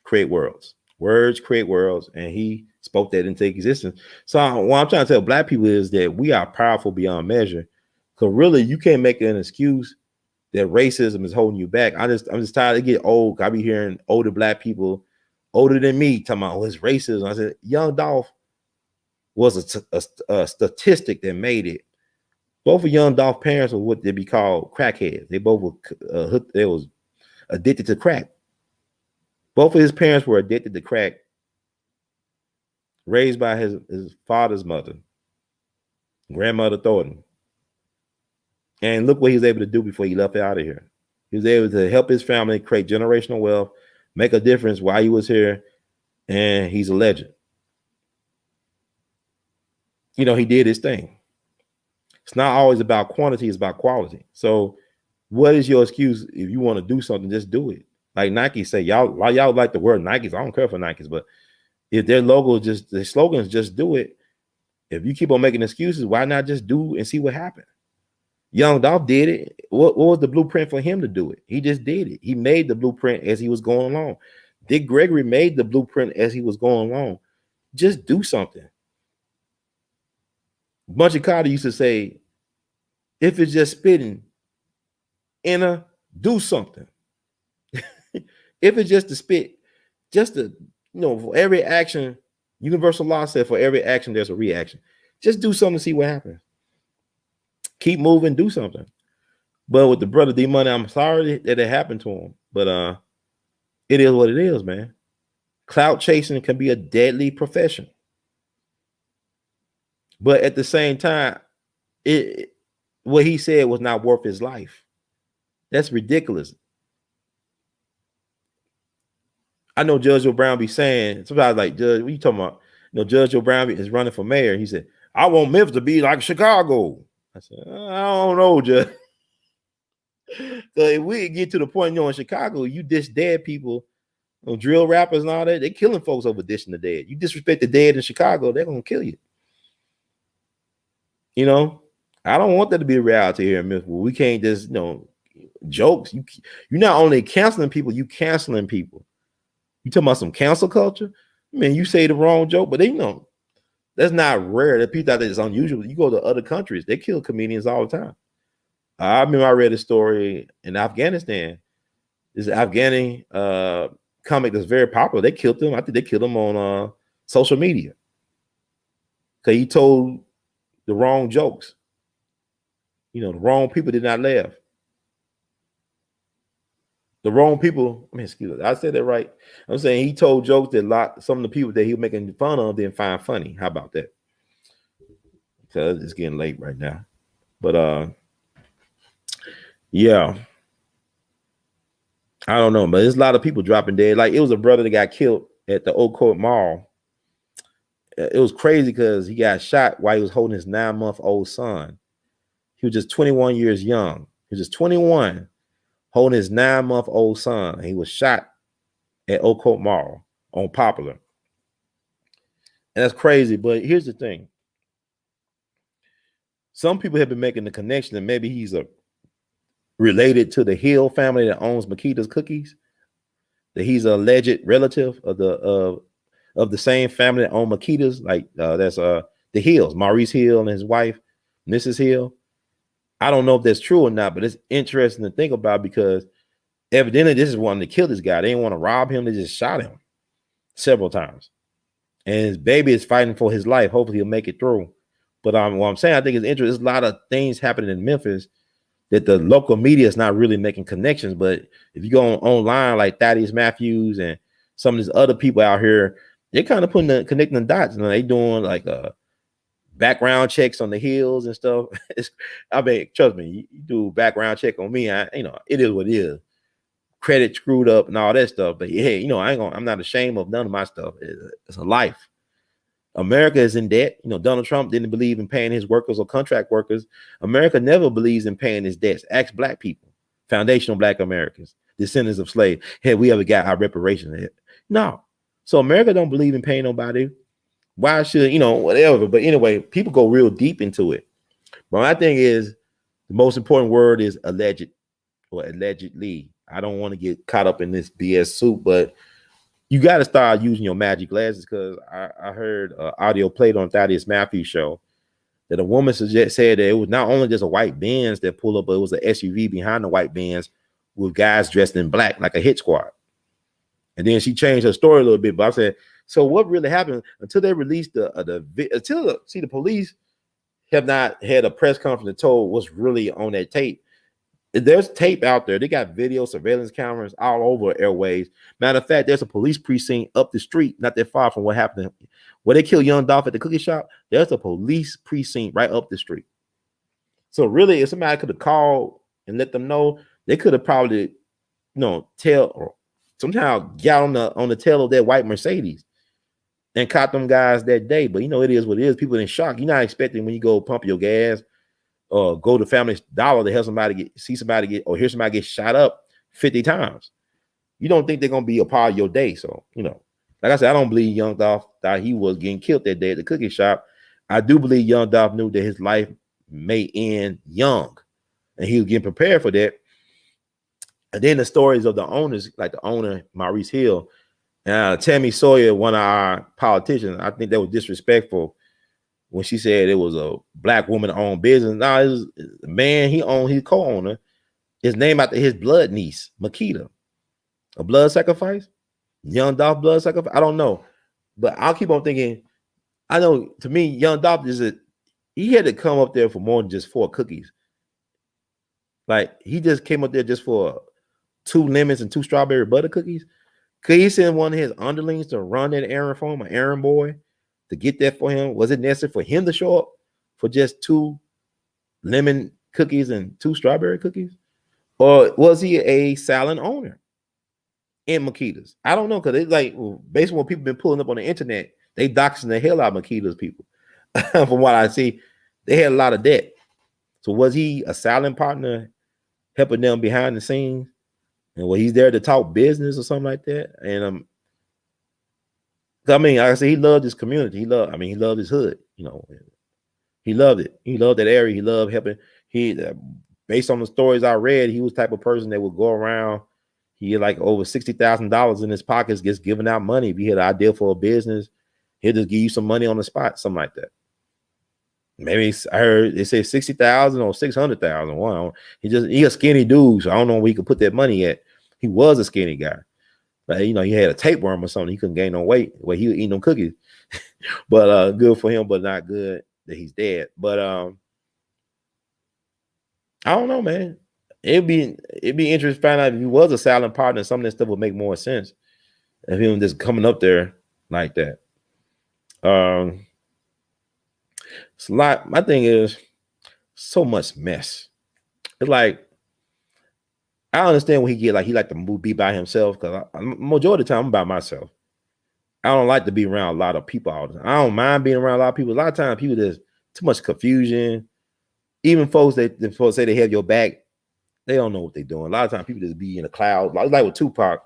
create worlds. Words create worlds, and he spoke that into existence. So what I'm trying to tell black people is that we are powerful beyond measure. Because really, you can't make an excuse that racism is holding you back. I'm just tired of getting old. I be hearing older black people, older than me, talking about, oh, it's racism. I said, Young Dolph was a statistic that made it. Both of Young Dolph parents were what they be called crackheads. They both were they was addicted to crack. Both of his parents were addicted to crack, raised by his father's mother, grandmother Thornton. And look what he was able to do before he left out of here. He was able to help his family create generational wealth, make a difference while he was here, and he's a legend. You know, he did his thing. It's not always about quantity, it's about quality. So what is your excuse if you want to do something, just do it. Like Nike say, y'all like the word Nikes. I don't care for Nikes, but if their logo just, the slogan is just do it. If you keep on making excuses, why not just do and see what happens? Young Dolph did it. What was the blueprint for him to do it? He just did it. He made the blueprint as he was going along. Dick Gregory made the blueprint as he was going along. Just do something. Bunchy Carter used to say, if it's just spitting, do something. If it's just to spit, just to, you know, for every action, universal law said for every action, there's a reaction. Just do something to see what happens. Keep moving, do something. But with the brother D Money, I'm sorry that it happened to him. But it is what it is, man. Clout chasing can be a deadly profession. But at the same time, what he said was not worth his life. That's ridiculous. I know Judge Joe Brown be saying, sometimes like, Judge, what you talking about? You know, Judge Joe Brown is running for mayor. He said, I want Memphis to be like Chicago. I said, I don't know, Judge. So if we get to the point, you know, in Chicago, you dish dead people, you know, drill rappers and all that, they killing folks over dishing the dead. You disrespect the dead in Chicago, they're gonna kill you. You know, I don't want that to be a reality here in Memphis. We can't just, you know, jokes. You're not only canceling people, you canceling people. You talking about some cancel culture? I mean, you say the wrong joke, but they know that's not rare. That people out there is unusual. You go to other countries, they kill comedians all the time. I remember I read a story in Afghanistan. This Afghani comic that's very popular. They killed him. I think they killed him on social media because he told the wrong jokes. You know, the wrong people did not laugh. The wrong people, I mean, excuse me, I said that right. I'm saying he told jokes that some of the people that he was making fun of didn't find funny. How about that? Because it's getting late right now. But yeah. I don't know, but there's a lot of people dropping dead. Like it was a brother that got killed at the Old Mall. It was crazy because he got shot while he was holding his 9-month-old son. He was just 21 years young. He was just 21, holding his 9-month-old son. He was shot at Old Mall on Poplar. And that's crazy. But here's the thing. Some people have been making the connection that maybe he's related to the Hill family that owns Makita's Cookies. That he's an alleged relative of the same family that own Makita's. Like that's the Hills, Maurice Hill and his wife, Mrs. Hill. I don't know if that's true or not, but it's interesting to think about because Evidently, this is one to kill this guy. They didn't want to rob him. They just shot him several times. And his baby is fighting for his life. Hopefully, he'll make it through. But what I'm saying, I think it's interesting. There's a lot of things happening in Memphis that the local media is not really making connections. But if you go online, like Thaddeus Matthews and some of these other people out here, they're kind of connecting the dots. They doing like background checks on the hills and stuff. I mean, trust me, you do background check on me. It is what it is. Credit screwed up and all that stuff. But yeah, I'm not ashamed of none of my stuff. It's a life. America is in debt. Donald Trump didn't believe in paying his workers or contract workers. America never believes in paying his debts. Ask Black people, foundational Black Americans, descendants of slaves. Have we ever got our reparations? No. So America don't believe in paying nobody. Why should, whatever. But anyway, people go real deep into it. But my thing is, the most important word is alleged or allegedly. I don't want to get caught up in this BS soup, but you got to start using your magic glasses, because I heard audio played on Thaddeus Matthews' show that a woman said that it was not only just a white Benz that pulled up, but it was an SUV behind the white Benz with guys dressed in black like a hit squad. And then she changed her story a little bit, but I said, so what really happened until they released the police have not had a press conference and told what's really on that tape. There's tape out there. They got video surveillance cameras all over airways. Matter of fact, there's a police precinct up the street, not that far from what happened where they killed young Dolph at the cookie shop. There's a police precinct right up the street. So really, if somebody could have called and let them know, they could have probably, tell or somehow got on the tail of that white Mercedes and caught them guys that day. But it is what it is. People in shock. You're not expecting when you go pump your gas or go to Family Dollar to help somebody see somebody get or hear somebody get shot up 50 times. You don't think they're gonna be a part of your day. So, like I said, I don't believe young Dolph thought he was getting killed that day at the cookie shop. I do believe young Dolph knew that his life may end young, and he was getting prepared for that. And then the stories of the owners, like the owner, Maurice Hill, and Tammy Sawyer, one of our politicians, I think that was disrespectful when she said it was a Black woman-owned business. No, it was a man, he owned his co-owner. His name after his blood niece, Makita. A blood sacrifice? Young Dolph blood sacrifice? I don't know. But I'll keep on thinking, I know, to me, young Dolph he had to come up there for more than just 4 cookies. Like, he just came up there just for 2 lemons and 2 strawberry butter cookies. Could he send one of his underlings to run that errand for him, an errand boy, to get that for him? Was it necessary for him to show up for just 2 lemon cookies and 2 strawberry cookies? Or was he a silent owner in Makita's? I don't know, because it's like, based on what people been pulling up on the internet, they doxing the hell out of Makita's people. From what I see, they had a lot of debt. So was he a silent partner helping them behind the scenes? And he's there to talk business or something like that? And I mean, like I said, he loved his community. He loved his hood. He loved it. He loved that area. He loved helping. Based on the stories I read, he was the type of person that would go around. He had like over $60,000 in his pockets, just giving out money. If he had an idea for a business, he'll just give you some money on the spot, something like that. Maybe I heard they say 60,000 or 600,000. One, he a skinny dude, so I don't know where he could put that money at. He was a skinny guy, but he had a tapeworm or something. He couldn't gain no weight. Well, he was eating them cookies, but good for him, but not good that he's dead. But I don't know, man. It'd be interesting to find out if he was a silent partner. Some of that stuff would make more sense if he was just coming up there like that. It's a lot. My thing is so much mess. It's like, I understand when he like to be by himself, because majority of the time I'm by myself. I don't like to be around a lot of people all the time. I don't mind being around a lot of people. A lot of times people, there's too much confusion. Even folks that folks say they have your back, they don't know what they're doing. A lot of times people just be in a cloud. Like with Tupac,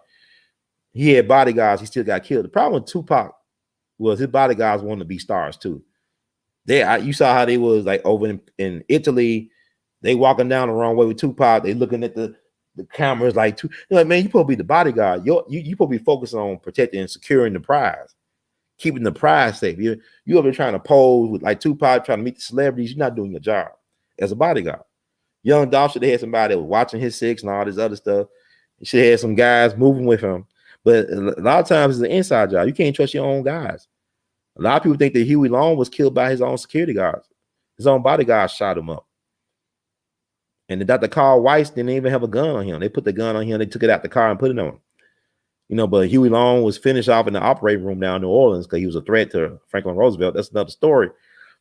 he had bodyguards, he still got killed. The problem with Tupac was his bodyguards wanted to be stars too. You saw how they was like over in Italy, they walking down the wrong way with Tupac. They looking at the cameras like, man, you supposed to be the bodyguard. You supposed to be focused on protecting and securing the prize, keeping the prize safe. You over trying to pose with like Tupac, trying to meet the celebrities. You're not doing your job as a bodyguard. Young Dolph should have had somebody that was watching his 6 and all this other stuff. She had some guys moving with him, but a lot of times it's an inside job. You can't trust your own guys. A lot of people think that Huey Long was killed by his own security guards. His own bodyguard shot him up. And the Dr. Carl Weiss didn't even have a gun on him. They put the gun on him. They took it out the car and put it on him. You know, but Huey Long was finished off in the operating room down in New Orleans because he was a threat to Franklin Roosevelt. That's another story.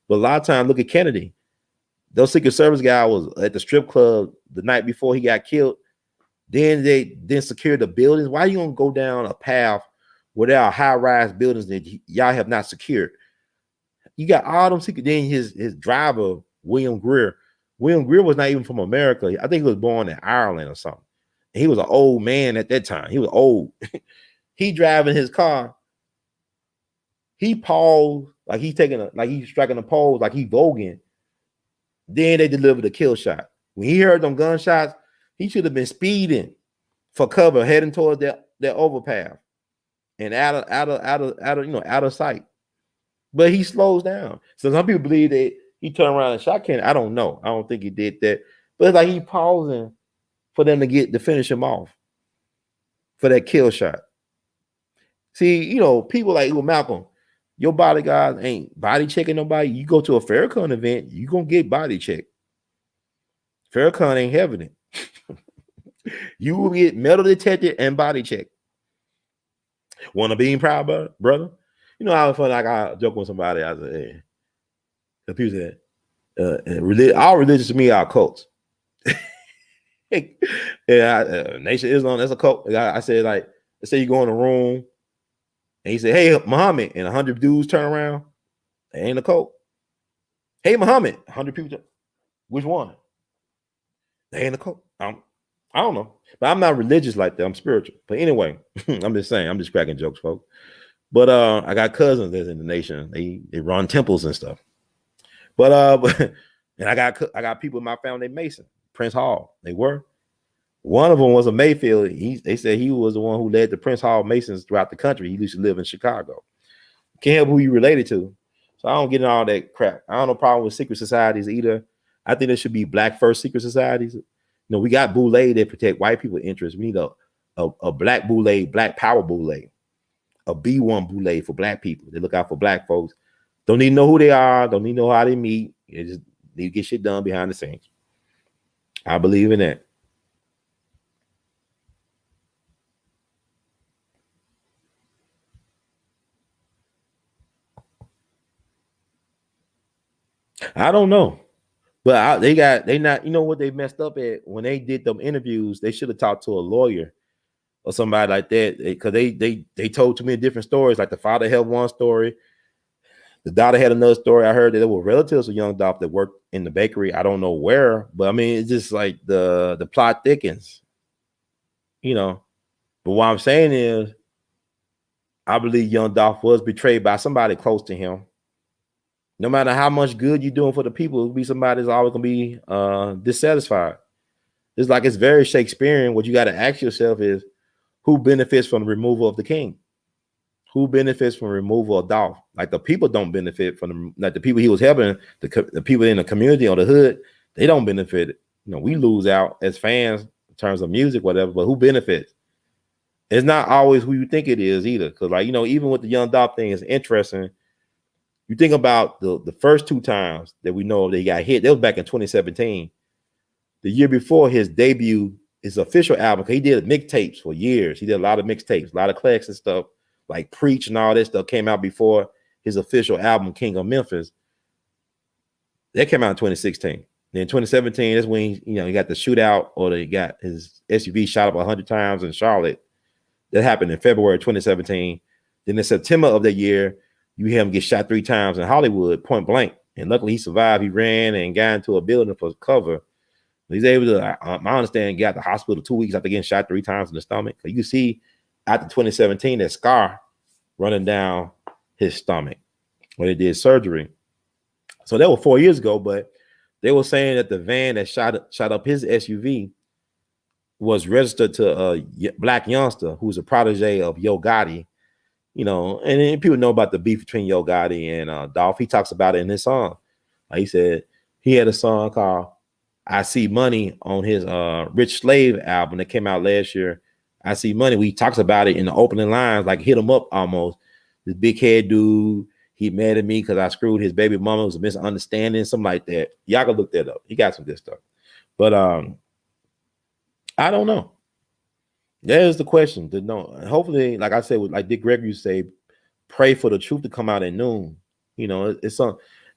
But a lot of times, look at Kennedy. Those Secret Service guy was at the strip club the night before he got killed. Then they secured the buildings. Why are you gonna go down a path where there are high-rise buildings that y'all have not secured? You got all them secret. Then his driver, William Greer. William Greer was not even from America. I think he was born in Ireland or something. And he was an old man at that time. He was old. He driving his car. He paused like he's striking a pose, like he voguing. Then they delivered a kill shot. When he heard them gunshots, he should have been speeding for cover, heading towards that overpass and out of sight. But he slows down. So some people believe that he turned around and shot Kennedy. I don't know. I don't think he did that. But it's like he pausing for them to finish him off for that kill shot. See, you know, people like Malcolm, your bodyguards ain't body checking nobody. You go to a Farrakhan event, you gonna get body checked. Farrakhan ain't having it. You will get metal detected and body checked. Want to be proud, brother? You know, I was fun. Like I joke with somebody. I said, "Hey," the people said, "All religions to me are cults." Nation Islam, that's a cult. I said, like, let's say you go in a room and he said, "Hey, Muhammad," and 100 dudes turn around. They ain't a cult. "Hey, Muhammad," 100 people. Which one? They ain't a cult. I don't know, but I'm not religious like that. I'm spiritual. But anyway, I'm just saying. I'm just cracking jokes, folks. But I got cousins that's in the nation. They run temples and stuff. But and I got people in my family Mason, Prince Hall. They were. One of them was a Mayfield. They said he was the one who led the Prince Hall Masons throughout the country. He used to live in Chicago. Can't help who you related to. So I don't get in all that crap. I don't have no problem with secret societies either. I think there should be black first secret societies. You know, we got Boule that protect white people's interests. We need a black Boule, black power Boule, a B1 Boule for black people. They look out for black folks. Don't need to know who they are. Don't need to know how they meet. They just need to get shit done behind the scenes. I believe in that. I don't know. But they not, you know what they messed up at when they did them interviews, they should have talked to a lawyer or somebody like that, because they told too many different stories. Like the father had one story, the daughter had another story. I heard that there were relatives of young Dolph that worked in the bakery. I don't know where, but I mean, it's just like the plot thickens, you know. But what I'm saying is, I believe young Dolph was betrayed by somebody close to him. No matter how much good you're doing for the people, it'll be somebody that's always gonna be dissatisfied. It's like, it's very Shakespearean. What you got to ask yourself is, who benefits from the removal of the king? Who benefits from the removal of Dolph? Like, the people don't benefit from like the people he was helping, the people in the community or the hood, they don't benefit. You know, we lose out as fans in terms of music, whatever, but who benefits? It's not always who you think it is either. Because, like, you know, even with the young Dolph thing, it's interesting. You think about the first two times that we know that he got hit, that was back in 2017. The year before his debut, his official album, because he did mixtapes for years. He did a lot of mixtapes, a lot of classic stuff, like Preach and all that stuff came out before his official album, King of Memphis. That came out in 2016. Then 2017, that's when he got the shootout, or he got his SUV shot up 100 times in Charlotte. That happened in February 2017. Then in September of that year, you hear him get shot 3 times in Hollywood, point blank. And luckily he survived. He ran and got into a building for cover. He's able to, I understand, get out the hospital 2 weeks after getting shot 3 times in the stomach. You can see after 2017 that scar running down his stomach when they did surgery. So that was 4 years ago, but they were saying that the van that shot up his SUV was registered to a black youngster who's a protege of Yo Gotti. You know, and then people know about the beef between Yo Gotti and Dolph. He talks about it in his song. Like he said, he had a song called I See Money on his Rich Slave album that came out last year. I see money. We talks about it in the opening lines, like hit him up almost. This big head dude, he mad at me because I screwed his baby mama. It was a misunderstanding, something like that. Y'all can look that up. He got some good stuff. But I don't know. There's the question to know. Hopefully, like I said, like Dick Gregory say, pray for the truth to come out at noon. You know,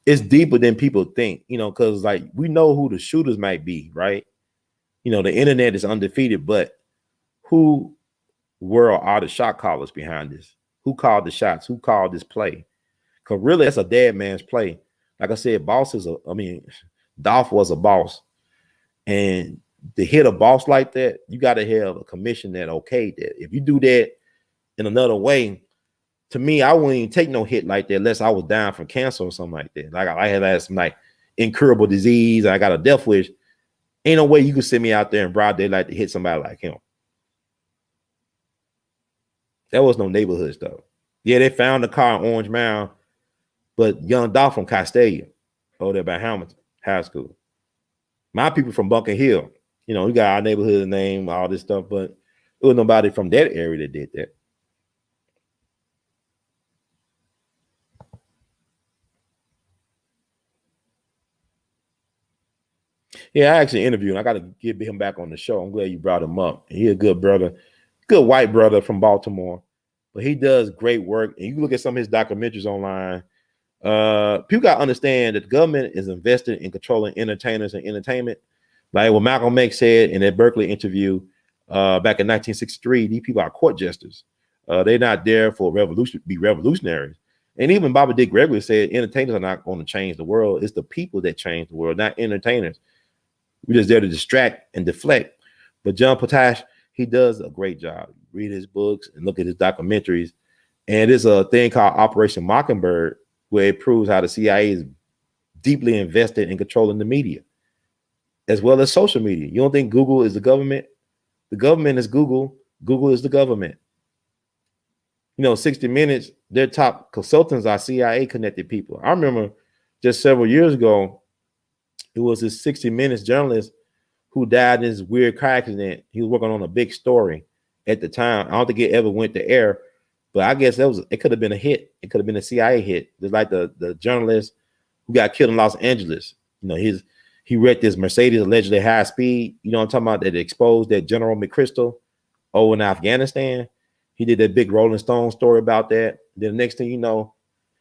it's deeper than people think, you know, because like we know who the shooters might be, right? You know, the internet is undefeated, but who were or are the shot callers behind this? Who called the shots? Who called this play? Because really, that's a dead man's play. Like I said, Dolph was a boss. And to hit a boss like that, you got to have a commission that okayed that. If you do that in another way, to me, I wouldn't even take no hit like that unless I was down from cancer or something like that. Like I had some like incurable disease, I got a death wish. Ain't no way you could send me out there in broad daylight to hit somebody like him. That was no neighborhood stuff. Yeah, they found the car in Orange Mound, but young Dolph from Castelia, over there by Hamilton High School. My people from Bunker Hill, you know, we got our neighborhood name, all this stuff, but it was nobody from that area that did that. Yeah, I actually interviewed him. I got to get him back on the show. I'm glad you brought him up. He's a good brother, good white brother from Baltimore, but he does great work. And you look at some of his documentaries online. People got to understand that the government is invested in controlling entertainers and entertainment. Like what Malcolm X said in that Berkeley interview back in 1963, these people are court jesters. They're not there for be revolutionaries. And even Baba Dick Gregory said entertainers are not going to change the world. It's the people that change the world, not entertainers. We're just there to distract and deflect. But John Potash, he does a great job. Read his books and look at his documentaries. And there's a thing called Operation Mockingbird, where it proves how the CIA is deeply invested in controlling the media, as well as social media. You don't think Google is the government? The government is Google. Google is the government. You know, 60 Minutes, their top consultants are CIA connected people. I remember just several years ago, it was this 60 Minutes journalist who died in this weird car accident. He was working on a big story at the time. I don't think it ever went to air, but I guess it could have been a hit. It could have been a CIA hit. Just like the journalist who got killed in Los Angeles. You know, he wrecked this Mercedes allegedly high speed. You know what I'm talking about? That exposed that General McChrystal over in Afghanistan. He did that big Rolling Stone story about that. Then the next thing you know,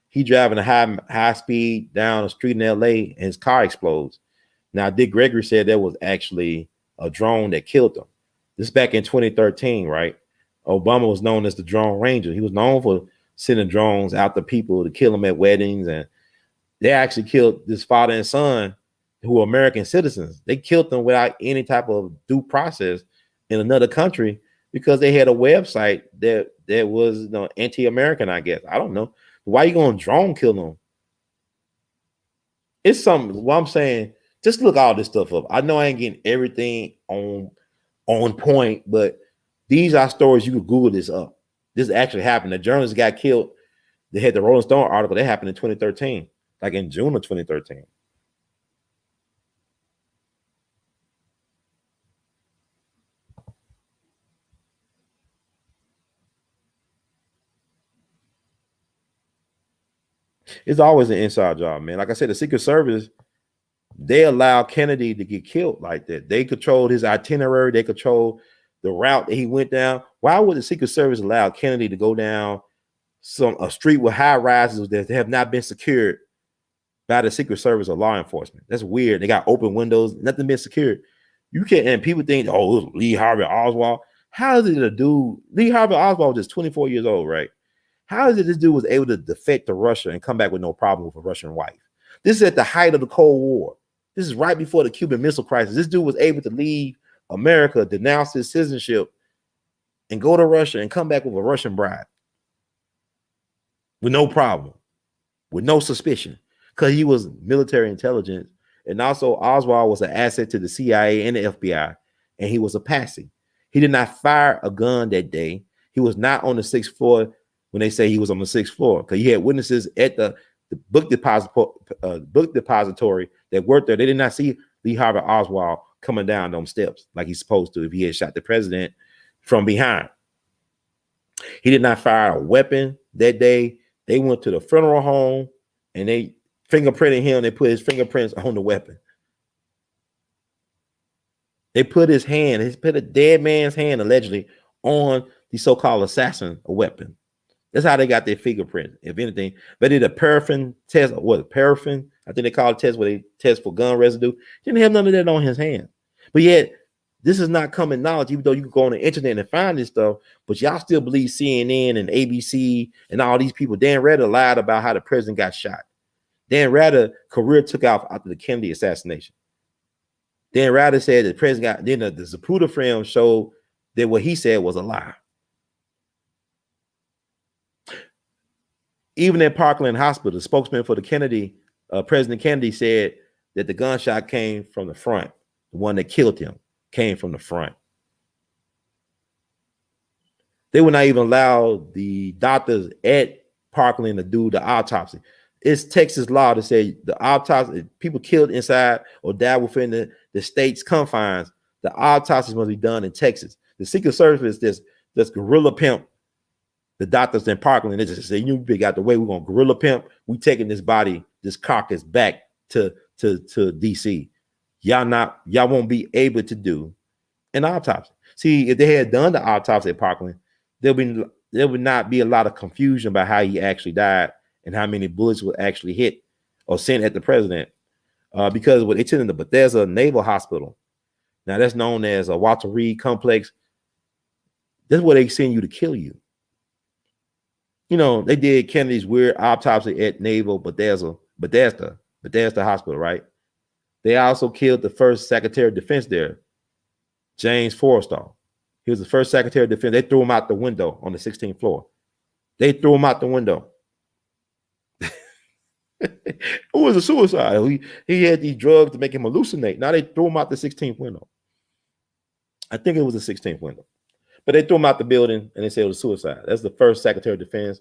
he driving a high speed down a street in LA and his car explodes. Now, Dick Gregory said that was actually a drone that killed him. This is back in 2013, right? Obama was known as the Drone Ranger. He was known for sending drones out to people to kill them at weddings. And they actually killed this father and son who were American citizens. They killed them without any type of due process in another country because they had a website that was, you know, anti-American, I guess. I don't know. Why are you going to drone kill them? It's something. What I'm saying, just look all this stuff up. I know I ain't getting everything on point, but these are stories. You can Google this up. This actually happened. The journalist got killed. They had the Rolling Stone article. That happened in 2013, like in June of 2013. It's always an inside job, man. Like I said, the Secret Service, they allowed Kennedy to get killed like that. They controlled his itinerary. They controlled the route that he went down. Why would the Secret Service allow Kennedy to go down a street with high rises that have not been secured by the Secret Service or law enforcement? That's weird. They got open windows, nothing been secured. You can't, and people think, oh, it was Lee Harvey Oswald. How is it a dude? Lee Harvey Oswald was just 24 years old, right? How is it this dude was able to defect to Russia and come back with no problem with a Russian wife? This is at the height of the Cold War. This is right before the Cuban Missile Crisis. This dude was able to leave America, denounce his citizenship, and go to Russia and come back with a Russian bride with no problem, with no suspicion, because he was military intelligence. And also Oswald was an asset to the CIA and the FBI, and he was a patsy. He did not fire a gun that day. He was not on the 6th floor when they say he was on the 6th floor, because he had witnesses at the book depository that worked there. They did not see Lee Harvey Oswald coming down those steps like he's supposed to if he had shot the president from behind. He did not fire a weapon that day. They went to the funeral home and they fingerprinted him. They put his fingerprints on the weapon. They put his hand, he put a dead man's hand allegedly on the so-called assassin, a weapon. That's how they got their fingerprint. If anything, they did a paraffin test. What paraffin? I think they call it test where they test for gun residue. Didn't have none of that on his hand. But yet, this is not common knowledge, even though you can go on the internet and find this stuff. But y'all still believe CNN and ABC and all these people. Dan Rather lied about how the president got shot. Dan Rather career took off after the Kennedy assassination. Dan Rather said the president got. Then the Zapruder film showed that what he said was a lie. Even at Parkland Hospital, the spokesman for the Kennedy, President Kennedy said that the gunshot came from the front. The one that killed him came from the front. They would not even allow the doctors at Parkland to do the autopsy. It's Texas law to say the autopsy, people killed inside or died within the state's confines, the autopsies must be done in Texas. The Secret Service that's guerrilla pimp the doctors in Parkland. They just say, you big out the way, we're gonna guerrilla pimp. We taking this body, this carcass back to DC. Y'all won't be able to do an autopsy. See, if they had done the autopsy at Parkland, there would not be a lot of confusion about how he actually died and how many bullets were actually hit or sent at the president. Because what they took in the Bethesda Naval Hospital, now that's known as a Walter Reed complex. That's where they send you to kill you. You know, they did Kennedy's weird autopsy at Naval Bethesda Hospital, right? They also killed the first Secretary of Defense there, James Forrestal. He was the first Secretary of Defense. They threw him out the window on the 16th floor. They threw him out the window. It was a suicide. He had these drugs to make him hallucinate. Now they threw him out the 16th window. I think it was the 16th window. But they threw him out the building and they said it was suicide. That's the first Secretary of Defense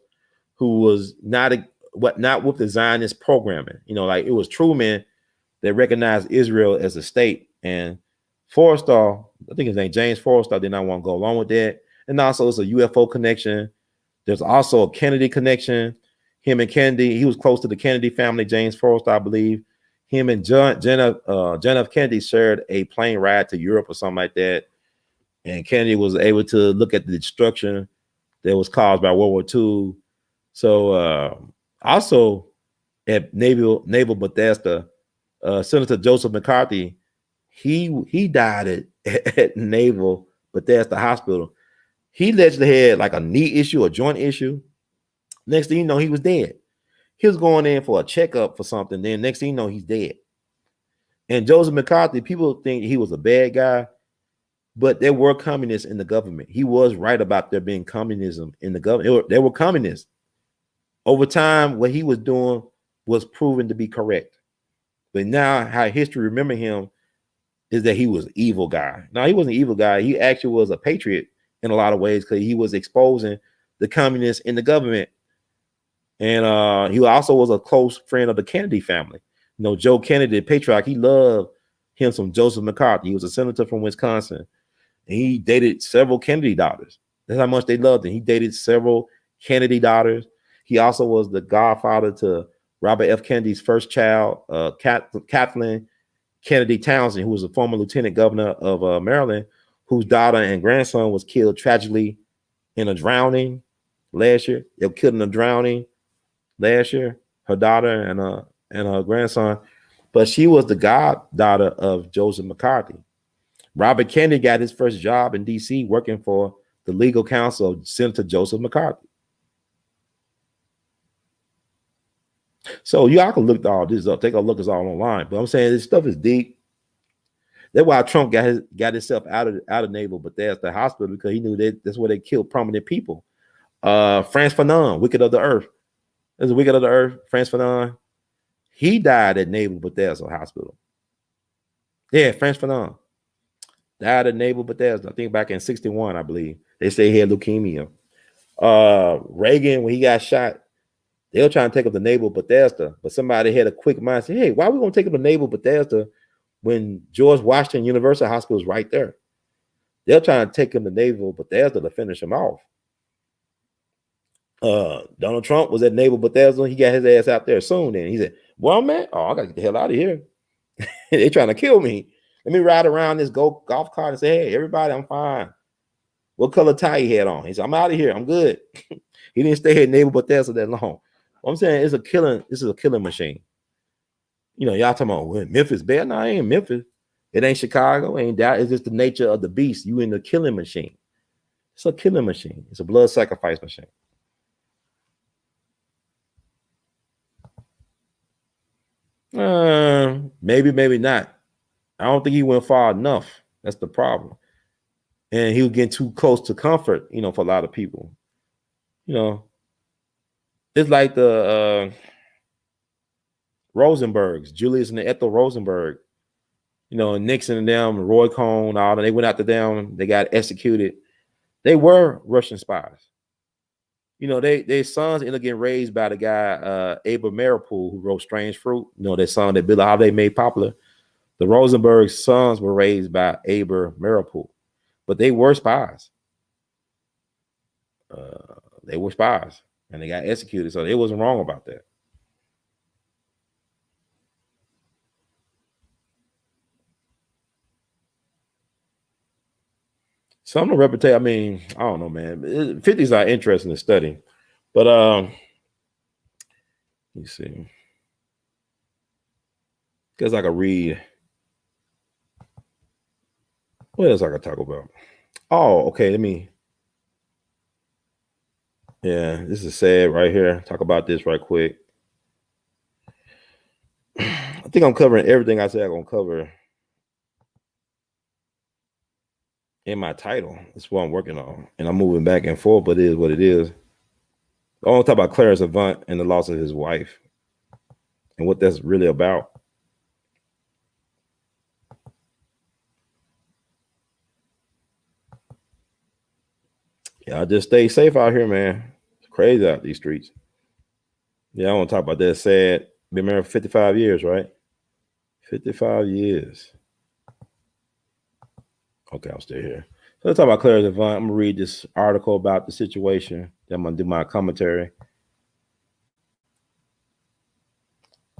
who was not with the Zionist programming. You know, like it was Truman that recognized Israel as a state. And Forrestal, I think his name James Forrestal, did not want to go along with that. And also it's a UFO connection. There's also a Kennedy connection. Him and Kennedy, he was close to the Kennedy family, James Forrestal, I believe. Him and John F. Kennedy shared a plane ride to Europe or something like that. And Kennedy was able to look at the destruction that was caused by World War II. So also at Naval Bethesda, Senator Joseph McCarthy, he died at Naval Bethesda Hospital. He allegedly had like a knee issue, a joint issue. Next thing you know, he was dead. He was going in for a checkup for something. Then next thing you know, he's dead. And Joseph McCarthy, people think he was a bad guy. But there were communists in the government. He was right about there being communism in the government. There were communists. Over time, what he was doing was proven to be correct. But now how history remember him is that he was an evil guy. Now, he wasn't an evil guy. He actually was a patriot in a lot of ways because he was exposing the communists in the government. And he also was a close friend of the Kennedy family. You know, Joe Kennedy, the patriarch, he loved him some Joseph McCarthy. He was a senator from Wisconsin. And he dated several Kennedy daughters. That's how much they loved him. He dated several Kennedy daughters. He also was the godfather to Robert F. Kennedy's first child, Kathleen Kennedy Townsend, who was a former lieutenant governor of Maryland, whose daughter and grandson was killed tragically in a drowning last year. They were killed in a drowning last year, her daughter and her grandson. But she was the goddaughter of Joseph McCarthy. Robert Kennedy got his first job in D.C. working for the legal counsel of Senator Joseph McCarthy. So y'all can look all this up. Take a look. It's all online. But I'm saying this stuff is deep. That's why Trump got himself out of Naval Bethesda Hospital, because he knew that's where they killed prominent people. Frantz Fanon, Wicked of the Earth. There's a Wicked of the Earth. Frantz Fanon. He died at Naval Bethesda Hospital. Yeah, Frantz Fanon died at Naval Bethesda. I think back in '61, I believe. They say he had leukemia. Reagan, when he got shot, they were trying to take him to Naval Bethesda, but somebody had a quick mind, say, hey, why are we going to take him to Naval Bethesda when George Washington University Hospital is right there? They're trying to take him to Naval Bethesda to finish him off. Donald Trump was at Naval Bethesda. He got his ass out there soon. Then he said, "Well, man, I gotta get the hell out of here. They trying to kill me. Let me ride around this golf cart and say, hey, everybody, I'm fine. What color tie he had on?" He said, "I'm out of here. I'm good." He didn't stay at Naval Bethesda that long. What I'm saying is this is a killing machine. You know, y'all talking about, well, Memphis bad? No, I ain't Memphis. It ain't Chicago. Ain't that. It's just the nature of the beast. You in the killing machine. It's a killing machine. It's a blood sacrifice machine. Maybe, maybe not. I don't think he went far enough. That's the problem. And he was getting too close to comfort, you know, for a lot of people. You know, it's like the Rosenbergs, Julius and Ethel Rosenberg, you know, Nixon and them, Roy Cohn, all that. They went after them. They got executed. They were Russian spies. You know, their sons ended up getting raised by the guy, Aber Maripool, who wrote Strange Fruit. You know, that song that Billie Holiday made popular. The Rosenberg sons were raised by Aber Maripool, but they were spies. They were spies, and they got executed, so they wasn't wrong about that. Some of the reputation, I mean, I don't know, man. 50s are interesting to study, but let me see. Guess I could read. What else I could talk about? Oh, okay. Let me. Yeah, this is sad right here. Talk about this right quick. I think I'm covering everything I said I'm gonna cover in my title. That's what I'm working on, and I'm moving back and forth. But it is what it is. I want to talk about Clarence Avant and the loss of his wife, and what that's really about. Yeah, I just stay safe out here, man. It's crazy out these streets. Yeah, I want to talk about that. Sad. Been married for 55 years, right? 55 years. Okay, I'll stay here. So let's talk about Clarence Avant. I'm gonna read this article about the situation. Then I'm gonna do my commentary.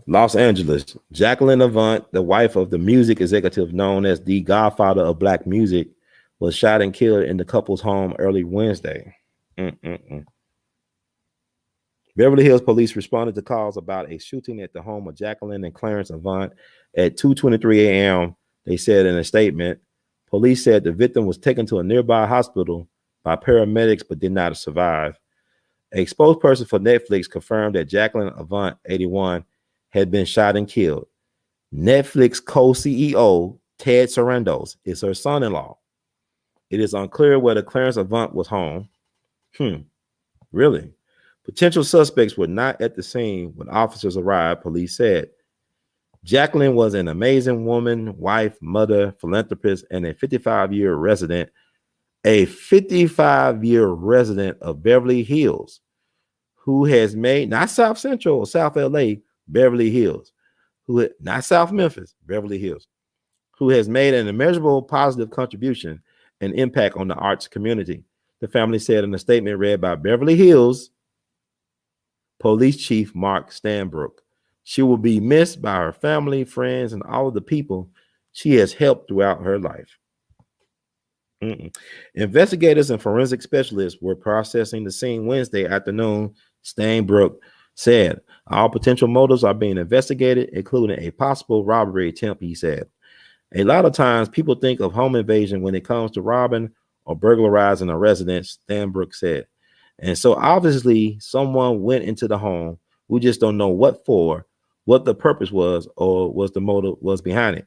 Los Angeles. Jacqueline Avant, the wife of the music executive known as the Godfather of Black music, was shot and killed in the couple's home early Wednesday. Beverly Hills police responded to calls about a shooting at the home of Jacqueline and Clarence Avant at 2:23 a.m. They said in a statement. Police said the victim was taken to a nearby hospital by paramedics but did not survive. A spokesperson for Netflix confirmed that Jacqueline Avant, 81, had been shot and killed. Netflix co-CEO Ted Sarandos is her son-in-law. It is unclear whether Clarence Avant was home. Really? Potential suspects were not at the scene when officers arrived, police said. Jacqueline was an amazing woman, wife, mother, philanthropist, and a 55-year resident of Beverly Hills, who has made, not South Central or South LA, Beverly Hills, not South Memphis, Beverly Hills, who has made an immeasurable positive contribution and impact on the arts community, the family said in a statement read by Beverly Hills Police Chief Mark Stanbrook. She will be missed by her family, friends, and all of the people she has helped throughout her life. Investigators and forensic specialists were processing the scene Wednesday afternoon, Stanbrook said. All potential motives are being investigated, including a possible robbery attempt, he said. A lot of times people think of home invasion when it comes to robbing or burglarizing a residence, Stanbrook said. And so obviously someone went into the home. We just don't know what for, what the purpose was, or was the motive was behind it.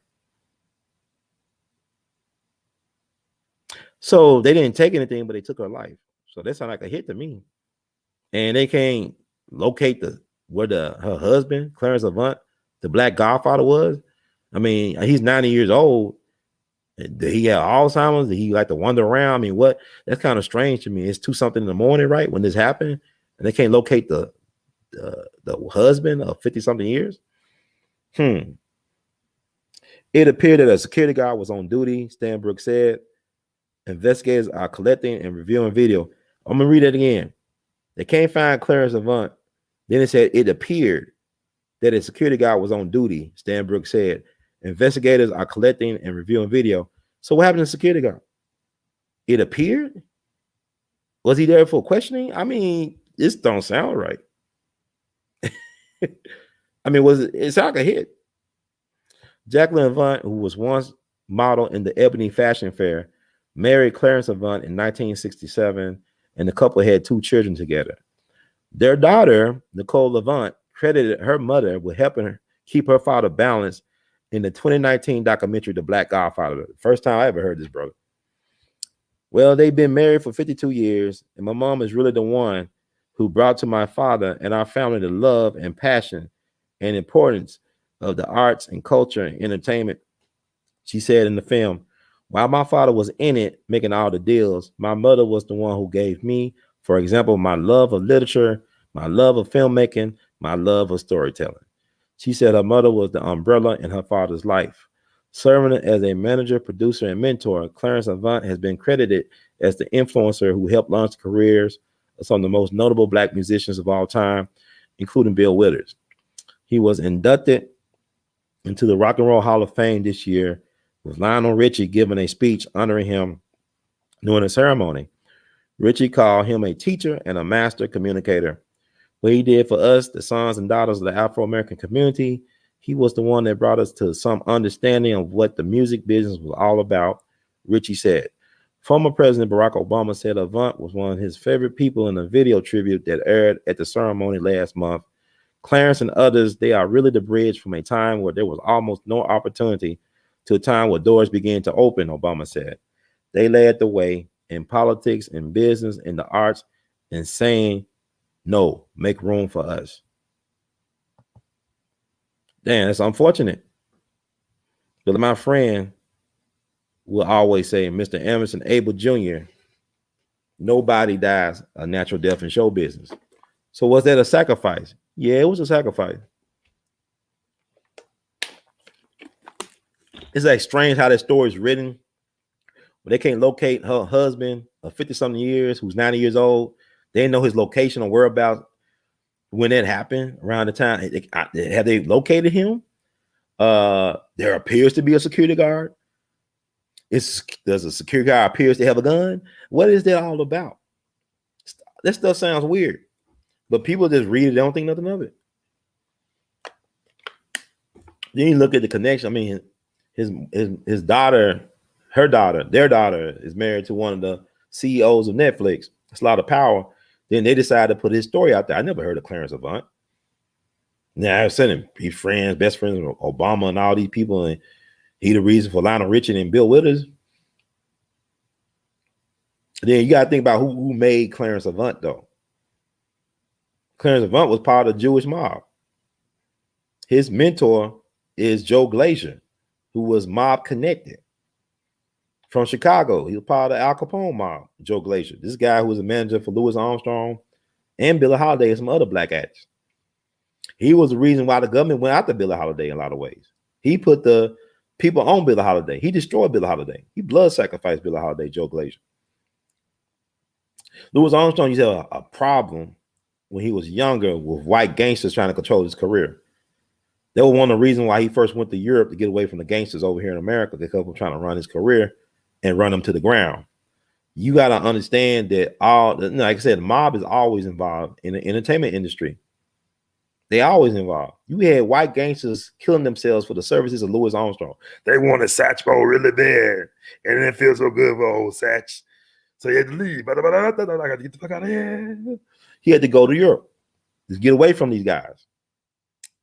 So they didn't take anything, but they took her life. So that sounded like a hit to me. And they can't locate where her husband, Clarence Avant, the Black Godfather, was. I mean, he's 90 years old. Did he have Alzheimer's? Did he like to wander around? I mean, what? That's kind of strange to me. It's 2-something in the morning, right? When this happened, and they can't locate the husband of 50-something years. It appeared that a security guard was on duty, Stanbrook said. Investigators are collecting and reviewing video. I'm gonna read it again. They can't find Clarence Avant. Then it said it appeared that a security guard was on duty. Stanbrook said investigators are collecting and reviewing video. So what happened to the security guard? It appeared. Was he there for questioning? I mean, this don't sound right. I mean, it sounded like a hit. Jacqueline Avant, who was once model in the Ebony Fashion Fair, married Clarence Avant in 1967, and the couple had 2 children together. Their daughter, Nicole Avant, credited her mother with helping her keep her father balanced in the 2019 documentary, The Black Godfather. First time I ever heard this, brother. Well, they've been married for 52 years, and my mom is really the one who brought to my father and our family the love and passion and importance of the arts and culture and entertainment. She said in the film, while my father was in it, making all the deals, my mother was the one who gave me, for example, my love of literature, my love of filmmaking, my love of storytelling. She said her mother was the umbrella in her father's life. Serving as a manager, producer, and mentor, Clarence Avant has been credited as the influencer who helped launch the careers of some of the most notable Black musicians of all time, including Bill Withers. He was inducted into the Rock and Roll Hall of Fame this year, with Lionel Richie giving a speech honoring him during the ceremony. Richie called him a teacher and a master communicator. What he did for us, the sons and daughters of the Afro-American community, he was the one that brought us to some understanding of what the music business was all about, Richie said. Former President Barack Obama said Avant was one of his favorite people in a video tribute that aired at the ceremony last month. Clarence and others, they are really the bridge from a time where there was almost no opportunity to a time where doors began to open, Obama said. They led the way in politics, in business, in the arts, and saying, no, make room for us. Damn, it's unfortunate. But my friend will always say, Mr. Emerson Abel Jr., nobody dies a natural death in show business. So was that a sacrifice? Yeah, it was a sacrifice. It's like strange how that story is written. When they can't locate her husband of 50-something years, who's 90 years old, they didn't know his location or whereabouts when that happened around the time. Have they located him? There appears to be a security guard. Does a security guard appears to have a gun? What is that all about? That stuff sounds weird, but people just read it. They don't think nothing of it. Then you look at the connection. I mean, his daughter, their daughter is married to one of the CEOs of Netflix. It's a lot of power. Then they decided to put his story out there. I never heard of Clarence Avant. Now I've seen him be best friends with Obama and all these people, and he the reason for Lionel Richie and Bill Withers. Then you got to think about who made Clarence Avant, though. Clarence Avant was part of the Jewish mob. His mentor is Joe Glazier, who was mob connected from Chicago. He was part of the Al Capone mob, Joe Glazier. This guy who was a manager for Louis Armstrong and Billie Holiday and some other Black actors. He was the reason why the government went after Billie Holiday in a lot of ways. He put the people on Billie Holiday. He destroyed Billie Holiday. He blood sacrificed Billie Holiday, Joe Glazier. Louis Armstrong used to have a problem when he was younger with white gangsters trying to control his career. That was one of the reasons why he first went to Europe to get away from the gangsters over here in America. They kept him trying to run his career and run him to the ground. You got to understand that like I said, the mob is always involved in the entertainment industry. They always involved. You had white gangsters killing themselves for the services of Louis Armstrong. They wanted Satchmo really bad, and it didn't feel so good for old Satch. So he had to leave. I got to get the fuck out of here. He had to go to Europe to get away from these guys.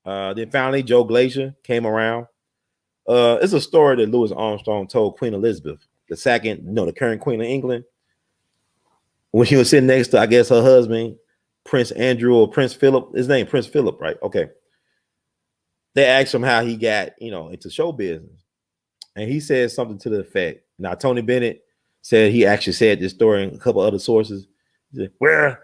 Then finally, Joe Glazier came around. It's a story that Louis Armstrong told Queen Elizabeth, the current Queen of England, when she was sitting next to, I guess, her husband, Prince Andrew or Prince Philip. His name, Prince Philip, right? Okay. They asked him how he got, into show business. And he said something to the effect. Now, Tony Bennett said he actually said this story in a couple other sources. He said, well,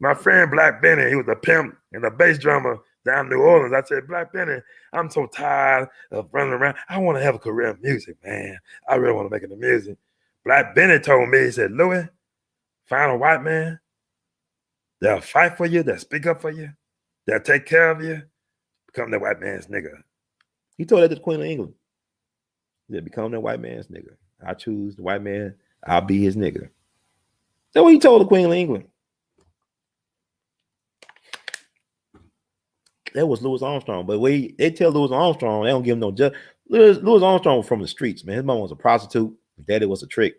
my friend Black Benny, he was a pimp and a bass drummer down in New Orleans. I said, Black Benny, I'm so tired of running around. I want to have a career in music, man. I really want to make it in music. Black Benny told me, he said, Louis, find a white man, they'll fight for you, they'll speak up for you, they'll take care of you, become the white man's nigga. He told that to the Queen of England. They'll become the white man's nigga. I choose the white man, I'll be his nigga. That's what he told the Queen of England. That was Louis Armstrong. But they tell Louis Armstrong, they don't give him no justice. Louis Armstrong was from the streets, man. His mom was a prostitute. His daddy was a trick.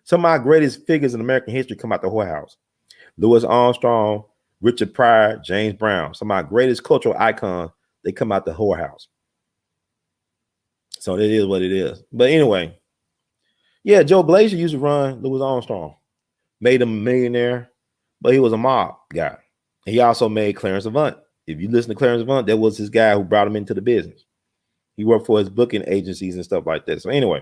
Some of my greatest figures in American history come out the whorehouse. Louis Armstrong, Richard Pryor, James Brown. Some of my greatest cultural icons, they come out the whorehouse. So it is what it is. But anyway, yeah, Joe Glacier used to run Louis Armstrong. Made him a millionaire, but he was a mob guy. He also made Clarence Avant. If you listen to Clarence Avant, that was his guy who brought him into the business. He worked for his booking agencies and stuff like that. So anyway,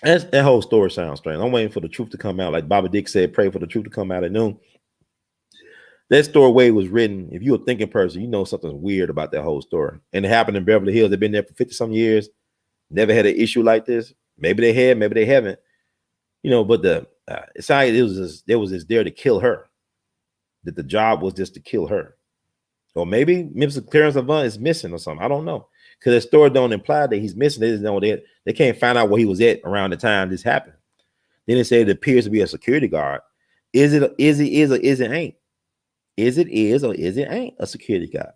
that whole story sounds strange. I'm waiting for the truth to come out. Like Bobby Dick said, pray for the truth to come out at noon. That story way was written. If you're a thinking person, you know something's weird about that whole story. And it happened in Beverly Hills. They've been there for 50-some years. Never had an issue like this. Maybe they had, maybe they haven't. You know, but it sounded it was just there to kill her. That the job was just to kill her. Or maybe Memphis Clarence Avant is missing or something. I don't know. Because the story don't imply that he's missing. They just know that they can't find out where he was at around the time this happened. Then they say it appears to be a security guard. Is it or is it ain't? Is it or is it ain't a security guard?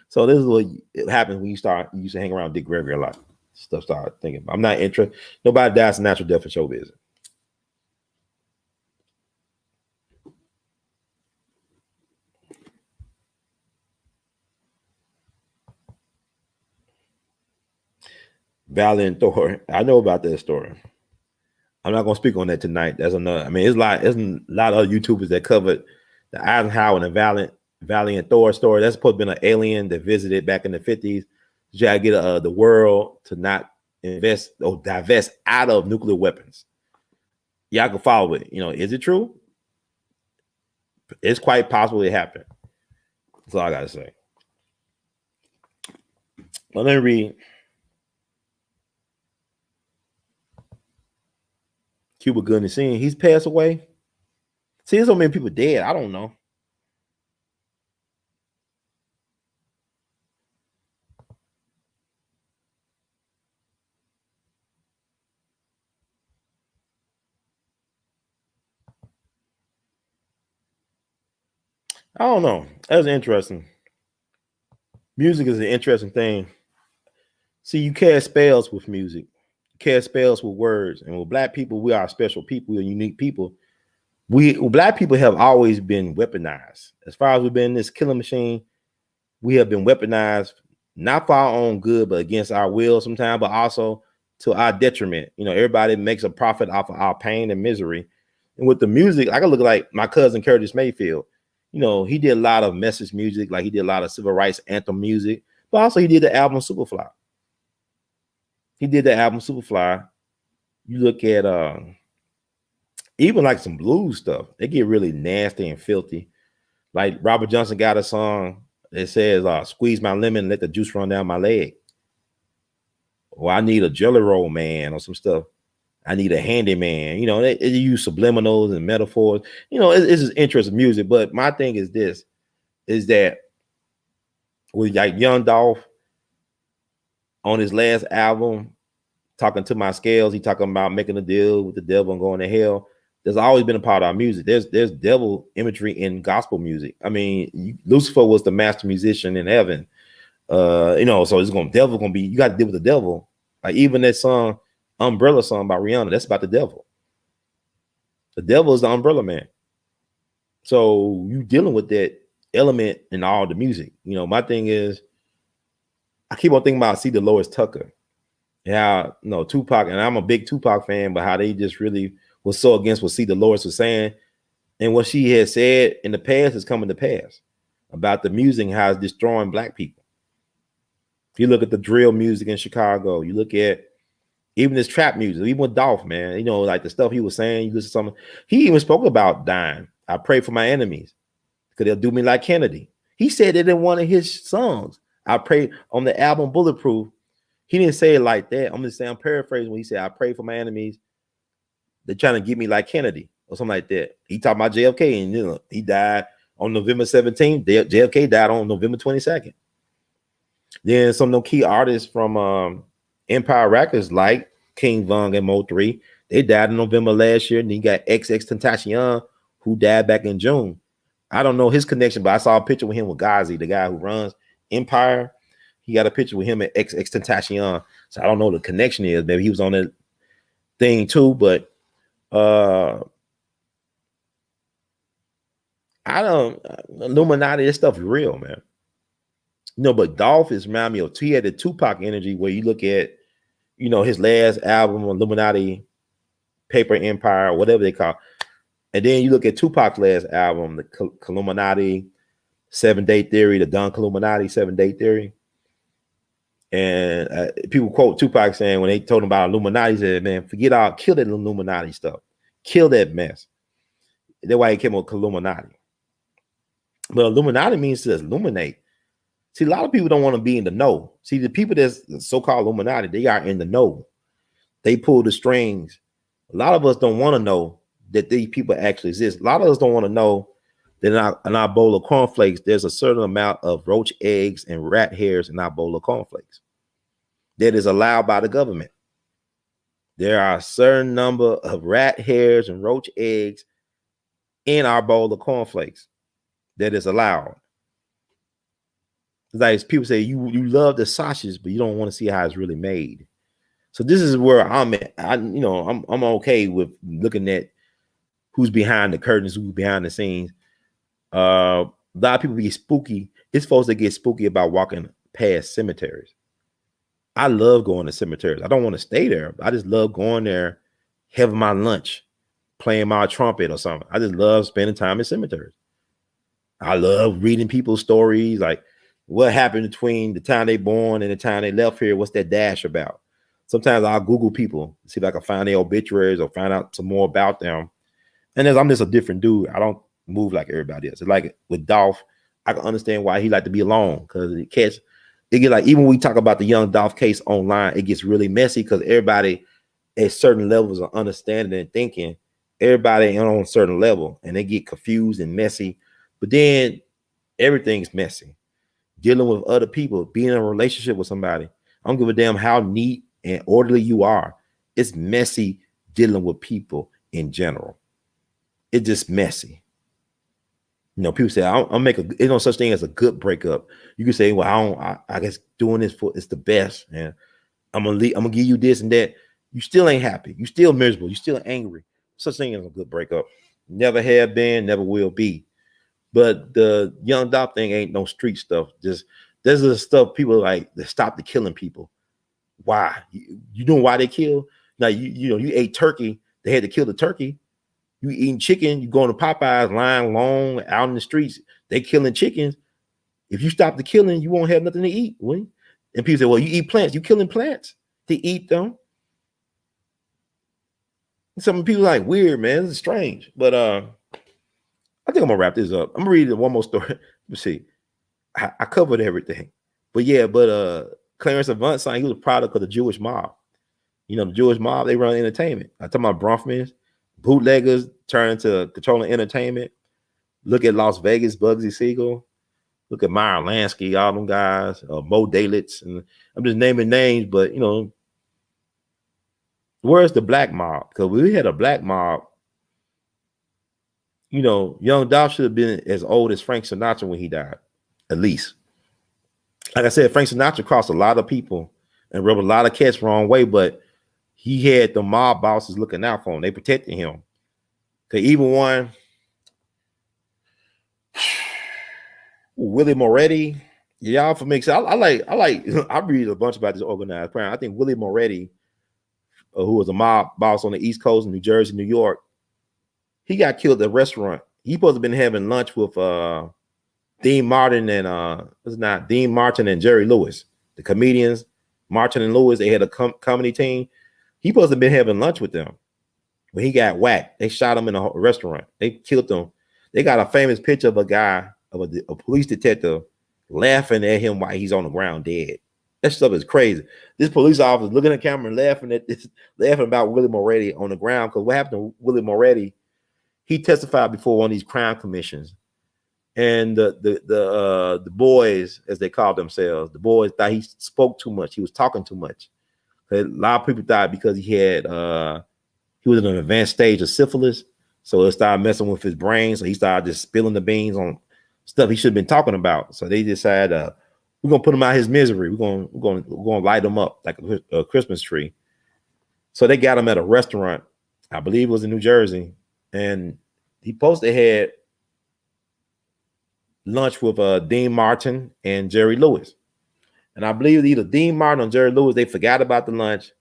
So this is what happens when you used to hang around Dick Gregory a lot. Stuff started thinking. I'm not interested. Nobody dies a natural death in show business. Valiant Thor. I know about that story. I'm not gonna speak on that tonight. That's another. I mean, there's a lot of other YouTubers that covered the Eisenhower and the Valiant Thor story. That's supposed to be an alien that visited back in the 50s. You try to get the world to not invest or divest out of nuclear weapons. Y'all can follow it. You know, is it true? It's quite possible it happened. That's all I gotta say. Well, let me read. Cuba Gooding Sr. He's passed away. See, there's so many people dead. I don't know. I don't know. That's interesting. Music is an interesting thing. See, you cast spells with music. You cast spells with words. And with Black people, we are special people. We're unique people. Black people have always been weaponized. As far as we've been in this killing machine, we have been weaponized, not for our own good, but against our will sometimes, but also to our detriment. You know, everybody makes a profit off of our pain and misery. And with the music, I can look like my cousin Curtis Mayfield. You know, he did a lot of message music, like he did a lot of civil rights anthem music, but also he did the album Superfly. He did the album Superfly. You look at even like some blues stuff, they get really nasty and filthy. Like Robert Johnson got a song that says, squeeze my lemon, let the juice run down my leg. Or I need a jelly roll man or some stuff. I need a handyman. You know, they use subliminals and metaphors. You know, it's just interesting music. But my thing is this, is that with like young Dolph on his last album, Talking to My Scales, he talking about making a deal with the devil and going to hell. There's always been a part of our music. There's devil imagery in gospel music. I mean, Lucifer was the master musician in heaven. You know, so devil gonna be, you got to deal with the devil. Like even that song, Umbrella song by Rihanna, that's about the devil. The devil is the umbrella man. So you dealing with that element in all the music. You know, my thing is, I keep on thinking about See Dolores Tucker. Yeah, no, Tupac, and I'm a big Tupac fan, but how they just really was so against what See Dolores was saying, and what she had said in the past is coming to pass about the music, how it's destroying Black people. If you look at the drill music in Chicago, you look at even this trap music, even with Dolph, man, you know, like the stuff he was saying, you listen to something. He even spoke about dying. I pray for my enemies because they'll do me like Kennedy. He said it in one of his songs. I pray on the album Bulletproof. He didn't say it like that. I'm just saying, I'm paraphrasing when he said, I pray for my enemies. They're trying to get me like Kennedy or something like that. He talked about JFK, and you know, he died on November 17th. JFK died on November 22nd. Then some of the key artists from Empire Records, like King Von and Mo3, they died in November last year. And you got XXXTentacion, who died back in June. I don't know his connection, but I saw a picture with him with Ghazi, the guy who runs Empire. He got a picture with him at XXXTentacion. So I don't know what the connection is. Maybe he was on that thing too, but I don't Illuminati, this stuff is real, man. You know, but Dolph is remind me of, he had the Tupac energy where you look at, you know, his last album, Illuminati, Paper Empire, whatever they call it. And then you look at Tupac's last album, the Illuminati, 7-Day Theory, the Don Illuminati, 7-Day Theory. And people quote Tupac saying when they told him about Illuminati, he said, man, forget all, kill that Illuminati stuff. Kill that mess. That's why he came up with Illuminati. But Illuminati means to illuminate. See, a lot of people don't want to be in the know. See, the people that's so-called Illuminati, they are in the know. They pull the strings. A lot of us don't want to know that these people actually exist. A lot of us don't want to know that in our bowl of cornflakes, there's a certain amount of roach eggs and rat hairs in our bowl of cornflakes that is allowed by the government. There are a certain number of rat hairs and roach eggs in our bowl of cornflakes that is allowed. It's like people say you love the sausage, but you don't want to see how it's really made. So this is where I'm at. I'm okay with looking at who's behind the curtains, who's behind the scenes. A lot of people get spooky. It's supposed to get spooky about walking past cemeteries. I love going to cemeteries. I don't want to stay there. I just love going there, having my lunch, playing my trumpet or something. I just love spending time in cemeteries. I love reading people's stories, like what happened between the time they born and the time they left here. What's that dash about? Sometimes I'll Google people, see if I can find their obituaries or find out some more about them. And I'm just a different dude. I don't move like everybody else. It's like with Dolph, I can understand why he like to be alone, because it gets like, even when we talk about the young Dolph case online, it gets really messy because everybody at certain levels of understanding and thinking, everybody on a certain level, and they get confused and messy. But then everything's messy. Dealing with other people, being in a relationship with somebody, I don't give a damn how neat and orderly you are. It's messy dealing with people in general. It's just messy. You know, people say, I'll make there's no such thing as a good breakup. You can say, well, I guess doing this it's the best, and I'm gonna give you this and that. You still ain't happy. You still miserable. You still angry. Such thing as a good breakup. Never have been, never will be. But the young Dolph thing ain't no street stuff. Just there's the stuff people like that stop the killing people. Why? You know why they kill? Now you ate turkey. They had to kill the turkey. You eating chicken, you going to Popeyes, lying long out in the streets, they killing chickens. If you stop the killing, you won't have nothing to eat, will you? And people say, well, you eat plants. You killing plants to eat them. Some people like weird, man. This is strange. But I think I'm gonna wrap this up. I'm gonna read one more story. Let's see. I covered everything. But yeah, Clarence Avant saying he was a product of the Jewish mob. You know, the Jewish mob, they run entertainment. I'm talking about Bronfmans. Bootleggers turn to controlling entertainment. Look at Las Vegas, Bugsy Siegel. Look at Meyer Lansky, all them guys, Mo Dalitz. And I'm just naming names, but, you know, where's the black mob? Because we had a black mob. You know, young Dolph should have been as old as Frank Sinatra when he died, at least. Like I said, Frank Sinatra crossed a lot of people and rubbed a lot of cats wrong way, but he had the mob bosses looking out for him. They protected him. Because even one, Willie Moretti, y'all for me. I read a bunch about this organized crime. I think Willie Moretti, who was a mob boss on the East Coast in New Jersey, New York, he got killed at a restaurant. He supposed to have been having lunch with Dean Martin and Jerry Lewis, the comedians. Martin and Lewis, they had a comedy team. He supposed to have been having lunch with them. When he got whacked, they shot him in a restaurant. They killed him. They got a famous picture of a guy, of a police detective, laughing at him while he's on the ground dead. That stuff is crazy. This police officer looking at the camera and laughing at this, laughing about Willie Moretti on the ground. Because what happened to Willie Moretti? He testified before one of these crime commissions, and the boys, as they called themselves, the boys thought he spoke too much. He was talking too much. A lot of people thought because he had he was in an advanced stage of syphilis, so it started messing with his brain. So he started just spilling the beans on stuff he should have been talking about. So they decided we're gonna put him out his misery. We're gonna light him up like a Christmas tree. So they got him at a restaurant, I believe it was in New Jersey, and he posted had lunch with Dean Martin and Jerry Lewis. And I believe either Dean Martin or Jerry Lewis, they forgot about the lunch.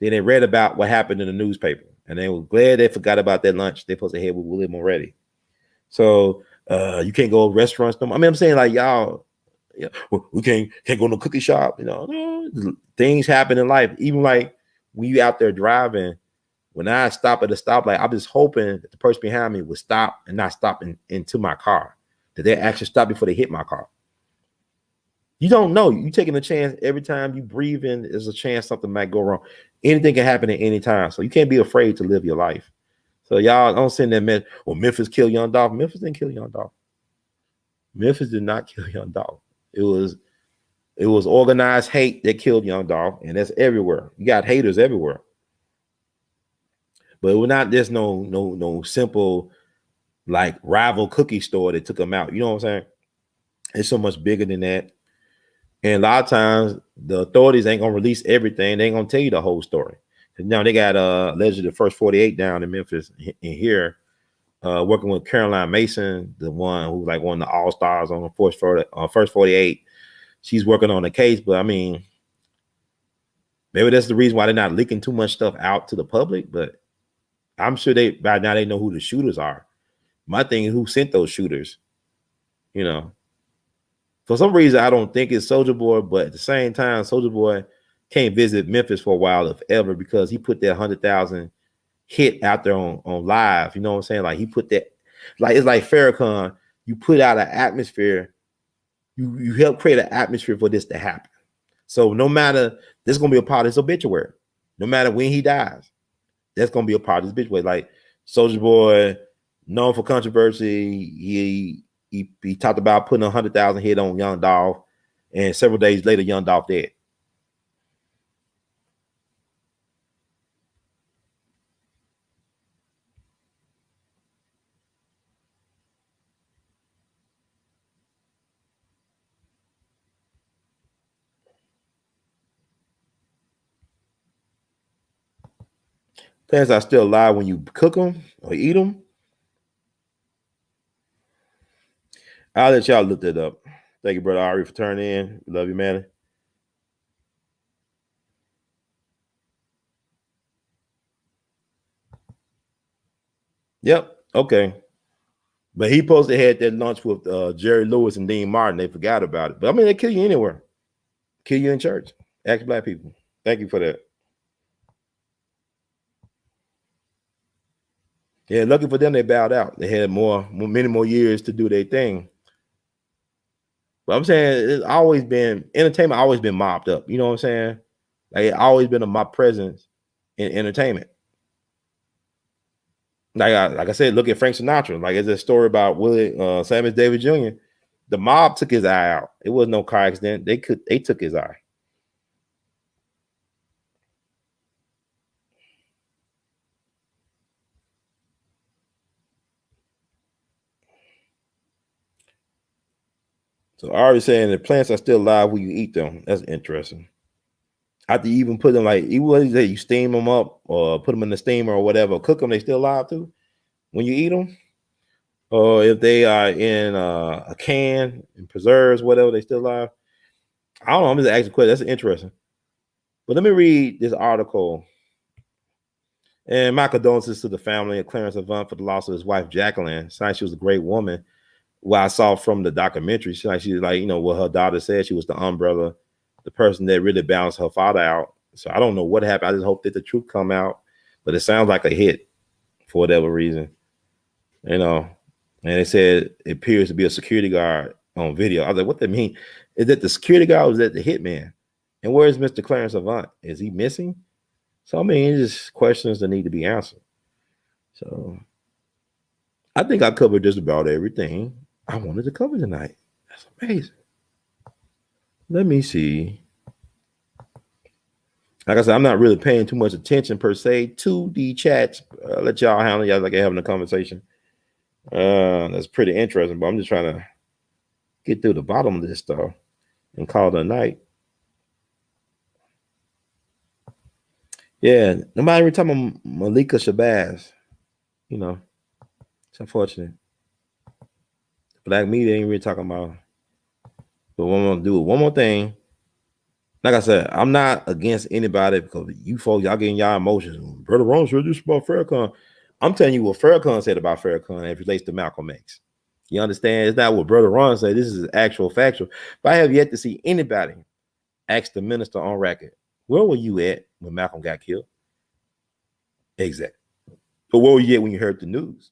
Then they read about what happened in the newspaper. And they were glad they forgot about that lunch they supposed to have with Willie Moretti. So you can't go to restaurants no more. I mean, I'm saying like y'all, yeah, we can't go to no cookie shop. You know, things happen in life. Even like when you out there driving, when I stop at a stoplight, I'm just hoping that the person behind me would stop and not stop into my car. That they actually stop before they hit my car. You don't know. You taking a chance every time you breathe in. There's a chance something might go wrong. Anything can happen at any time. So you can't be afraid to live your life. So y'all don't send that message. Well, Memphis killed Young Dolph. Memphis didn't kill Young Dolph. Memphis did not kill Young Dolph. It was organized hate that killed Young Dolph, and that's everywhere. You got haters everywhere. But it was not just no simple like rival cookie store that took them out. You know what I'm saying? It's so much bigger than that. And a lot of times the authorities ain't gonna release everything. They ain't gonna tell you the whole story. Now they got allegedly the first 48 down in Memphis in here, working with Caroline Mason, the one who's like one of the all-stars on the first 48. She's working on the case, but I mean, maybe that's the reason why they're not leaking too much stuff out to the public. But I'm sure by now they know who the shooters are. My thing is who sent those shooters, you know. For some reason, I don't think it's Soulja Boy, but at the same time, Soulja Boy can't visit Memphis for a while, if ever, because he put that 100,000 hit out there on live. You know what I'm saying? Like he put that, like it's like Farrakhan. You put out an atmosphere, you help create an atmosphere for this to happen. So no matter, this is gonna be a part of his obituary. No matter when he dies, that's gonna be a part of his obituary. Like Soulja Boy, known for controversy, he talked about putting 100,000 hit on Young Dolph, and several days later, Young Dolph dead. Plants are still alive when you cook them or eat them. I'll let y'all look that up. Thank you, brother Ari, for turning in. Love you, man. Yep. Okay. But he supposed to had that lunch with Jerry Lewis and Dean Martin. They forgot about it. But I mean, they kill you anywhere. Kill you in church. Ask black people. Thank you for that. Yeah, lucky for them, they bowed out. They had many more years to do their thing. But I'm saying it's always been entertainment. Always been mopped up. You know what I'm saying? Like it always been a mob presence in entertainment. Like I said, look at Frank Sinatra. Like it's a story about Willie Samuel David Jr. The mob took his eye out. It was no car accident. They took his eye. So I already saying the plants are still alive when you eat them. That's interesting. After you even put them like you steam them up or put them in the steamer or whatever, cook them, they still alive too when you eat them. Or if they are in a can and preserves, whatever, they still alive. I don't know. I'm just asking a question. That's interesting. But let me read this article. And my condolences to the family of Clarence Avant for the loss of his wife, Jacqueline. She was a great woman. What I saw from the documentary, she like, you know, what her daughter said, she was the umbrella, the person that really balanced her father out. So I don't know what happened. I just hope that the truth come out. But it sounds like a hit for whatever reason. You know, and they said it appears to be a security guard on video. I was like, what that mean? Is that the security guard or is that the hitman? And where is Mr. Clarence Avant? Is he missing? So I mean, it's just questions that need to be answered. So I think I covered just about everything I wanted to cover tonight. That's amazing. Let me see. Like I said, I'm not really paying too much attention per se to the chats. Let y'all handle y'all like you're having a conversation. That's pretty interesting, but I'm just trying to get through the bottom of this stuff and call it a night. Yeah, nobody really talking about Malika Shabazz. You know, it's unfortunate. Black media ain't really talking about. But I'm gonna do one more thing. Like I said, I'm not against anybody because you folks, y'all getting y'all emotions. Brother Ron said this about Farrakhan. I'm telling you what Farrakhan said about Farrakhan as it relates to Malcolm X. You understand? It's not what Brother Ron said. This is actual factual. But I have yet to see anybody ask the minister on record, where were you at when Malcolm got killed? Exactly. But where were you at when you heard the news?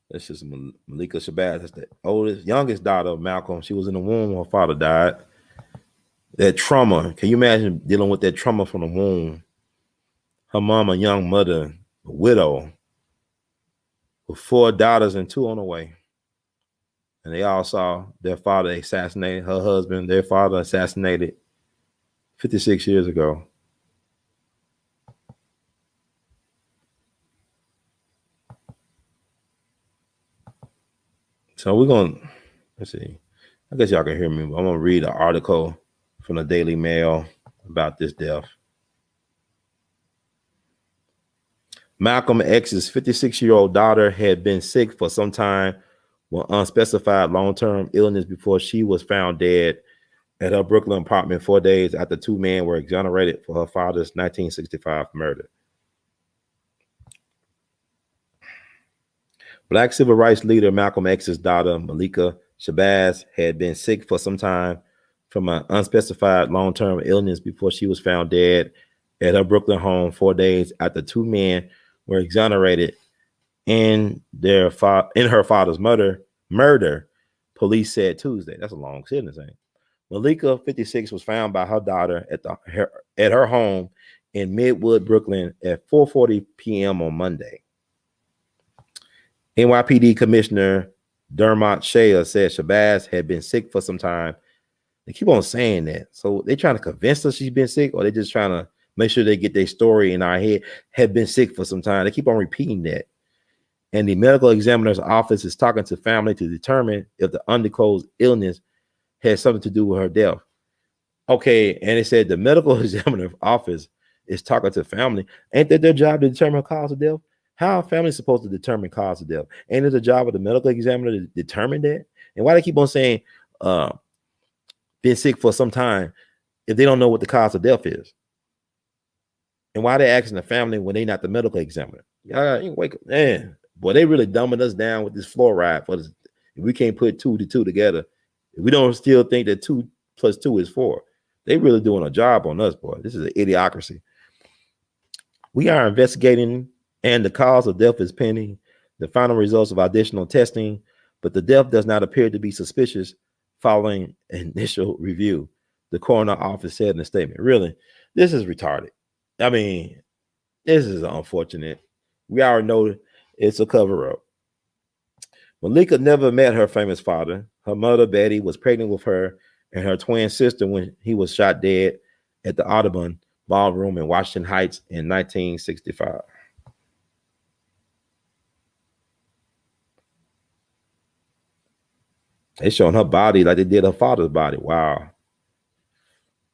That's just Malika Shabazz. That's the oldest, youngest daughter of Malcolm. She was in the womb when her father died. That trauma. Can you imagine dealing with that trauma from the womb? Her mom, a young mother, a widow, with 4 daughters and 2 on the way. And they all saw their father assassinated, her husband, their father assassinated 56 years ago. So we're going to, let's see. I guess y'all can hear me, but I'm going to read an article from the Daily Mail about this death. Malcolm X's 56-year-old daughter had been sick for some time with unspecified long-term illness before she was found dead at her Brooklyn apartment 4 days after 2 men were exonerated for her father's 1965 murder. Black civil rights leader Malcolm X's daughter, Malika Shabazz, had been sick for some time from an unspecified long-term illness before she was found dead at her Brooklyn home 4 days after 2 men were exonerated in her father's murder, police said Tuesday. That's a long sentence, ain't it? Malika, 56, was found by her daughter at her home in Midwood, Brooklyn at 4:40 p.m. on Monday. NYPD Commissioner Dermot Shea said Shabazz had been sick for some time. They keep on saying that. So they're trying to convince us she's been sick, or they're just trying to make sure they get their story in our head. Had been sick for some time. They keep on repeating that. And the medical examiner's office is talking to family to determine if the undisclosed illness had something to do with her death. Okay, and it said the medical examiner's office is talking to family. Ain't that their job to determine cause of death? How are families supposed to determine cause of death? Ain't it the job of the medical examiner to determine that? And why they keep on saying been sick for some time if they don't know what the cause of death is? And why they asking the family when they not the medical examiner? Y'all wake up, man. Boy, they really dumbing us down with this fluoride for this. If we can't put 2 to 2 together, if we don't still think that 2 plus 2 is 4. They really doing a job on us, boy. This is an idiocracy. We are investigating, and the cause of death is pending the final results of additional testing, but the death does not appear to be suspicious following initial review, the coroner office said in a statement. Really, this is retarded. I mean, this is unfortunate. We already know it's a cover-up. Malika never met her famous father. Her mother, Betty, was pregnant with her and her twin sister when he was shot dead at the Audubon Ballroom in Washington Heights in 1965. They showing her body like they did her father's body. Wow.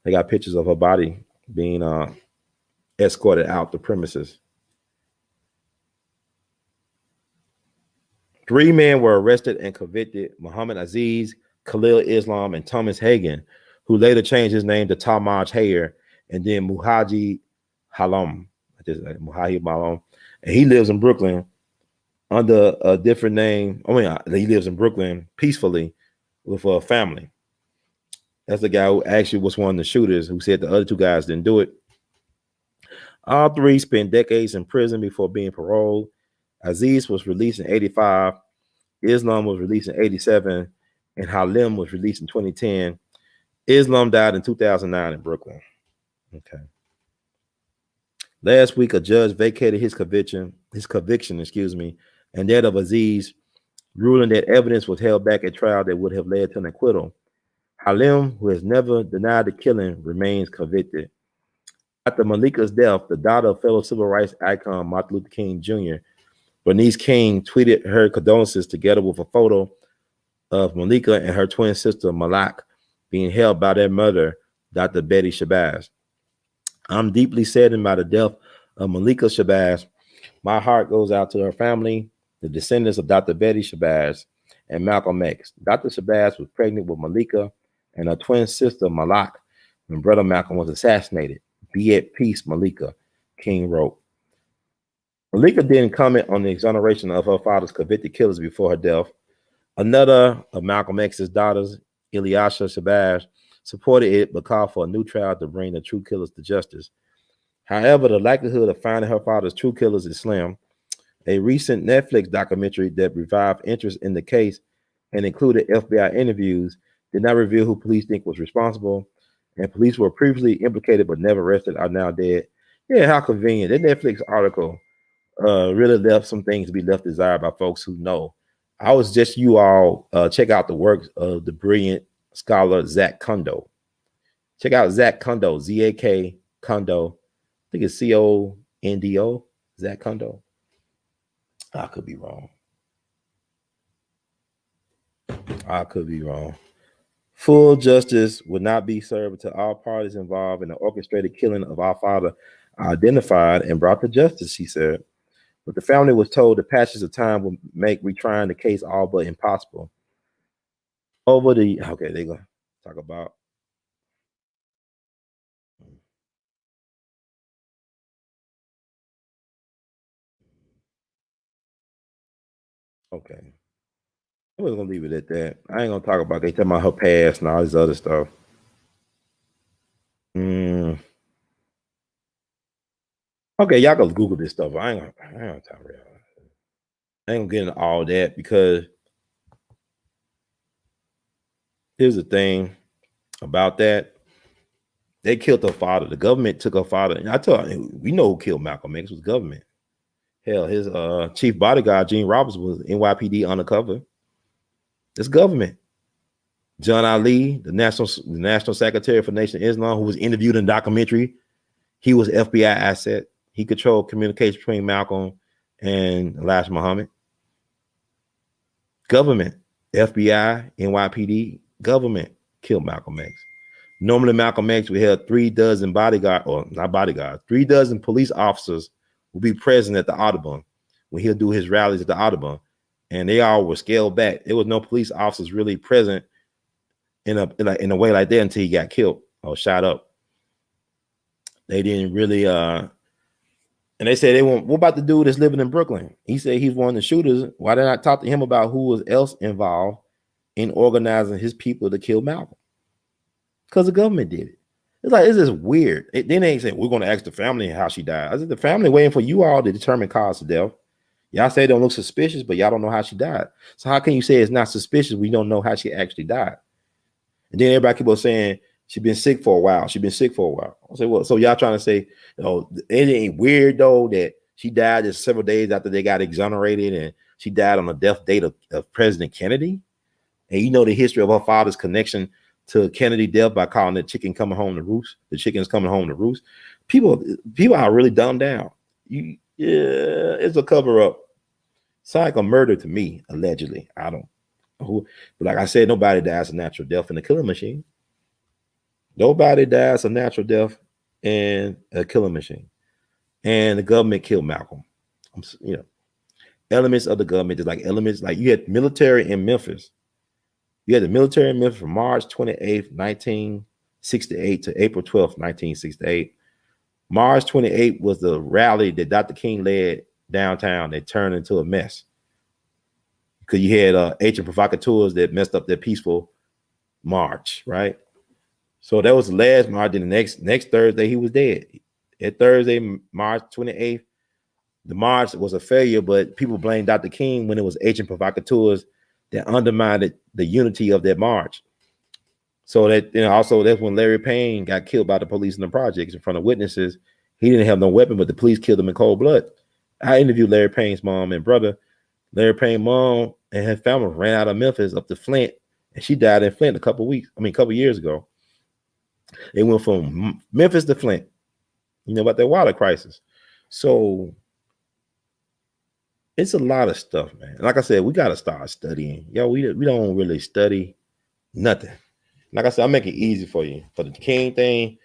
They got pictures of her body being escorted out the premises. 3 men were arrested and convicted: Muhammad Aziz, Khalil Islam, and Thomas Hagan, who later changed his name to Talmaj Hayer, and then Muhaji Halam. Muhaji Malam. And he lives in Brooklyn under a different name. I mean, he lives in Brooklyn peacefully with a family. That's the guy who actually was one of the shooters who said the other 2 guys didn't do it. All 3 spent decades in prison before being paroled. Aziz was released in 1985. Islam was released in 87, and A.L.L was released in 2010. Islam died in 2009 in Brooklyn. Okay. Last week, a judge vacated his conviction, and that of Aziz, ruling that evidence was held back at trial that would have led to an acquittal. A.L.L, who has never denied the killing, remains convicted. After Malika's death, the daughter of fellow civil rights icon Martin Luther King Jr., Bernice King, tweeted her condolences together with a photo of Malika and her twin sister Malak being held by their mother, Dr. Betty Shabazz. I'm deeply saddened by the death of Malika Shabazz. My heart goes out to her family, the descendants of Dr. Betty Shabazz and Malcolm X. Dr. Shabazz was pregnant with Malika and her twin sister Malak when brother Malcolm was assassinated. Be at peace, Malika, King wrote. Malika didn't comment on the exoneration of her father's convicted killers before her death. Another of Malcolm X's daughters, Ilyasha Shabazz, supported it but called for a new trial to bring the true killers to justice. However, the likelihood of finding her father's true killers is slim. A recent Netflix documentary that revived interest in the case and included FBI interviews did not reveal who police think was responsible, and police were previously implicated but never arrested are now dead. Yeah, how convenient. That Netflix article really left some things to be left desired by folks who know. I was just you all check out the works of the brilliant scholar Zach Kondo. Check out Zach Kondo, Z-A-K Kondo. I think it's C-O-N-D-O, Zach Kondo. I could be wrong. Full justice would not be served until all parties involved in the orchestrated killing of our father are identified and brought to justice, she said. But the family was told the passage of time would make retrying the case all but impossible. Okay, they're going to talk about. Okay. I'm just going to leave it at that. I ain't going to talk about they talking about her past and all this other stuff. Okay, y'all go Google this stuff. I ain't gonna get into all that because here's the thing about that. They killed her father. The government took her father. And I told you, we know who killed Malcolm X was government. Hell, his chief bodyguard, Gene Roberts, was NYPD undercover. It's government. John Ali, the national secretary for Nation of Islam, who was interviewed in the documentary, he was FBI asset. He controlled communication between Malcolm and Elijah Muhammad. Government, FBI, NYPD, government killed Malcolm X. Normally, Malcolm X would have 3 dozen bodyguards, or not bodyguards, 3 dozen police officers will be present at the Audubon when he'll do his rallies at the Audubon. And they all were scaled back. There was no police officers really present in a way like that until he got killed or shot up. They didn't really and they said, what about the dude that's living in Brooklyn? He said he's one of the shooters. Why did I talk to him about who was else involved in organizing his people to kill Malcolm? Because the government did it. It's just weird. Then they say, we're going to ask the family how she died. I said, the family waiting for you all to determine cause of death. Y'all say it don't look suspicious, but y'all don't know how she died. So how can you say it's not suspicious? We don't know how she actually died. And then everybody keep on saying, she's been sick for a while. I say, well, so y'all trying to say, it ain't weird though that she died just several days after they got exonerated and she died on the death date of President Kennedy? And you know the history of her father's connection to Kennedy death by calling the chicken coming home to roost. The chicken's coming home to roost. People are really dumbed down. It's a cover up. It's like a murder to me, allegedly. I don't know. But like I said, nobody dies a natural death in a killing machine. Nobody dies a natural death in a killing machine. And the government killed Malcolm. Elements of the government is like elements, like you had military in Memphis. You had the military in Memphis from March 28th, 1968 to April 12th, 1968. March 28th was the rally that Dr. King led downtown that turned into a mess. Because you had agent provocateurs that messed up their peaceful march, right? So that was the last march. And the next Thursday, he was dead. At Thursday, March 28th, the march was a failure, but people blamed Dr. King when it was agent provocateurs that undermined the unity of that march. So that, also that's when Larry Payne got killed by the police in the projects in front of witnesses. He didn't have no weapon, but the police killed him in cold blood. I interviewed Larry Payne's mom and brother. Larry Payne's mom and her family ran out of Memphis up to Flint, and she died in Flint a couple years ago. They went from Memphis to Flint, about that water crisis. So it's a lot of stuff, man. Like I said, we got to start studying. We don't really study nothing. Like I said, I make it easy for you. For the King thing,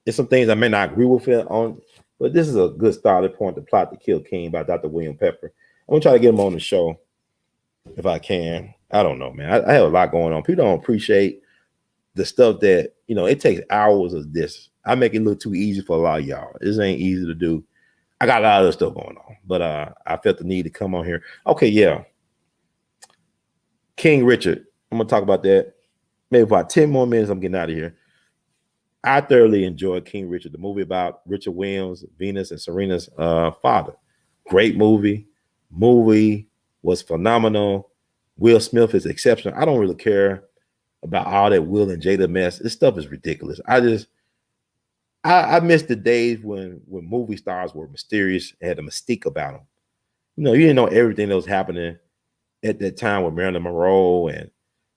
there's some things I may not agree with it on, but this is a good starting point. The Plot to Kill King by Dr. William Pepper. I'm gonna try to get him on the show if I can. I don't know, man. I have a lot going on. People don't appreciate the stuff that, it takes hours of this. I make it look too easy for a lot of y'all. This ain't easy to do. I got a lot of other stuff going on, but I felt the need to come on here. Okay, yeah. King Richard. I'm gonna talk about that. Maybe about 10 more minutes, I'm getting out of here. I thoroughly enjoyed King Richard, the movie about Richard Williams, Venus, and Serena's father. Great movie. Movie was phenomenal. Will Smith is exceptional. I don't really care about all that Will and Jada mess. This stuff is ridiculous. I miss the days when movie stars were mysterious and had a mystique about them. You didn't know everything that was happening at that time with Marilyn Monroe and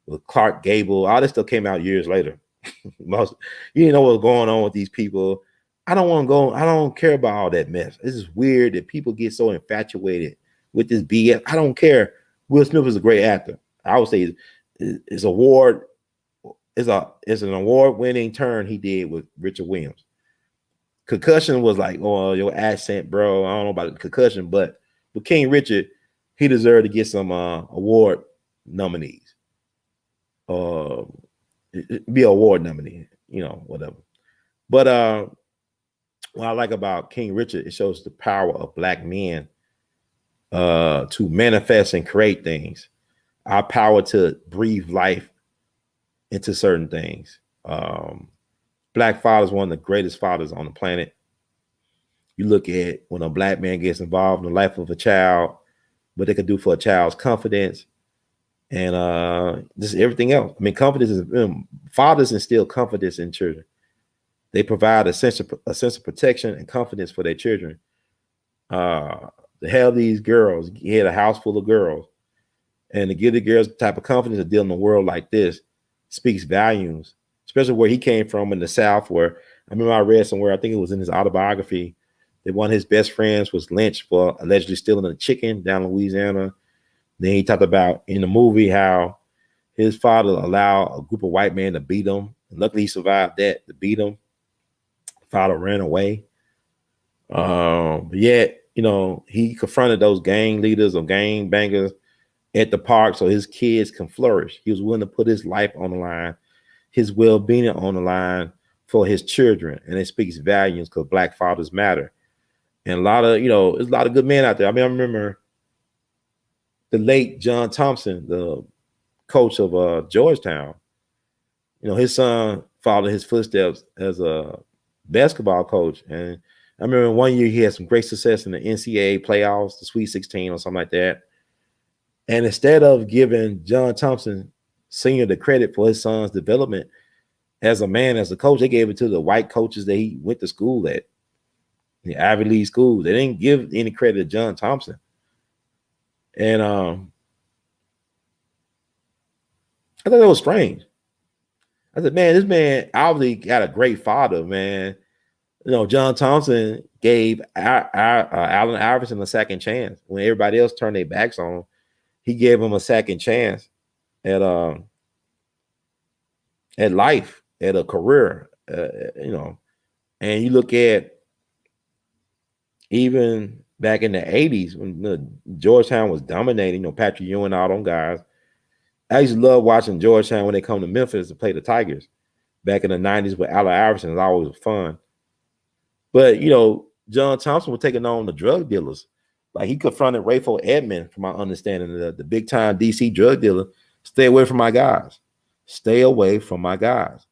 with Clark Gable. All this stuff came out years later. You didn't know what was going on with these people. I don't care about all that mess. This is weird that people get so infatuated with this BS. I don't care. Will Smith is a great actor. I would say it's an award-winning turn he did with Richard Williams. Concussion was like, oh, your accent, bro. I don't know about the concussion, but with King Richard, he deserved to get some award nominees. Be an award nominee, whatever. But what I like about King Richard, it shows the power of Black men to manifest and create things. Our power to breathe life into certain things. Black father is one of the greatest fathers on the planet. You look at when a Black man gets involved in the life of a child, what they could do for a child's confidence, and just everything else. I mean, confidence is fathers instill confidence in children. They provide a sense of protection and confidence for their children. To have these girls, he had a house full of girls, and to give the girls the type of confidence to deal in a world like this speaks volumes, especially where he came from in the South, where I remember I read somewhere, I think it was in his autobiography, that one of his best friends was lynched for allegedly stealing a chicken down in Louisiana. Then he talked about in the movie how his father allowed a group of white men to beat him. And luckily he survived that, to beat him. Father ran away. But yet, he confronted those gang leaders or gang bangers at the park so his kids can flourish. He was willing to put his life on the line, his well-being on the line for his children. And it speaks volumes because Black fathers matter. And a lot of, there's a lot of good men out there. I mean, I remember the late John Thompson, the coach of Georgetown. His son followed his footsteps as a basketball coach. And I remember one year he had some great success in the NCAA playoffs, the Sweet 16 or something like that. And instead of giving John Thompson Sr. the credit for his son's development as a man, as a coach, they gave it to the white coaches that he went to school at, the Ivy League schools. They didn't give any credit to John Thompson. And I thought that was strange. I said, man, this man obviously got a great father, man. John Thompson gave Allen Iverson a second chance when everybody else turned their backs on him. He gave him a second chance at life, at a career, And you look at even back in the 80s when Georgetown was dominating, Patrick Ewing, all them guys. I used to love watching Georgetown when they come to Memphis to play the Tigers. Back in the 90s with Allen Iverson, it was always fun. But, John Thompson was taking on the drug dealers. Like he confronted Rayful Edmond, from my understanding, the big time DC drug dealer. Stay away from my guys. Stay away from my guys.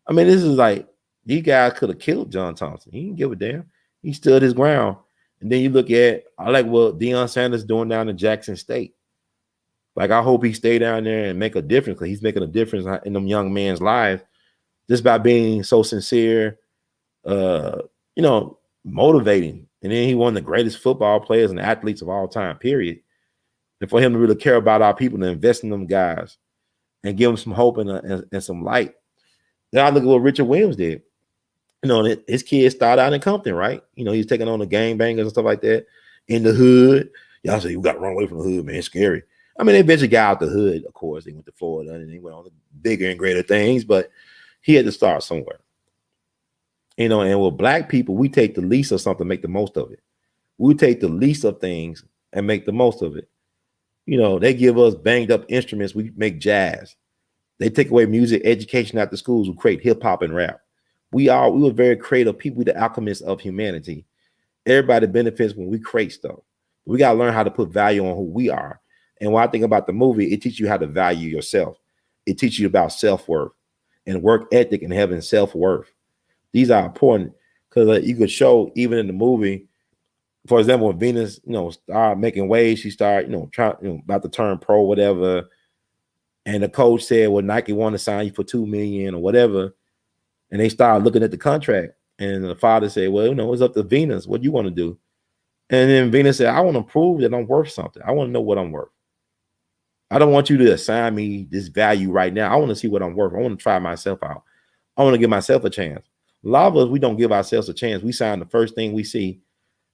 I mean, this is like, these guys could have killed John Thompson. He didn't give a damn. He stood his ground. And then you look at, I like what Deion Sanders doing down in Jackson State. Like, I hope he stay down there and make a difference, because he's making a difference in them young men's lives just by being so sincere, you know, motivating. And then he one of the greatest football players and athletes of all time, period. And for him to really care about our people and invest in them guys and give them some hope and some light. Then I look at what Richard Williams did. You know, his kids started out in Compton, right? You know, he's taking on the gangbangers and stuff like that in the hood. Y'all say, you got to run away from the hood, man. It's scary. I mean, they eventually got out the hood, of course. They went to Florida and they went on to bigger and greater things, but he had to start somewhere. You know, and with black people, we take the least of something, make the most of it. We take the least of things and make the most of it. You know, they give us banged up instruments. We make jazz. They take away music education at the schools. We create hip hop and rap. We were very creative people, the alchemists of humanity. Everybody benefits when we create stuff. We got to learn how to put value on who we are. And when I think about the movie, it teaches you how to value yourself. It teaches you about self-worth and work ethic and having self-worth. These are important because you could show even in the movie, for example, when Venus, you know, started making waves, she started, you know, trying, you know, about to turn pro, whatever. And the coach said, well, Nike want to sign you for $2 million or whatever. And they started looking at the contract. And the father said, well, you know, it's up to Venus. What do you want to do? And then Venus said, I want to prove that I'm worth something. I want to know what I'm worth. I don't want you to assign me this value right now. I want to see what I'm worth. I want to try myself out. I want to give myself a chance. A lot of us, we don't give ourselves a chance. We sign the first thing we see.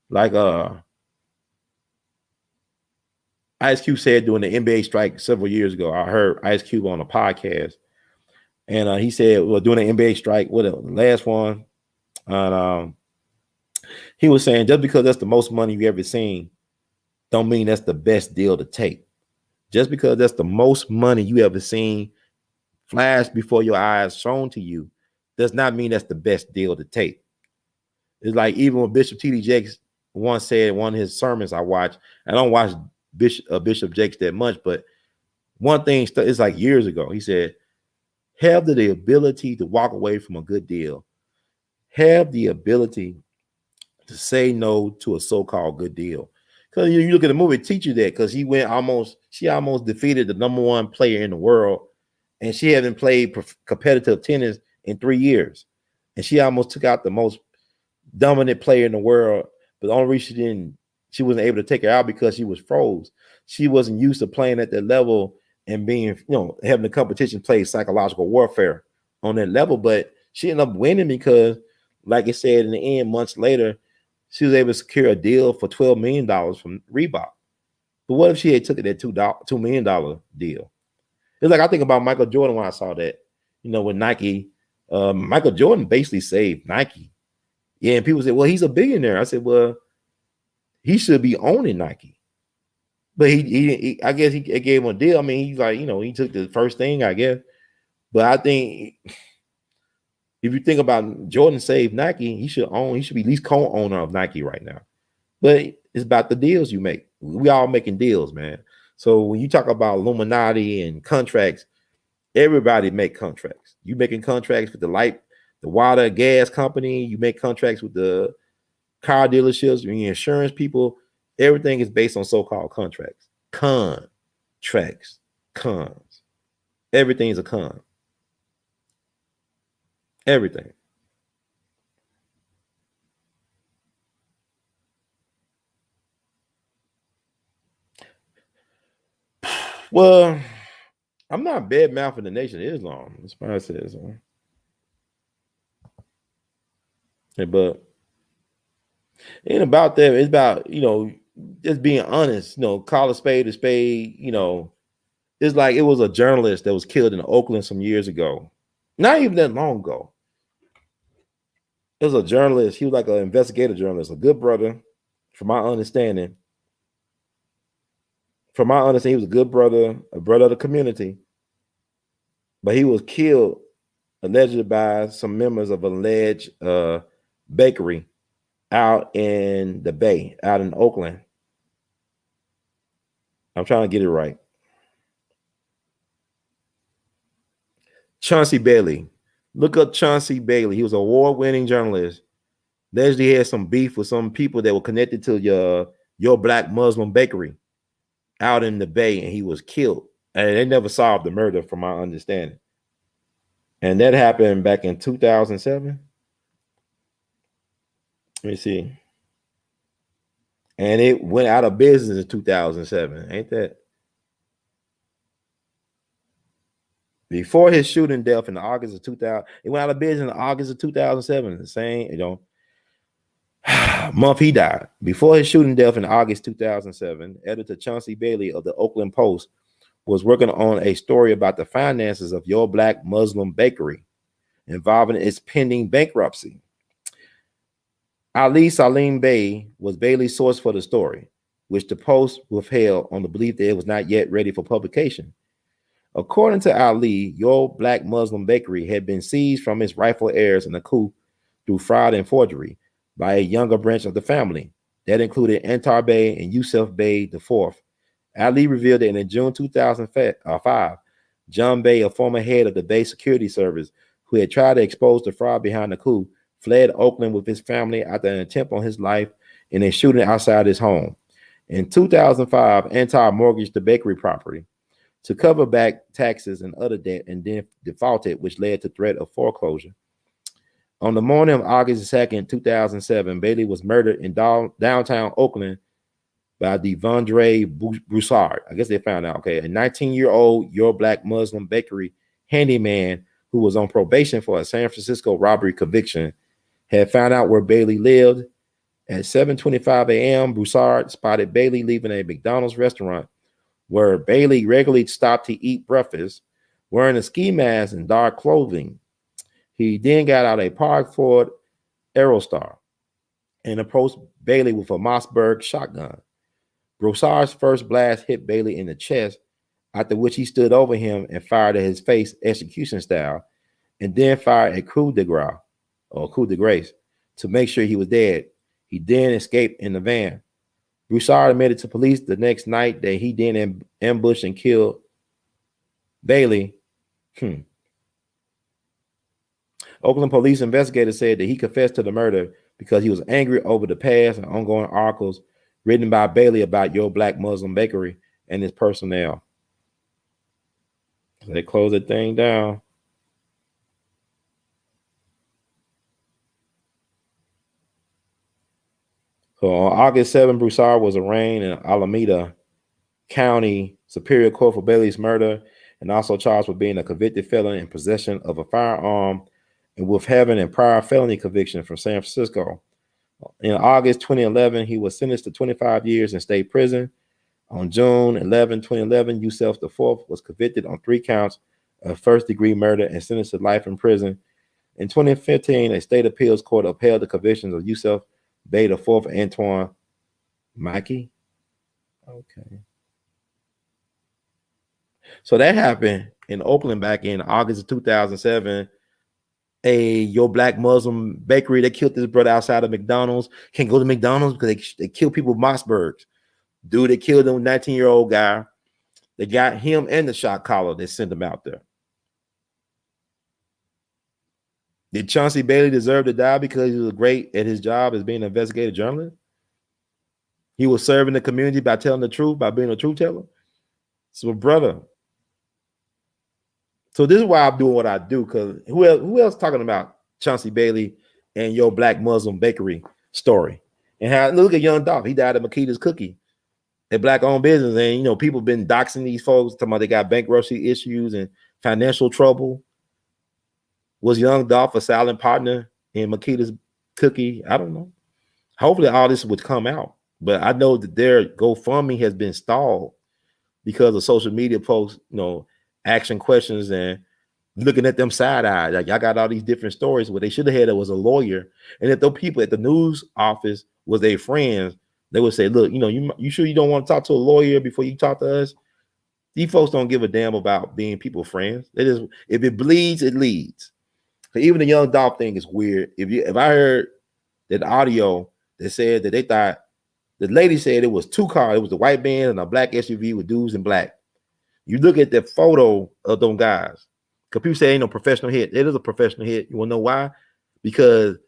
Like Ice Cube said during the NBA strike several years ago. I heard Ice Cube on a podcast. And he said, well, during the NBA strike, the last one, and he was saying, just because that's the most money you ever seen, don't mean that's the best deal to take. Just because that's the most money you ever seen flash before your eyes shown to you does not mean that's the best deal to take. It's like even when Bishop T.D. Jakes once said in one of his sermons I watched, I don't watch Bishop Jakes that much, but one thing, it's like years ago, he said, have the ability to walk away from a good deal. Have the ability to say no to a so-called good deal. Because you look at the movie, it teaches you that, because she almost defeated the #1 player in the world, and she hadn't played competitive tennis in 3 years. And she almost took out the most dominant player in the world, but the only reason she wasn't able to take her out because she was froze. She wasn't used to playing at that level and being, you know, having the competition play psychological warfare on that level. But she ended up winning because, like I said, in the end, months later, she was able to secure a deal for $12 million from Reebok. But what if she had took it at $2 million deal? It's like I think about Michael Jordan when I saw that, you know, with Nike. Michael Jordan basically saved Nike. Yeah, and people say, well, he's a billionaire. I said, well, he should be owning Nike. But he I guess he gave him a deal. I mean, he's like, you know, he took the first thing, I guess. But I think if you think about Jordan saved Nike, he should be at least co-owner of Nike right now. But it's about the deals you make. We all making deals, man. So when you talk about Illuminati and contracts, everybody make contracts. You making contracts with the light, the water, gas company. You make contracts with the car dealerships, the insurance people. Everything is based on so-called contracts. Contracts. Cons. Everything is a con. Everything. Well, I'm not bad mouthing the Nation of Islam. That's what I said. So. Hey, but it ain't about that. It's about, you know, just being honest. You know, call a spade a spade. You know, it's like it was a journalist that was killed in Oakland some years ago. Not even that long ago. It was a journalist. He was like an investigative journalist, a good brother, from my understanding. From my understanding, he was a good brother, a brother of the community. But he was killed allegedly by some members of an alleged bakery out in the Bay, out in Oakland. I'm trying to get it right. Chauncey Bailey. Look up Chauncey Bailey. He was an award-winning journalist. Allegedly had some beef with some people that were connected to your Black Muslim bakery. out in the bay, and he was killed. And they never solved the murder, from my understanding. And that happened back in 2007. Let me see. And it went out of business in 2007. Ain't that? Before his shooting death in August of 2000, it went out of business in August of 2007. The same, month he died. Before his shooting death in August 2007, editor Chauncey Bailey of the Oakland Post was working on a story about the finances of Your Black Muslim Bakery involving its pending bankruptcy. Ali Salim Bey was Bailey's source for the story, which the Post withheld on the belief that it was not yet ready for publication. According to Ali, Your Black Muslim Bakery had been seized from its rightful heirs in a coup through fraud and forgery by a younger branch of the family that included Antar Bey and Yusuf Bey IV. Ali revealed that in June 2005, John Bey, a former head of the Bay Security Service who had tried to expose the fraud behind the coup, fled Oakland with his family after an attempt on his life in a shooting outside his home. In 2005, Antar mortgaged the bakery property to cover back taxes and other debt, and then defaulted, which led to threat of foreclosure. On the morning of August 2nd, 2007, Bailey was murdered in downtown Oakland by Devondre Broussard. I guess they found out, okay, a 19-year-old Your Black Muslim Bakery handyman who was on probation for a San Francisco robbery conviction had found out where Bailey lived. At 7:25 a.m., Broussard spotted Bailey leaving a McDonald's restaurant where Bailey regularly stopped to eat breakfast, wearing a ski mask and dark clothing. He then got out a Park Ford Aerostar and approached Bailey with a Mossberg shotgun. Broussard's first blast hit Bailey in the chest, after which he stood over him and fired at his face execution style, and then fired a coup de grace to make sure he was dead. He then escaped in the van. Broussard admitted to police the next night that he then ambushed and killed Bailey. Oakland police investigators said that he confessed to the murder because he was angry over the past and ongoing articles written by Bailey about Your Black Muslim Bakery and his personnel. So they closed the thing down. So on August 7th, Broussard was arraigned in Alameda County Superior Court for Bailey's murder, and also charged with being a convicted felon in possession of a firearm and with having a prior felony conviction from San Francisco. In August 2011, he was sentenced to 25 years in state prison. On June 11, 2011, Yusuf IV was convicted on 3 counts of first-degree murder and sentenced to life in prison. In 2015, a state appeals court upheld the convictions of Yusuf Bey IV and Antoine Mikey. Okay. So that happened in Oakland back in August of 2007. Your Black Muslim Bakery, they killed this brother outside of McDonald's. Can't go to McDonald's because they kill people with Mossbergs. Dude, they killed him, 19-year-old guy. They got him and the shot caller. They sent him out there. Did Chauncey Bailey deserve to die because he was great at his job as being an investigative journalist? He was serving the community by telling the truth, by being a truth teller. So, brother. So this is why I'm doing what I do, because who else talking about Chauncey Bailey and Your Black Muslim Bakery story? And how, look at young Dolph. He died at Makita's Cookie, a black-owned business. And, people been doxing these folks, talking about they got bankruptcy issues and financial trouble. Was young Dolph a silent partner in Makita's Cookie? I don't know. Hopefully all this would come out. But I know that their GoFundMe has been stalled because of social media posts, asking questions and looking at them side-eyed. Like, y'all got all these different stories. What they should have had was a lawyer. And if those people at the news office was their friends, they would say, look, you sure you don't want to talk to a lawyer before you talk to us? These folks don't give a damn about being people friends. They just, if it bleeds, it leads. So even the young Dolph thing is weird. If I heard that audio that said that they thought, the lady said it was 2 cars. It was a white van and a black SUV with dudes in black. You look at the photo of them guys, because people say ain't no professional hit. It is a professional hit. You want to know why? Because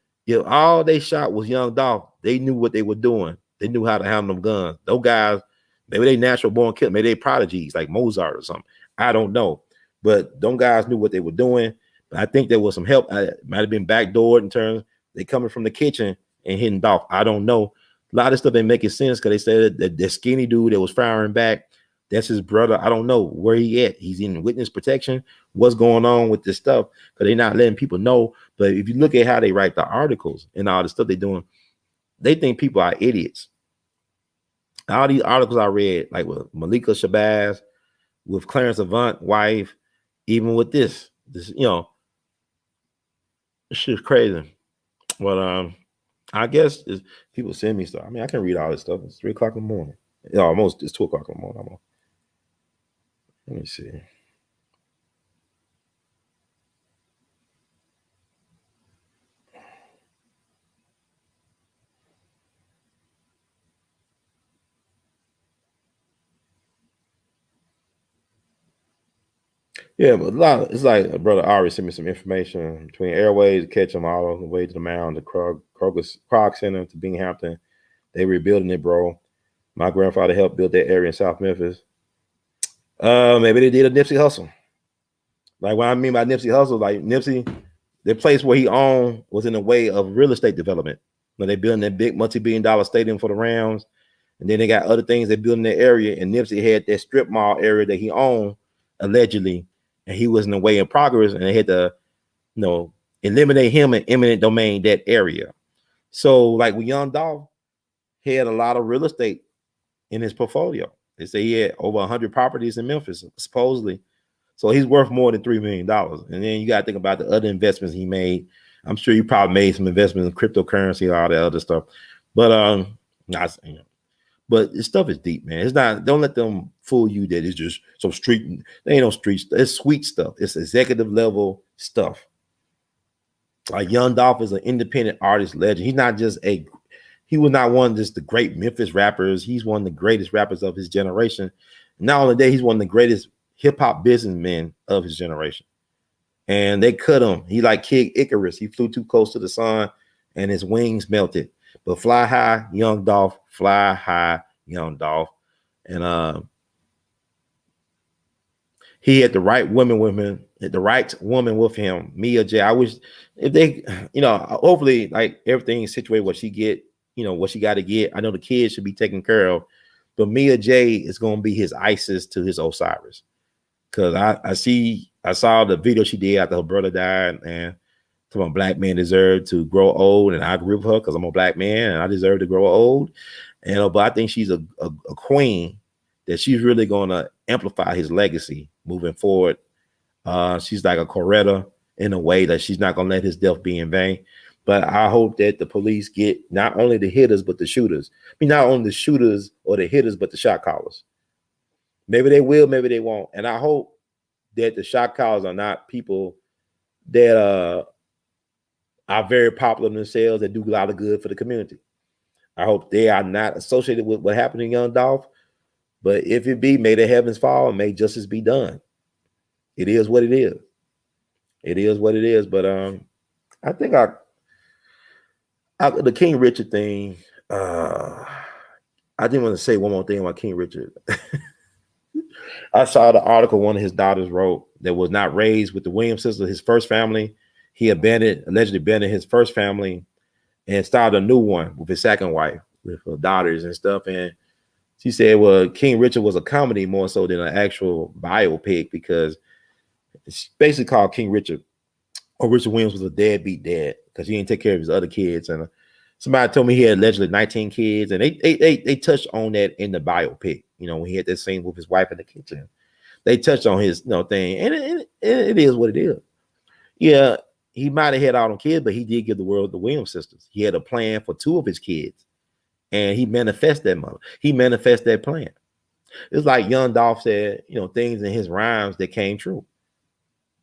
all they shot was young Dolph. They knew what they were doing. They knew how to handle them guns. Those guys Maybe they natural born killers. Maybe they prodigies like Mozart or something. I don't know. But them guys knew what they were doing. But I think there was some help. It might have been backdoored in terms they coming from the kitchen and hitting Dolph. I don't know. A lot of stuff ain't making sense because they said that the skinny dude that was firing back, that's his brother. I don't know where he at. He's in witness protection. What's going on with this stuff? Because they're not letting people know. But if you look at how they write the articles and all the stuff they're doing, they think people are idiots. All these articles I read, like with Malika Shabazz, with Clarence Avant, wife, even with this, this this shit's crazy. But I guess people send me stuff. I mean, I can read all this stuff. It's 3 o'clock in the morning. Almost it's 2 o'clock in the morning. Let me see. Yeah, but it's like brother Ari sent me some information between Airways, catch them all the way to the mound, the Krog Center to Binghamton. They rebuilding it, bro. My grandfather helped build that area in South Memphis. Maybe they did a Nipsey hustle. Like what I mean by Nipsey hustle, like Nipsey, the place where he owned was in the way of real estate development. When they building that big multi-billion-dollar stadium for the Rams, and then they got other things they built in that area. And Nipsey had that strip mall area that he owned allegedly, and he was in the way of progress, and they had to, eliminate him in eminent domain that area. So, like with Young Dolph, he had a lot of real estate in his portfolio. They say he had over 100 properties in Memphis, supposedly. So he's worth more than $3 million. And then you got to think about the other investments he made. I'm sure you probably made some investments in cryptocurrency, all that other stuff. But but this stuff is deep, man. It's not. Don't let them fool you that it's just some street. There ain't no street. It's sweet stuff. It's executive level stuff. Like Young Dolph is an independent artist legend. He's not just he was not one of just the great Memphis rappers. He's one of the greatest rappers of his generation. Not only that, he's one of the greatest hip hop businessmen of his generation. And they cut him. He like Kid Icarus. He flew too close to the sun and his wings melted. But fly high, Young Dolph. Fly high, Young Dolph. And he had the right woman with him, Mia J. I wish if they, hopefully like everything's situated what she get, what she got to get. I know the kids should be taken care of, but Mia J is going to be his Isis to his Osiris. Cause I saw the video she did after her brother died, and some a black man deserve to grow old, and I agree with her because I'm a black man and I deserve to grow old. And but I think she's a queen that she's really going to amplify his legacy moving forward. She's like a Coretta in a way that she's not going to let his death be in vain. But I hope that the police get not only the hitters but the shooters. I mean, not only the shooters or the hitters but the shot callers. Maybe they will, maybe they won't. And I hope that the shot callers are not people that are very popular themselves that do a lot of good for the community. I hope they are not associated with what happened to Young Dolph. But if it be, may the heavens fall and may justice be done. It is what it is. It is what it is. But I think the King Richard thing. I didn't want to say one more thing about King Richard. I saw the article one of his daughters wrote that was not raised with the Williams sisters, his first family. He allegedly abandoned his first family and started a new one with his second wife, with her daughters and stuff. And she said, well, King Richard was a comedy more so than an actual biopic, because it's basically called King Richard, or Richard Williams was a deadbeat dad because he didn't take care of his other kids. And somebody told me he had allegedly 19 kids, and they touched on that in the biopic. When he had that scene with his wife in the kitchen, they touched on his thing, and it is what it is. Yeah, he might have had all them kids, but he did give the world the Williams sisters. He had a plan for 2 of his kids, and he manifested that mother. He manifested that plan. It's like Young Dolph said, things in his rhymes that came true.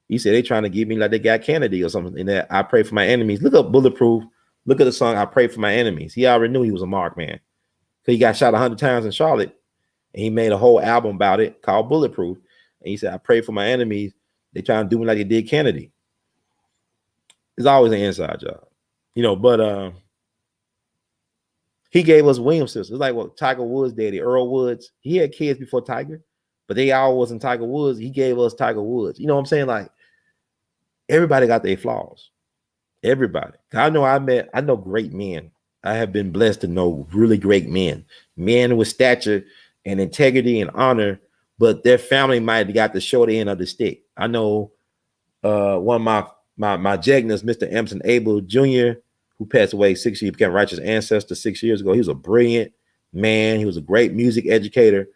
He said they trying to give me like they got Kennedy or something. And that I pray for my enemies. Look up Bulletproof. Look at the song I Pray for My Enemies. He already knew he was a mark man. So he got shot 100 times in Charlotte, and he made a whole album about it called Bulletproof. And he said, I pray for my enemies. They trying to do me like they did Kennedy. It's always an inside job, but He gave us Williams sisters. It's like what Tiger Woods' daddy, Earl Woods. He had kids before Tiger, but they all wasn't Tiger Woods. He gave us Tiger Woods. You know what I'm saying? Like everybody got their flaws. Everybody. I know great men. I have been blessed to know really great men with stature and integrity and honor, but their family might have got the short end of the stick. I know one of my Jagners, Mr. Emerson Abel Jr., who passed away 6 years, became righteous ancestor 6 years ago. He was a brilliant man. He was a great music educator,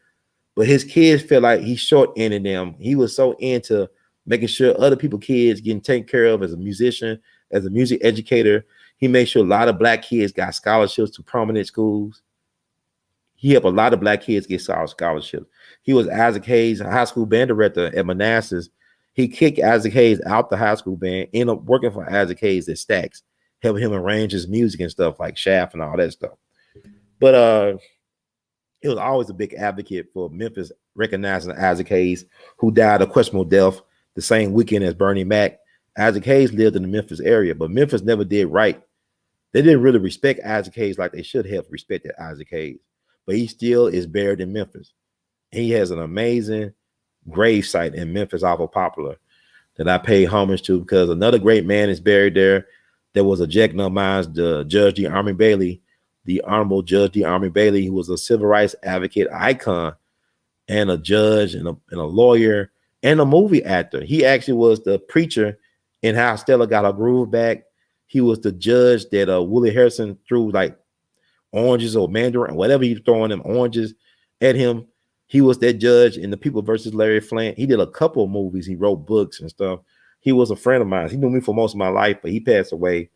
but his kids feel like he short-ended them. He was so into making sure other people's kids getting taken care of as a musician, as a music educator. He made sure a lot of black kids got scholarships to prominent schools. He helped a lot of black kids get scholarships. He was Isaac Hayes, a high school band director at Manassas. He kicked Isaac Hayes out the high school band, ended up working for Isaac Hayes at Stax, helping him arrange his music and stuff like Shaft and all that stuff. But he was always a big advocate for Memphis, recognizing Isaac Hayes, who died a questionable death the same weekend as Bernie Mac. Isaac Hayes lived in the Memphis area, but Memphis never did right. They didn't really respect Isaac Hayes like they should have respected Isaac Hayes, but he still is buried in Memphis. He has an amazing grave site in Memphis off of Poplar that I pay homage to because another great man is buried there. There was a Jackson of mine, the Judge D. Army Bailey, the Honorable Judge D. Army Bailey, who was a civil rights advocate icon and a judge and a lawyer and a movie actor. He actually was the preacher in How Stella Got Her Groove Back. He was the judge that Willie Harrison threw like oranges or mandarin, whatever he was throwing them oranges at him. He was that judge in The People versus Larry Flynt. He did a couple of movies. He wrote books and stuff. He was a friend of mine. He knew me for most of my life, but he passed away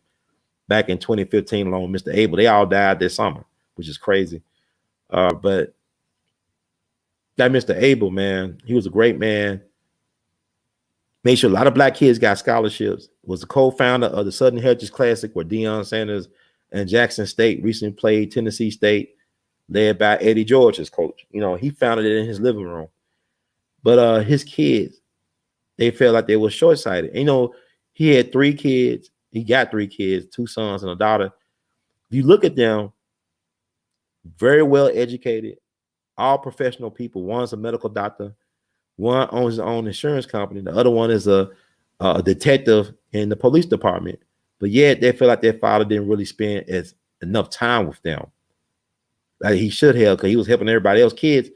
back in 2015 along with Mr. Abel. They all died this summer, which is crazy. But that Mr. Abel, man, he was a great man. Made sure a lot of black kids got scholarships. Was the co-founder of the Southern Heritage Classic where Deion Sanders and Jackson State recently played Tennessee State, led by Eddie George as coach. You know, he founded it in his living room. But his kids, they felt like they were short-sighted. You know, he had 3 kids. He got 3 kids, 2 sons and a daughter. If you look at them, very well educated, all professional people. One's a medical doctor. One owns his own insurance company. The other one is a detective in the police department. But yet they feel like their father didn't really spend enough time with them like he should have, because he was helping everybody else. Kids,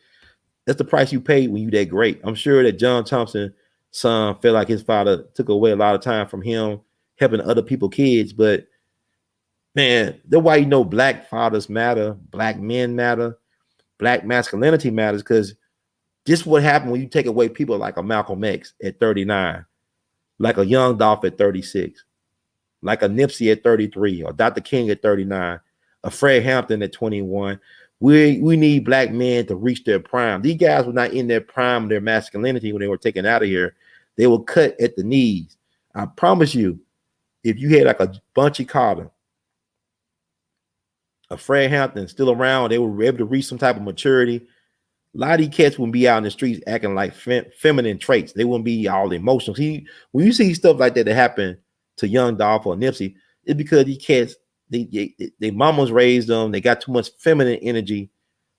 that's the price you pay when you that great. I'm sure that John Thompson's son felt like his father took away a lot of time from him helping other people's kids. But man, that's why black fathers matter, black men matter, black masculinity matters, because just what happened when you take away people like a Malcolm X at 39, like a young Dolph at 36, like a Nipsey at 33, or Dr. King at 39, a Fred Hampton at 21. We need black men to reach their prime. These guys were not in their prime, their masculinity when they were taken out of here. They were cut at the knees. I promise you, if you had like a Bunchy Carter, a Fred Hampton still around, they were able to reach some type of maturity. A lot of these cats wouldn't be out in the streets acting like feminine traits. They wouldn't be all emotional. See, when you see stuff like that happen to young Dolph or Nipsey, it's because these cats, they mamas raised them. They got too much feminine energy.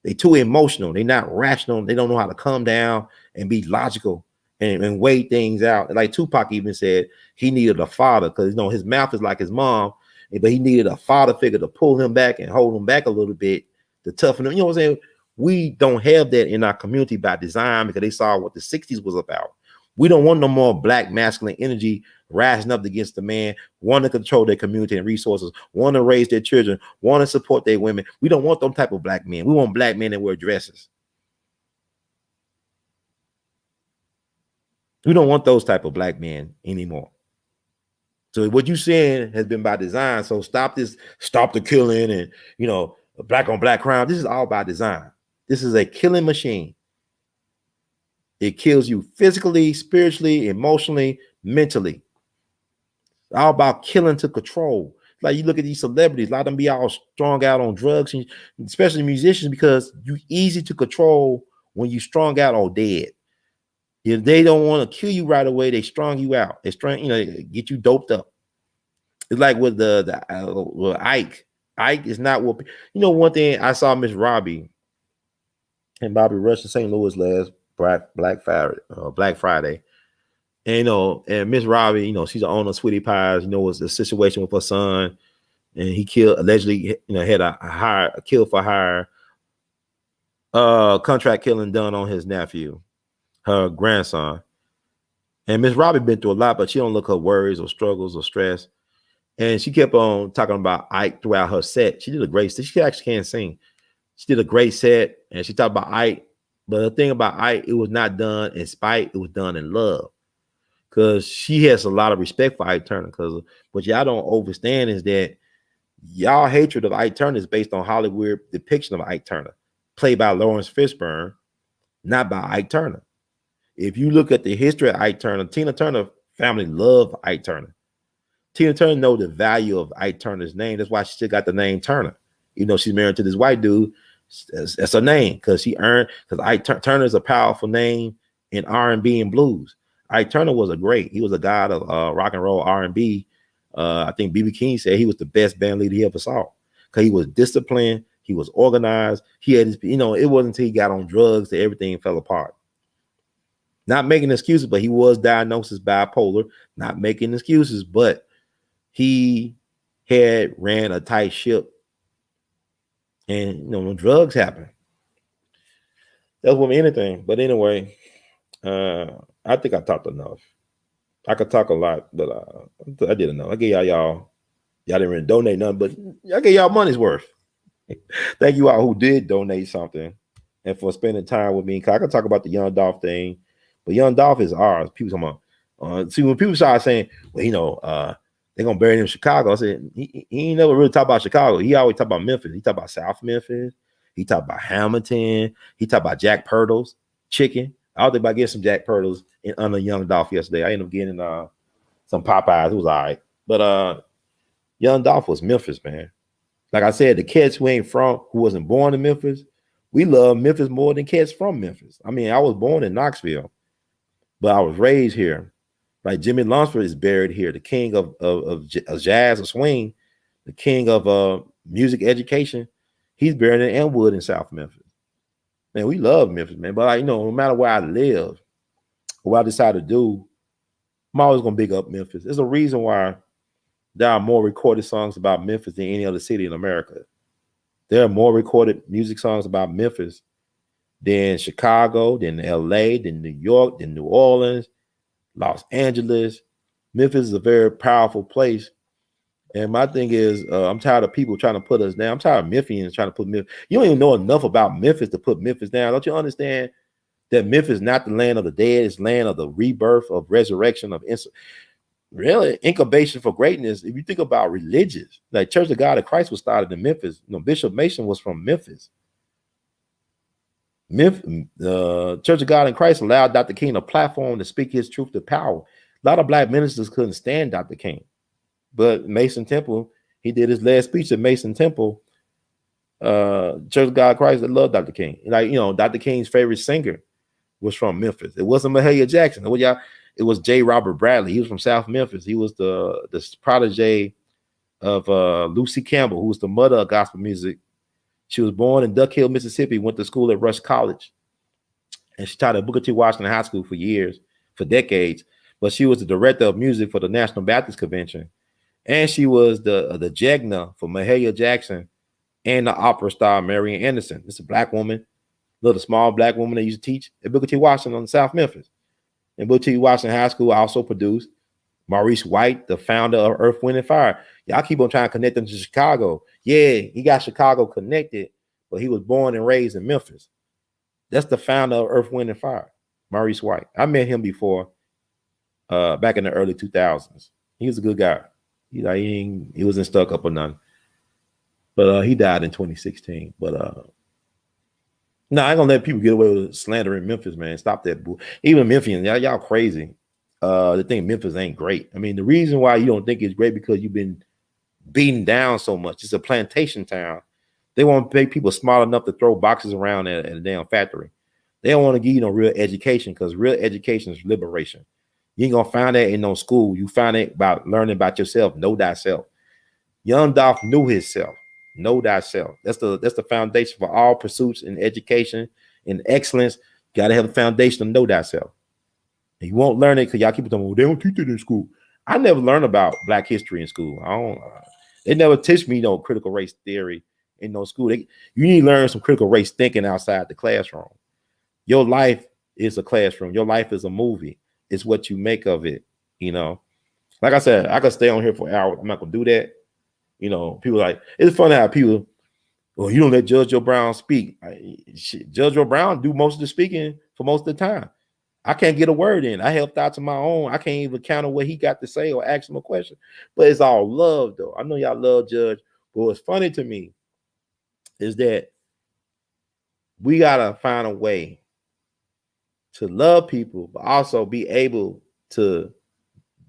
They too emotional. They're not rational. They don't know how to calm down and be logical and weigh things out. Like Tupac even said, he needed a father because his mouth is like his mom, but he needed a father figure to pull him back and hold him back a little bit to toughen him. You know what I'm saying? We don't have that in our community by design because they saw what the 60s was about. We don't want no more black masculine energy rising up against the man, want to control their community and resources, want to raise their children, want to support their women. We don't want them type of black men. We want black men that wear dresses. We don't want those type of black men anymore. So what you're saying has been by design. So stop the killing and, black on black crime. This is all by design. This is a killing machine. It kills you physically, spiritually, emotionally, mentally. It's all about killing to control. Like you look at these celebrities, a lot of them be all strung out on drugs, and especially musicians, because you're easy to control when you strung out or dead. If they don't want to kill you right away, they strung you out. They get you doped up. It's like with with Ike. Ike is not what you know. One thing I saw Miss Robbie and Bobby Rush in St. Louis last Black Friday. And you know, and Miss Robbie, you know, she's the owner of Sweetie Pies. You know, was a situation with her son, and he allegedly, you know, had a kill for hire contract killing done on his nephew, her grandson. And Miss Robbie been through a lot, but she don't look her worries or struggles or stress. And she kept on talking about Ike throughout her set. She did a great set. She actually can't sing. She did a great set, and she talked about Ike. But the thing about Ike, it was not done in spite. It was done in love. Because she has a lot of respect for Ike Turner. Because what y'all don't understand is that y'all hatred of Ike Turner is based on Hollywood depiction of Ike Turner, played by Lawrence Fishburne, not by Ike Turner. If you look at the history of Ike Turner, Tina Turner family loved Ike Turner. Tina Turner know the value of Ike Turner's name. That's why she still got the name Turner. You know, she's married to this white dude. That's her name because Ike Turner is a powerful name in R&B and blues. Ike Turner was he was a god of rock and roll R&B. I think B.B. King said he was the best band leader he ever saw because he was disciplined, he was organized. He had his, you know, it wasn't until he got on drugs that everything fell apart. Not making excuses, but he was diagnosed as bipolar. Not making excuses, but he had ran a tight ship. And you know, when drugs happen, that's with anything. But anyway, I think I talked enough. I could talk a lot, but I did enough. I gave y'all didn't really donate nothing, but I gave y'all money's worth. Thank you all who did donate something and for spending time with me. I could talk about the Young Dolph thing, but Young Dolph is ours. People talking about, see, when people start saying, well, you know, they're gonna bury him in Chicago. I said he ain't never really talk about Chicago. He always talk about Memphis. He talk about South Memphis. He talk about Hamilton. He talk about Jack Pirtle's chicken. I was thinking about getting some Jack Pirtle's in under Young Dolph yesterday. I ended up getting some Popeyes. It was all right. But Young Dolph was Memphis, man. Like I said, the cats who wasn't born in Memphis, we love Memphis more than cats from Memphis. I mean, I was born in Knoxville, but I was raised here. Like Jimmy Lunsford is buried here, the king of jazz or swing, the king of music education. He's buried in Elmwood in South Memphis. Man, we love Memphis, man. But no matter where I live, or what I decide to do, I'm always gonna big up Memphis. There's a reason why there are more recorded songs about Memphis than any other city in America. There are more recorded music songs about Memphis than Chicago, than L.A., than New York, than New Orleans, Los Angeles. Memphis is a very powerful place. And my thing is, I'm tired of people trying to put us down. I'm tired of Memphians trying to put Memphis. You don't even know enough about Memphis to put Memphis down. Don't you understand that Memphis is not the land of the dead? It's land of the rebirth, of resurrection, of really incubation for greatness. If you think about religious, like Church of God of Christ was started in Memphis. You know, Bishop Mason was from Memphis. Church of God in Christ allowed Dr. King a platform to speak his truth to power. A lot of black ministers couldn't stand Dr. King. But Mason Temple, he did his last speech at Mason Temple, Church of God Christ that loved Dr. King. Like, Dr. King's favorite singer was from Memphis. It wasn't Mahalia Jackson. It was J. Robert Bradley. He was from South Memphis. He was the protege of Lucy Campbell, who was the mother of gospel music. She was born in Duck Hill, Mississippi, went to school at Rush College. And she taught at Booker T. Washington High School for decades. But she was the director of music for the National Baptist Convention. And she was the Jegna for Mahalia Jackson and the opera star Marian Anderson. It's a black woman, little small black woman that used to teach at Booker T. Washington in South Memphis. And Booker T. Washington High School also produced Maurice White, the founder of Earth, Wind, and Fire. Y'all keep on trying to connect them to Chicago. Yeah, he got Chicago connected, but he was born and raised in Memphis. That's the founder of Earth, Wind, and Fire, Maurice White. I met him before, back in the early 2000s. He was a good guy. He wasn't stuck up or none. But he died in 2016. But no, I ain't gonna let people get away with slandering Memphis, man. Stop that. Even Memphians, y'all crazy. They think Memphis ain't great. I mean, the reason why you don't think it's great because you've been beaten down so much. It's a plantation town. They want to make people smart enough to throw boxes around at a damn factory. They don't want to give you no real education because real education is liberation. You ain't gonna find that in no school. You find it about learning about yourself, know thyself. Young Dolph knew himself. Know thyself. That's the foundation for all pursuits in education and excellence. Got to have a foundation to know thyself. And you won't learn it because y'all keep telling me, well, they don't teach it in school. I never learned about Black history in school. I don't. They never teach me no critical race theory in no school. You need to learn some critical race thinking outside the classroom. Your life is a classroom. Your life is a movie. It's what you make of it. You know, like I said, I could stay on here for hours. I'm not gonna do that. You know, people like, it's funny how people, well, you don't let Judge Joe Brown speak. Judge Joe Brown do most of the speaking for most of the time. I can't get a word in. I have thoughts of my own. I can't even counter what he got to say or ask him a question. But it's all love, though. I know y'all love Judge. But what's funny to me is that we gotta find a way to love people, but also be able to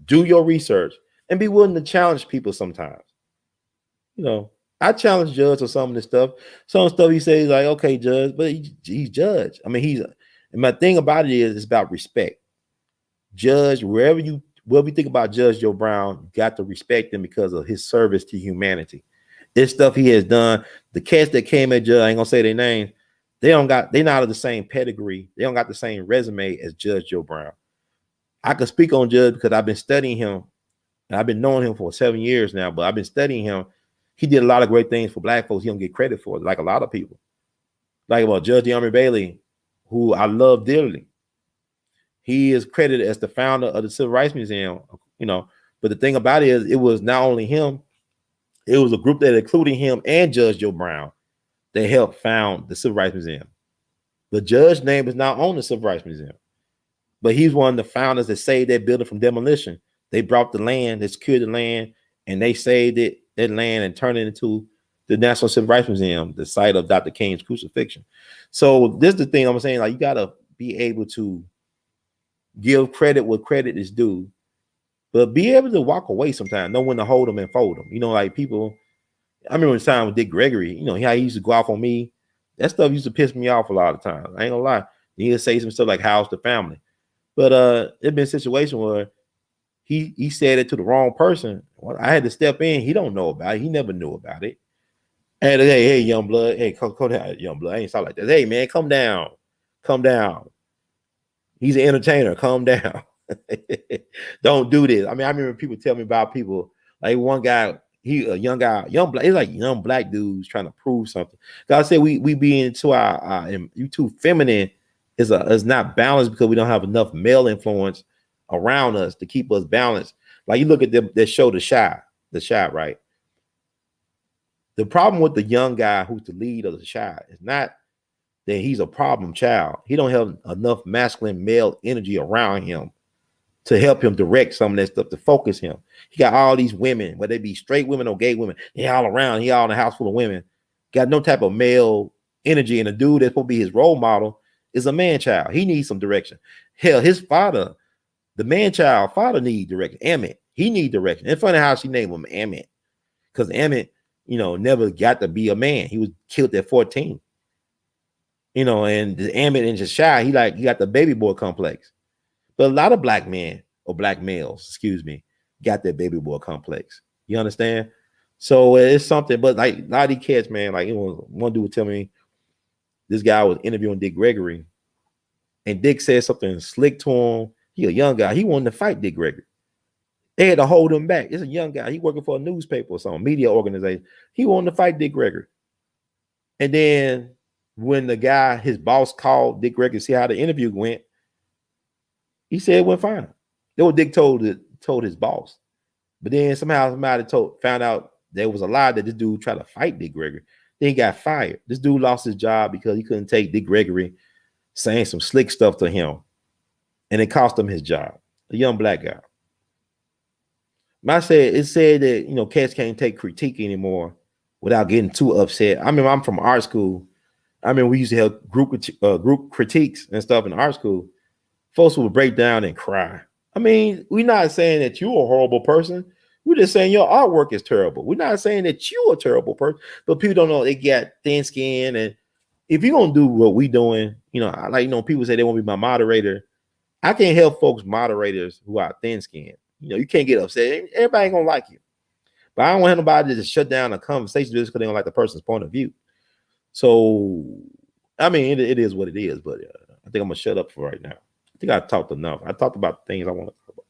do your research and be willing to challenge people sometimes. You know, I challenge Judge on some of this stuff. Some stuff he says like, okay, Judge, but he's Judge. I mean, and my thing about it is it's about respect. Judge, wherever you think about Judge Joe Brown, you got to respect him because of his service to humanity. This stuff he has done. The cats that came at Judge, I ain't gonna say their names. They're not of the same pedigree. They don't got the same resume as Judge Joe Brown. I can speak on Judge because I've been studying him, and I've been knowing him for 7 years now. But I've been studying him. He did a lot of great things for Black folks. He don't get credit for it, like a lot of people. Like about Judge De'Armond Bailey, who I love dearly. He is credited as the founder of the Civil Rights Museum, you know. But the thing about it is, it was not only him, it was a group that included him and Judge Joe Brown that helped found the Civil Rights Museum. The Judge's name is not on the Civil Rights Museum, but he's one of the founders that saved that building from demolition. They brought the land, they secured the land, and they saved that land and turned it into the National Civil Rights Museum, the site of Dr. King's crucifixion. So this is the thing I'm saying, like, you got to be able to give credit where credit is due, but be able to walk away sometimes, know when to hold them and fold them. You know, like people, I remember the time with Dick Gregory, you know, how he used to go off on me. That stuff used to piss me off a lot of times. I ain't gonna lie. He'd say some stuff like, how's the family? But it's been a situation where he said it to the wrong person. Well, I had to step in. He don't know about it. He never knew about it. And hey, young blood. Hey, come down, young blood. I ain't talking like that. Hey, man, come down. Come down. He's an entertainer. Calm down. Don't do this. I mean, I remember people tell me about people, like one guy, a young guy, young black, he's like young Black dudes trying to prove something. God said we be into our you too feminine is not balanced because we don't have enough male influence around us to keep us balanced. Like you look at that show, The Shy, right? The problem with the young guy who's the lead of The Shy is not that he's a problem child. He don't have enough masculine male energy around him to help him direct some of that stuff, to focus him. He got all these women, whether they be straight women or gay women, they all around. He all in a house full of women. Got no type of male energy, and the dude that's supposed to be his role model is a man child. He needs some direction. Hell, his father, the man child father, need direction. Emmett, he need direction. It's funny how she named him Emmett, because Emmett, you know, never got to be a man. He was killed at 14. You know, and Emmett and just Shy, he got the baby boy complex. But a lot of Black men or Black males, excuse me, got that baby boy complex. You understand? So it's something, but like a lot of these kids, man, like, you know, one dude would tell me this guy was interviewing Dick Gregory, and Dick said something slick to him. He a young guy. He wanted to fight Dick Gregory. They had to hold him back. It's a young guy. He working for a newspaper or some media organization. He wanted to fight Dick Gregory. And then when the guy, his boss, called Dick Gregory to see how the interview went, he said it went fine. That what Dick told his boss. But then somehow somebody found out there was a lie that this dude tried to fight Dick Gregory. Then he got fired. This dude lost his job because he couldn't take Dick Gregory saying some slick stuff to him, and it cost him his job. A young Black guy. It said that, you know, cats can't take critique anymore without getting too upset. I mean, I'm from art school. I mean, we used to have group critiques and stuff in art school. Folks would break down and cry. I mean, we're not saying that you're a horrible person. We're just saying your artwork is terrible. We're not saying that you're a terrible person, but people don't know they got thin skin. And if you're going to do what we doing, you know, like, you know, people say they want to be my moderator. I can't help folks, moderators who are thin skinned. You know, you can't get upset. Everybody ain't going to like you. But I don't want nobody to just shut down a conversation just because they don't like the person's point of view. So, I mean, it is what it is. But I think I'm gonna shut up for right now. I think I talked enough. I talked about things I want to talk about.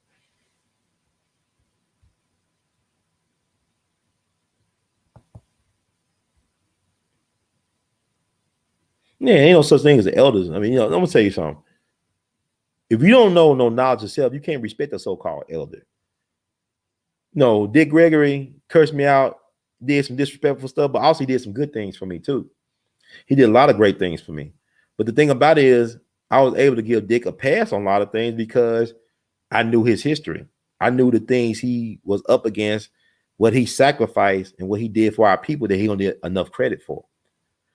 Yeah, ain't no such thing as the elders. I mean, I'm gonna tell you something. If you don't know no knowledge of self, you can't respect a so-called elder. No, Dick Gregory cursed me out, did some disrespectful stuff, but also he did some good things for me too. He did a lot of great things for me. But the thing about it is, I was able to give Dick a pass on a lot of things because I knew his history. I knew the things he was up against, what he sacrificed, and what he did for our people that he don't get enough credit for.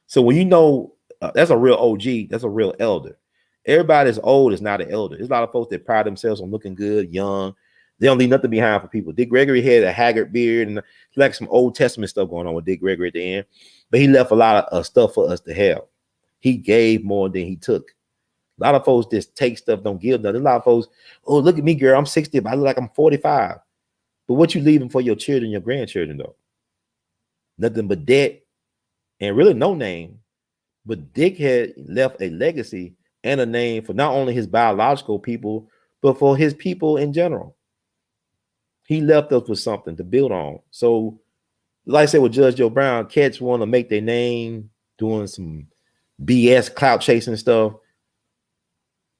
So when you know that's a real OG, that's a real elder. Everybody that's old is not an elder. There's a lot of folks that pride themselves on looking good, young. They don't leave nothing behind for people. Dick Gregory had a haggard beard and like some Old Testament stuff going on with Dick Gregory at the end, but he left a lot of stuff for us to have. He gave more than he took. A lot of folks just take stuff, don't give nothing. A lot of folks, oh, look at me, girl, I'm 60, but I look like I'm 45. But what you leaving for your children, your grandchildren, though? Nothing but debt and really no name. But Dick had left a legacy and a name for not only his biological people, but for his people in general. He left us with something to build on. So, like I said with Judge Joe Brown, cats want to make their name doing some BS clout chasing stuff.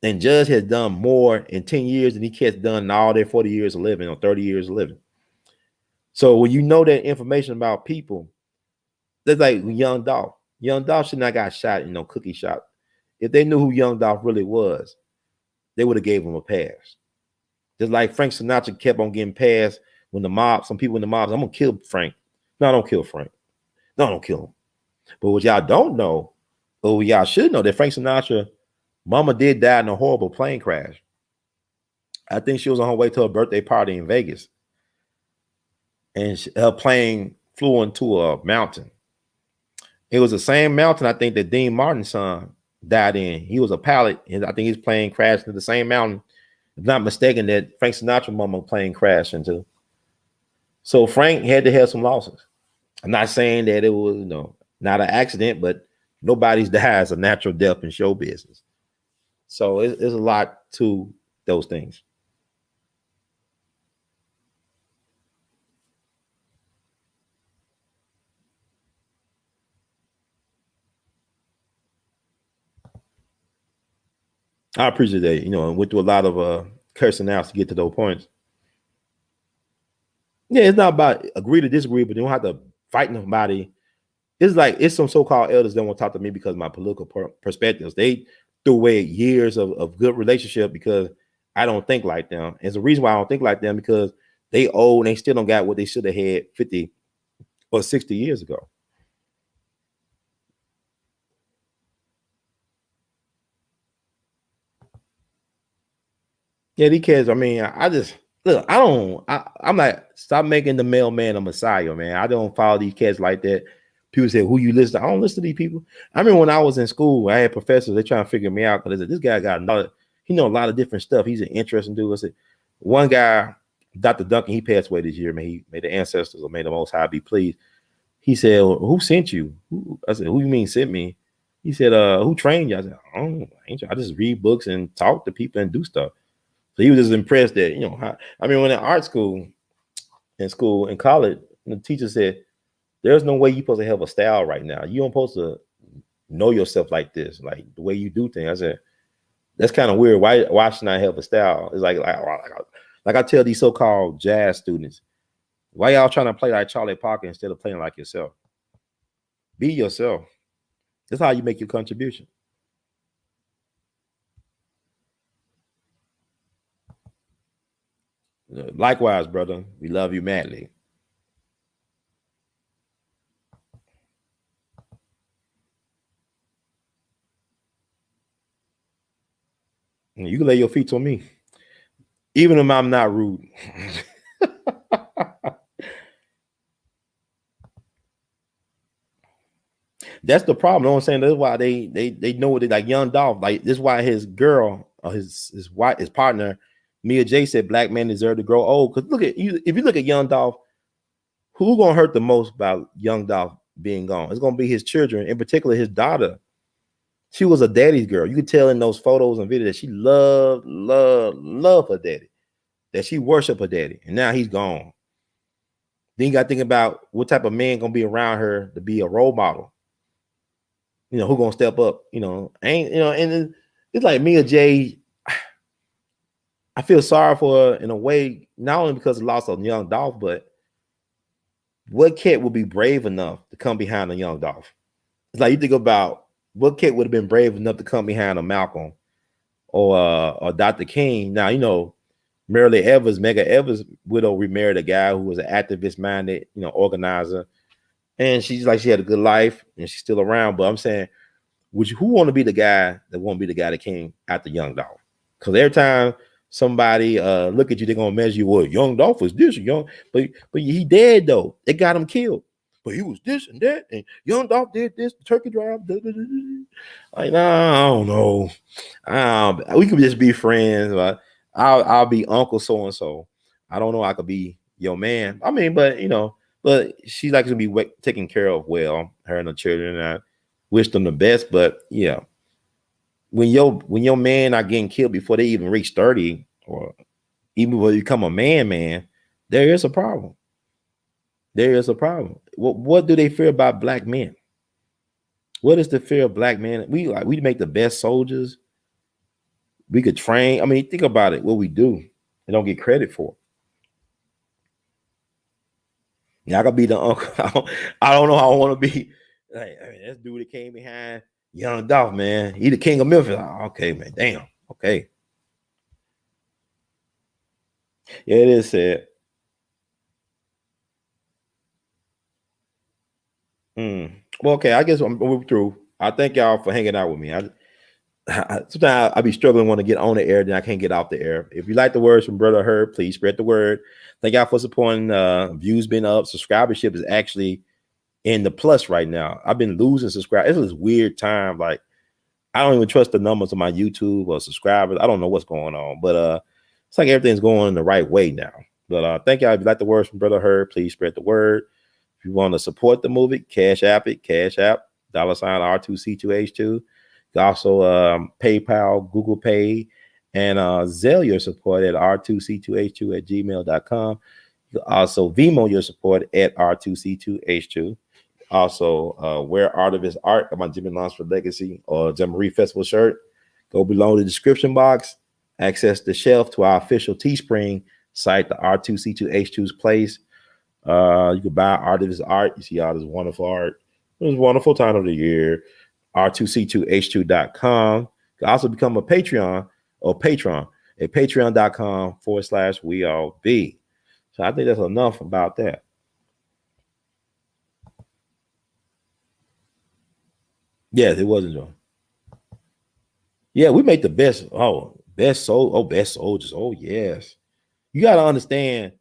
And Judge has done more in 10 years than he cats done in all their 40 years of living or 30 years of living. So when you know that information about people, that's like young Dolph. Young Dolph should not got shot in no cookie shop. If they knew who Young Dolph really was, they would have gave him a pass. Just like Frank Sinatra kept on getting passed when the mob, some people in the mobs, I'm gonna kill Frank. No, don't kill Frank. No, don't kill him. But what y'all don't know, or y'all should know, that Frank Sinatra, mama did die in a horrible plane crash. I think she was on her way to a birthday party in Vegas. And her plane flew into a mountain. It was the same mountain I think that Dean Martin's son died in. He was a pilot, and I think his plane crashed into the same mountain, if not mistaken, that Frank Sinatra mama plane crashed into. So Frank had to have some losses. I'm not saying that it was, not an accident, but nobody's dies a natural death in show business. So it's a lot to those things. I appreciate that. Went through a lot of cursing out to get to those points. Yeah, it's not about agree to disagree, but you don't have to fight nobody. It's like it's some so-called elders that won't talk to me because of my political perspectives. They threw away years of good relationship because I don't think like them. And the reason why I don't think like them because they old and they still don't got what they should have had 50 or 60 years ago. Yeah, these kids, I mean, I just look, I'm like, stop making the mailman a messiah, man. I don't follow these cats like that. People say, who you listen to? I don't listen to these people. I remember when I was in school, I had professors, they trying to figure me out because they said, this guy got he know a lot of different stuff. He's an interesting dude. I said, one guy, Dr. Duncan, he passed away this year, man. He made the ancestors or made the Most High be pleased. He said, well, who sent you? I said, who you mean sent me? He said, who trained you? I said, I just read books and talk to people and do stuff. So he was just impressed that, when in art school, in college, the teacher said, there's no way you're supposed to have a style right now. You don't supposed to know yourself like this, like the way you do things. I said, that's kind of weird. Why should I have a style? It's like I tell these so-called jazz students, why y'all trying to play like Charlie Parker instead of playing like yourself? Be yourself. That's how you make your contribution. Likewise, brother. We love you madly. You can lay your feet on me, even if I'm not rude. That's the problem. You know what I'm saying? That's why they know what they like. Young Dolph, like this is why his girl or his wife, his partner, Mia J said black men deserve to grow old. Because look at you, if you look at Young Dolph, Who gonna hurt the most about young Dolph being gone? It's gonna be his children, in particular his daughter. She was a daddy's girl. You could tell in those photos and videos that she loved her daddy, that she worshiped her daddy, and now he's gone. Then you got to think about what type of man gonna be around her to be a role model. You know, who gonna step up? You know, and it's like Mia J. I feel sorry for her in a way, not only because of the loss of young Dolph, but what kid would be brave enough to come behind a young Dolph? It's like you think about what kid would have been brave enough to come behind a Malcolm or Dr. King. Now, you know, Mega Evers' widow remarried a guy who was an activist minded, you know, organizer. And she's like, she had a good life and she's still around. But I'm saying, who want to be the guy that won't be the guy that came after young Dolph? Because every time somebody look at you, they're gonna measure you. Well, young Dolph was this, but he dead though. They got him killed. But he was this and that, and young Dolph did this, turkey drive. Like, nah, I don't know. We could just be friends. But I'll be Uncle so and so. I don't know. I could be your man. I mean, but you know, but she likes to be taken care of well. Her and the children. I wish them the best. But yeah, when your man are getting killed before they even reach 30, or even when you become a man, there is a problem. There is a problem. What do they fear about black men? What is the fear of black men? We make the best soldiers. We could train. I mean, think about it. What we do, they don't get credit for. Now I could be the uncle. I don't know how I want to be. Like, I mean, this dude that came behind young Dolph, man. He the king of Memphis. Oh, okay, man. Damn. Okay. Yeah, it is sad. Well, okay. I guess we're through. I thank y'all for hanging out with me. Sometimes I be struggling want to get on the air, then I can't get off the air. If you like the words from Brother Herb, please spread the word. Thank y'all for supporting. Views been up. Subscribership is actually in the plus right now. I've been losing subscribers. It's this weird time. Like, I don't even trust the numbers on my YouTube or subscribers. I don't know what's going on, but it's like everything's going in the right way now. But thank y'all. If you like the words from Brother Herb, please spread the word. If you want to support the movie, Cash App $R2C2H2. You can also PayPal, Google Pay, and Zelle your support at R2C2H2 at gmail.com. You can also Vimo your support at R2C2H2. Also, wear Artivist art of my Jimmy Lunsford Legacy or Jamboree Festival shirt. Go below in the description box. Access the shelf to our official Teespring site, the R2C2H2's place. You can buy Artivist art. You see all this wonderful art. It was a wonderful time of the year. R2C2H2.com. You can also become a Patreon or patron at patreon.com/we all be. So I think that's enough about that. Yes, it wasn't John. Yeah, we make the best. Best soldiers. Oh, yes. You got to understand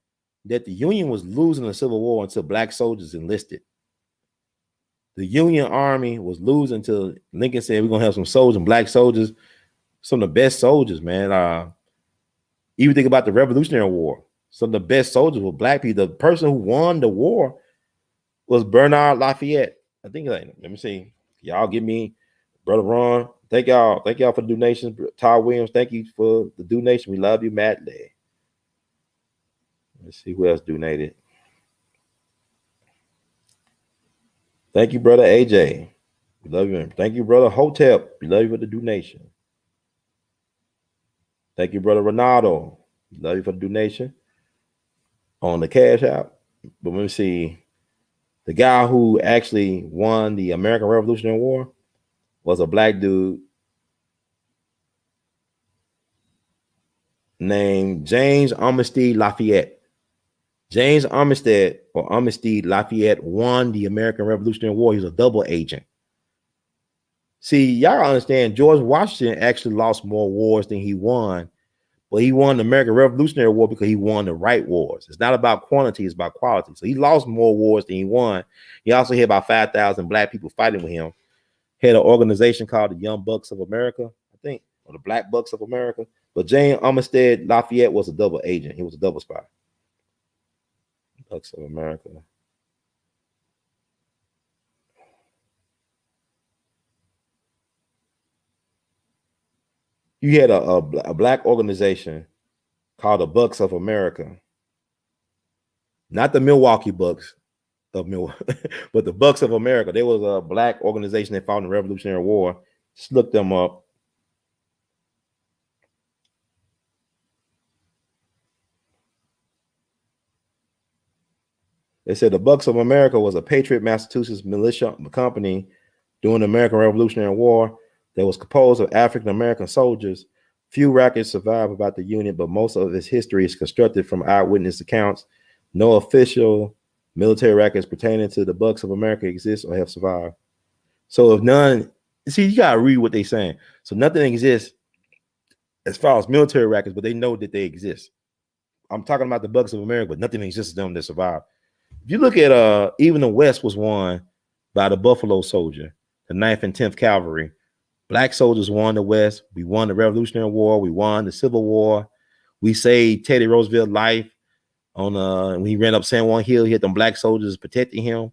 that the Union was losing the Civil War until black soldiers enlisted. The Union Army was losing until Lincoln said we're gonna have some soldiers and black soldiers, some of the best soldiers, man. Even think about the Revolutionary War. Some of the best soldiers were black people. The person who won the war was Bernard Lafayette. I think, let me see. Y'all give me Brother Ron. Thank y'all for the donations. Todd Williams, thank you for the donation. We love you, Matt Lay. Let's see who else donated. Thank you, Brother AJ. We love you. Thank you, Brother Hotep. We love you for the donation. Thank you, Brother Ronaldo. We love you for the donation on the Cash App. But let me see. The guy who actually won the American Revolutionary War was a black dude named James Armistead Lafayette. James Armistead Lafayette won the American Revolutionary War. He was a double agent. See, y'all understand George Washington actually lost more wars than he won, but he won the American Revolutionary War because he won the right wars. It's not about quantity, it's about quality. So he lost more wars than he won. He also had about 5,000 black people fighting with him. Had an organization called the Young Bucks of America, I think, or the Black Bucks of America. But James Armistead Lafayette was a double agent. He was a double spy. Bucks of America. You had a black organization called the Bucks of America, not the Milwaukee Bucks of Milwaukee, but the Bucks of America. There was a black organization that fought in the Revolutionary War. Just look them up. They said the Bucks of America was a patriot Massachusetts militia company during the American Revolutionary War that was composed of African American soldiers. Few records survive about the unit, but most of its history is constructed from eyewitness accounts. No official military records pertaining to the Bucks of America exist or have survived. So if none, see, you gotta read what they're saying. So nothing exists as far as military records, but they know that they exist. I'm talking about the Bucks of America, but nothing exists of them that survive. If you look at even the West was won by the Buffalo Soldier, the 9th and 10th Cavalry. Black soldiers won the West. We won the Revolutionary War. We won the Civil War. We saved Teddy Roosevelt's life on when he ran up San Juan Hill. He had them black soldiers protecting him.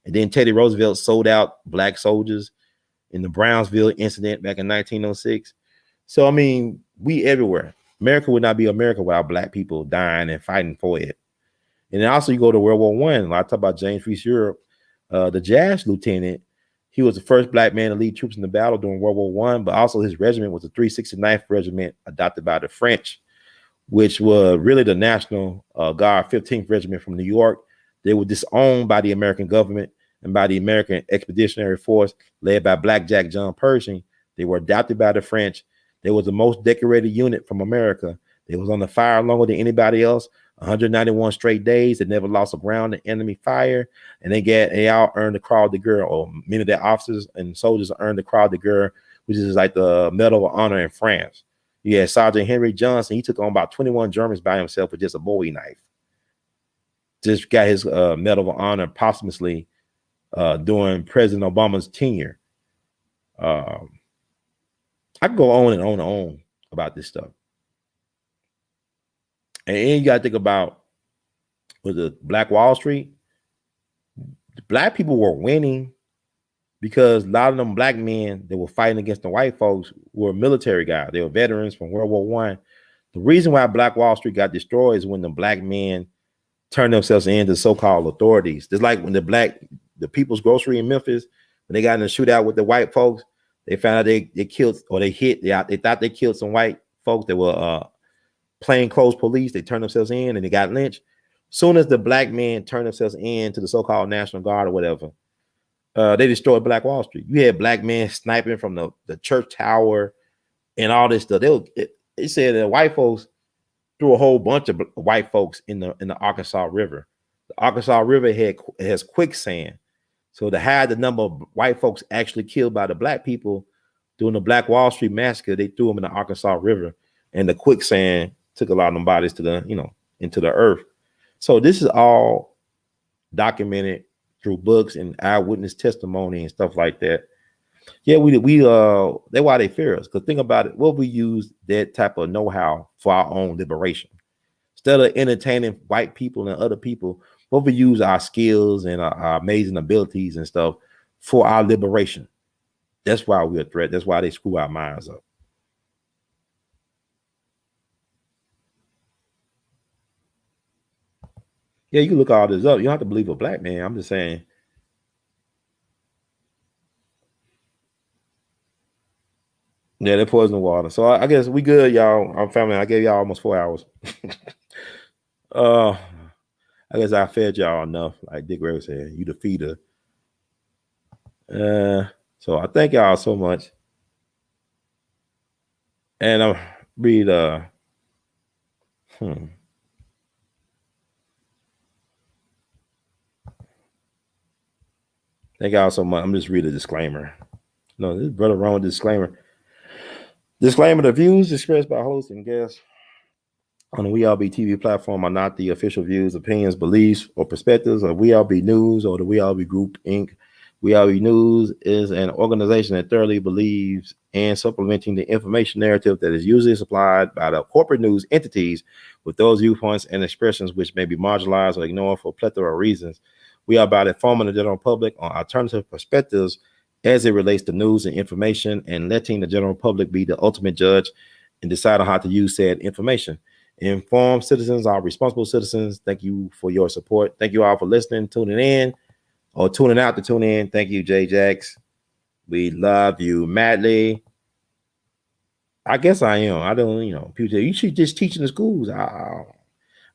And then Teddy Roosevelt sold out black soldiers in the Brownsville incident back in 1906. So, I mean, we everywhere. America would not be America without black people dying and fighting for it. And then also you go to World War I. I talk about James Reese Europe, the Jazz lieutenant. He was the first black man to lead troops in the battle during World War I, but also his regiment was the 369th Regiment adopted by the French, which was really the National Guard 15th Regiment from New York. They were disowned by the American government and by the American Expeditionary Force led by Black Jack John Pershing. They were adopted by the French. They was the most decorated unit from America. They was on the fire longer than anybody else. 191 straight days. They never lost a ground to enemy fire. And they all earned the Croix de Guerre, or many of their officers and soldiers earned the Croix de Guerre, which is like the Medal of Honor in France. You had Sergeant Henry Johnson. He took on about 21 Germans by himself with just a Bowie knife. Just got his Medal of Honor posthumously during President Obama's tenure. I could go on and on and on about this stuff. And you got to think about with the Black Wall Street, the black people were winning because a lot of them black men that were fighting against the white folks were military guys. They were veterans from World War I. The reason why Black Wall Street got destroyed is when the black men turned themselves into so-called authorities. Just like when the People's Grocery in Memphis, when they got in a shootout with the white folks, they found out they killed or they thought they killed some white folks that were plainclothes police. They turned themselves in and they got lynched. Soon as the black men turned themselves in to the so-called National Guard or whatever, they destroyed Black Wall Street. You had black men sniping from the church tower and all this stuff. They said that white folks threw a whole bunch of white folks in the Arkansas River. The Arkansas River has quicksand. So to hide the number of white folks actually killed by the black people during the Black Wall Street massacre, they threw them in the Arkansas River, and the quicksand took a lot of them bodies to into the earth. So this is all documented through books and eyewitness testimony and stuff like that. Yeah, that's why they fear us. Because think about it, what we use that type of know-how for our own liberation. Instead of entertaining white people and other people, what we use our skills and our amazing abilities and stuff for our liberation. That's why we're a threat. That's why they screw our minds up. Yeah, you can look all this up. You don't have to believe a black man. I'm just saying. Yeah, they poison the water. So I guess we good, y'all. I'm family. I gave y'all almost 4 hours. I guess I fed y'all enough. Like Dick Rivers said, you the feeder. So I thank y'all so much. And I'll read Thank y'all so much. I'm just read a disclaimer. No, this brother wrong with disclaimer. Disclaimer: the views expressed by hosts and guests on the WeAllBe TV platform are not the official views, opinions, beliefs, or perspectives of WeAllBe News or the WeAllBe Group, Inc. WeAllBe News is an organization that thoroughly believes in supplementing the information narrative that is usually supplied by the corporate news entities with those viewpoints and expressions which may be marginalized or ignored for a plethora of reasons. We are about informing the general public on alternative perspectives as it relates to news and information and letting the general public be the ultimate judge and decide on how to use said information. Informed citizens are responsible citizens. Thank you for your support. Thank you all for listening, tuning in, or tuning out to tune in. Thank you, J Jax. We love you madly. I guess I am. I don't, people say you should just teach in the schools. I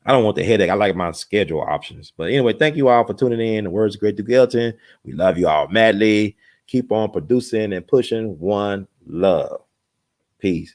don't want the headache. I like my schedule options. But anyway, thank you all for tuning in. The words of Great Duke Elton. We love you all madly. Keep on producing and pushing. One love. Peace.